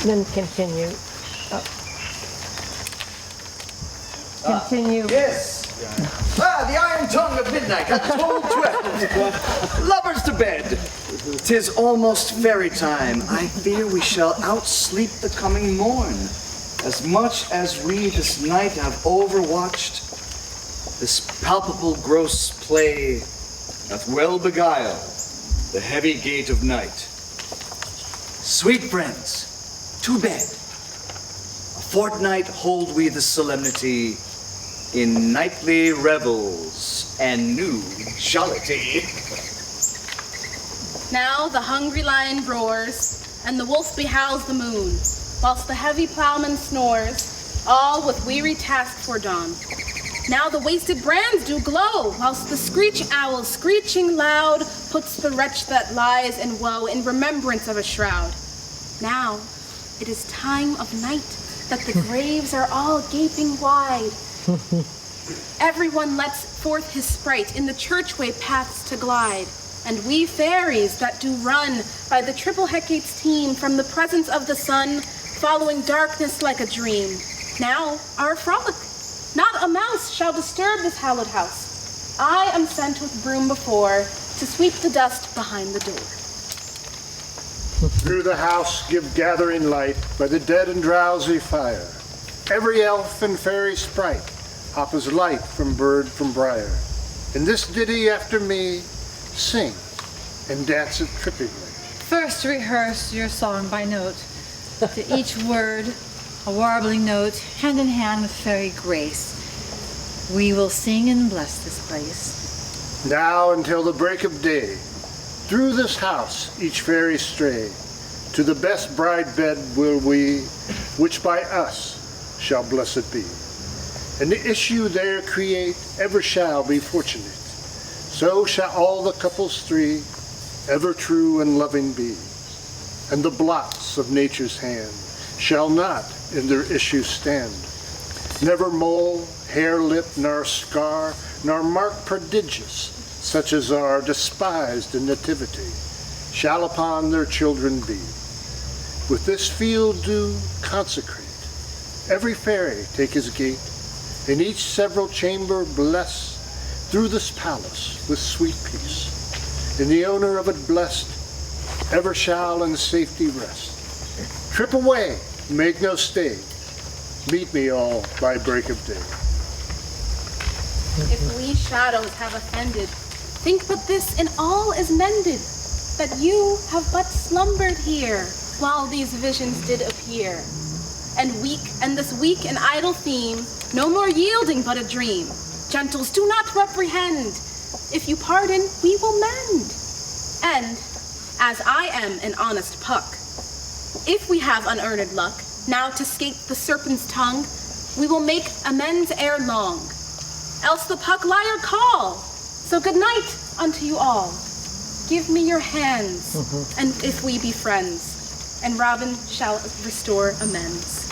Then continue. Continue. Yes. The iron tongue of midnight hath told 12. Lovers to bed. 'Tis almost fairy time. I fear we shall outsleep the coming morn. As much as we this night have overwatched, This palpable gross play doth well beguile the heavy gait of night. Sweet friends, to bed. A fortnight hold we the solemnity in nightly revels and new jollity. Now the hungry lion roars, and the wolf behowls the moon, whilst the heavy plowman snores, all with weary task foredone. Now the wasted brands do glow, whilst the screech owl, screeching loud, puts the wretch that lies in woe in remembrance of a shroud. Now it is time of night, that the graves are all gaping wide. Everyone lets forth his sprite in the churchway paths to glide, and we fairies that do run by the triple Hecate's team from the presence of the sun, following darkness like a dream. Now our frolic. Not a mouse shall disturb this hallowed house. I am sent with broom before to sweep the dust behind the door. Through the house give gathering light by the dead and drowsy fire. Every elf and fairy sprite offers light from bird from briar. In this ditty after me, sing and dance it trippingly. First rehearse your song by note. To each word, a warbling note, hand in hand with fairy grace. We will sing and bless this place. Now until the break of day, through this house each fairy stray. To the best bride bed will we, which by us shall blessed be. And the issue there create ever shall be fortunate. So shall all the couples three ever true and loving be. And the blots of nature's hand shall not in their issue stand. Never mole, hair lip, nor scar, nor mark prodigious, such as are despised in nativity, shall upon their children be. With this field do consecrate, every fairy take his gate, in each several chamber bless, through this palace with sweet peace. And the owner of it blessed, ever shall in safety rest. Trip away, make no stay, meet me all by break of day. If we shadows have offended, think but this in all is mended, that you have but slumbered here, while these visions did appear. And this weak and idle theme, no more yielding but a dream. Gentles, do not reprehend. If you pardon, we will mend. And, as I am an honest puck, if we have unearned luck, now to scape the serpent's tongue, we will make amends ere long. Else the puck liar call. So good night unto you all. Give me your hands, and if we be friends, and Robin shall restore amends.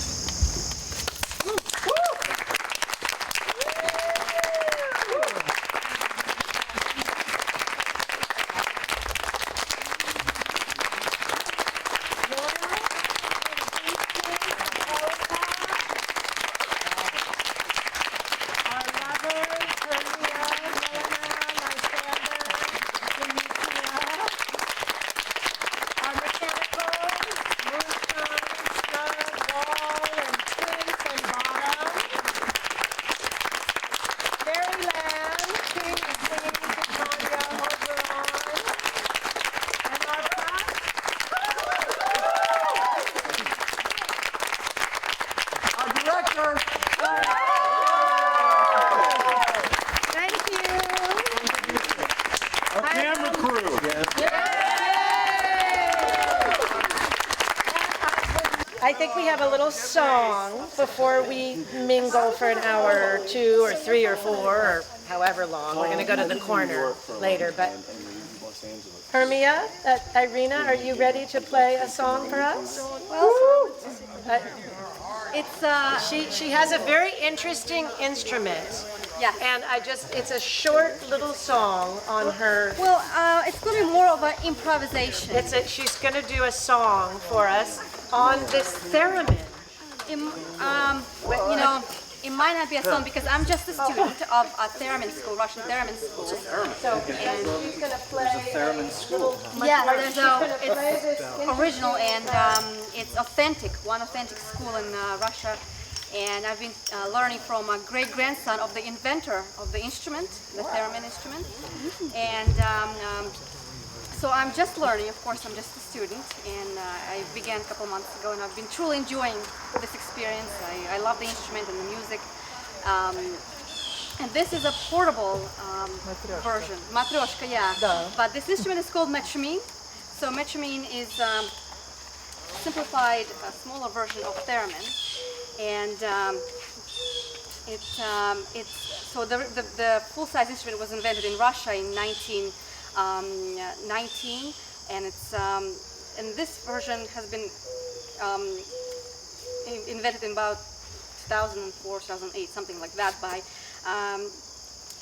I think we have a little song before we mingle for an hour or two or three or four or however long. We're going to go to the corner later, but Hermia, Irina, are you ready to play a song for us? She has a very interesting instrument. Yeah. And it's a short little song on her. Well, it's going to be more of an improvisation. She's going to do a song for us on this theremin. It might not be a song because I'm just a student of a theremin school, Russian theremin school. So, and she's going to play theremin school. Yeah, it's original and it's authentic, one authentic school in Russia. And I've been learning from a great-grandson of the inventor of the instrument, the theremin instrument. And so I'm just learning. Of course, I'm just a student, and I began a couple months ago, and I've been truly enjoying this experience. I love the instrument and the music. And this is a portable version. Matryoshka, yeah. But this instrument is called metronome. So metronome is simplified, smaller version of theremin. And so the full-size instrument was invented in Russia in 1919, and and this version has been invented in about 2004, 2008, something like that, by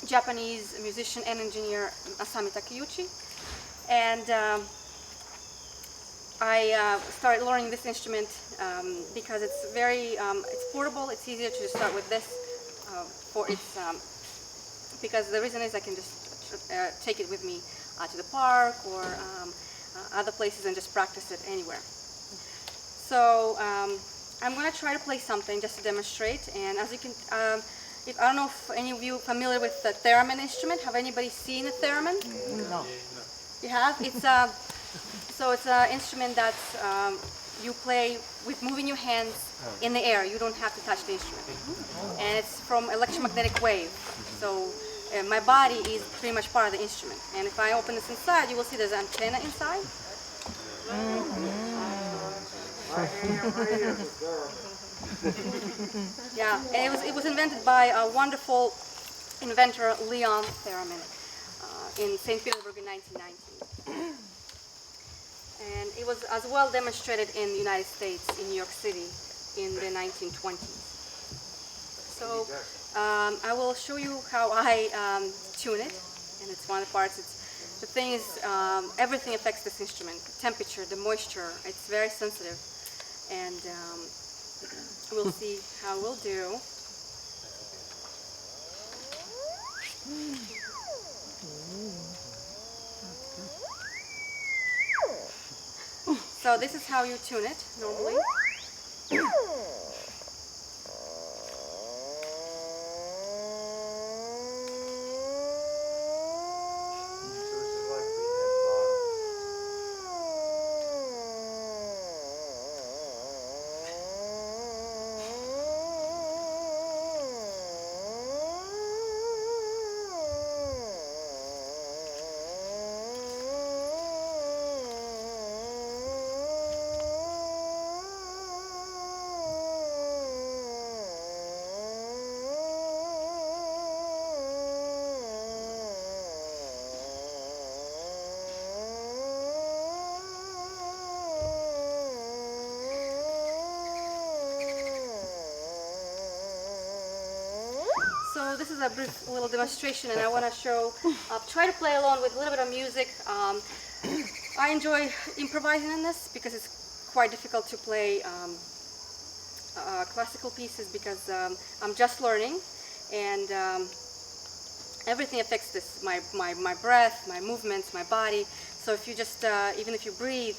Japanese musician and engineer Asami Takeuchi. And I started learning this instrument because it's very, it's portable. It's easier to start with this because the reason is I can just take it with me to the park or other places and just practice it anywhere. So I'm going to try to play something just to demonstrate. And as you can, I don't know if any of you are familiar with the theremin instrument. Have anybody seen a theremin? No. You have? It's so it's an instrument that you play with moving your hands in the air. You don't have to touch the instrument. And it's from electromagnetic wave. So my body is pretty much part of the instrument. And if I open this inside, you will see there's an antenna inside. Yeah, and it was invented by a wonderful inventor, Leon Theremin, in St. Petersburg in 1919. And it was as well demonstrated in the United States, in New York City, in the 1920s. So I will show you how I tune it, and it's one of the parts. The thing is, everything affects this instrument. The temperature, the moisture, it's very sensitive. And we'll see how we'll do. So this is how you tune it normally. So this is a brief little demonstration, and I want to show, try to play along with a little bit of music. I enjoy improvising in this because it's quite difficult to play classical pieces because I'm just learning, and everything affects this, my breath, my movements, my body. So if you just, even if you breathe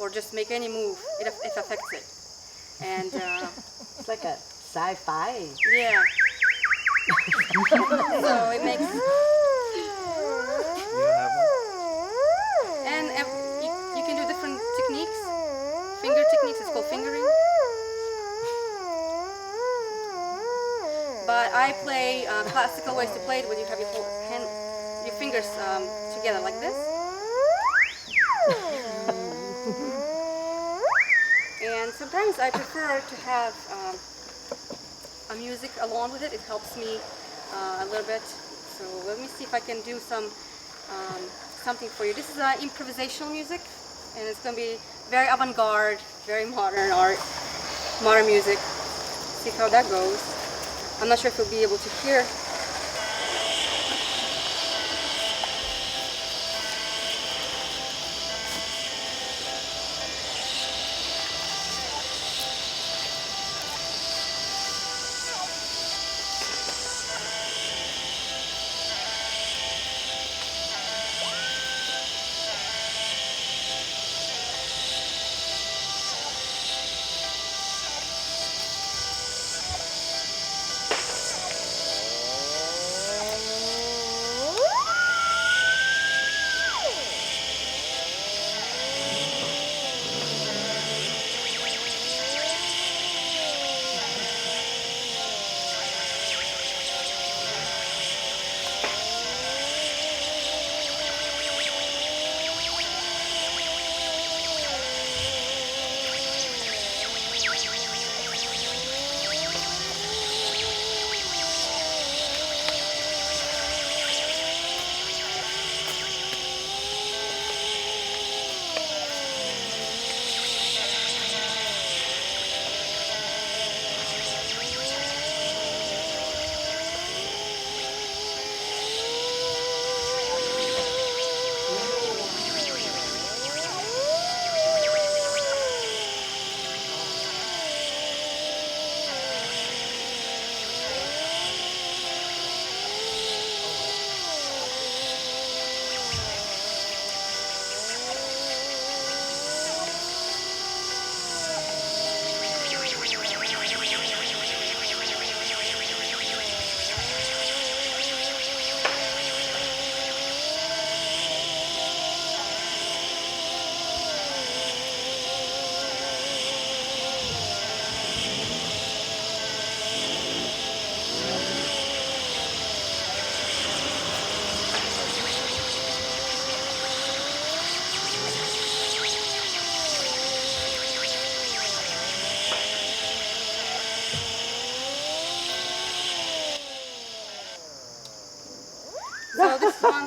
or just make any move, it affects it. And it's like a sci-fi. Yeah. So it makes. And you can do different techniques, finger techniques. It's called fingering. But I play classical ways to play it, where you have your fingers together like this. And sometimes I prefer to have a music along with it. It helps me a little bit. So let me see if I can do something for you. This is improvisational music, and it's going to be very avant-garde, very modern art, modern music. See how that goes. I'm not sure if you'll be able to hear.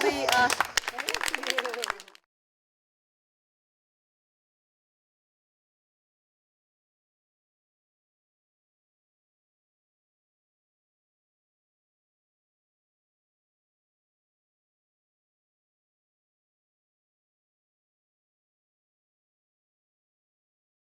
be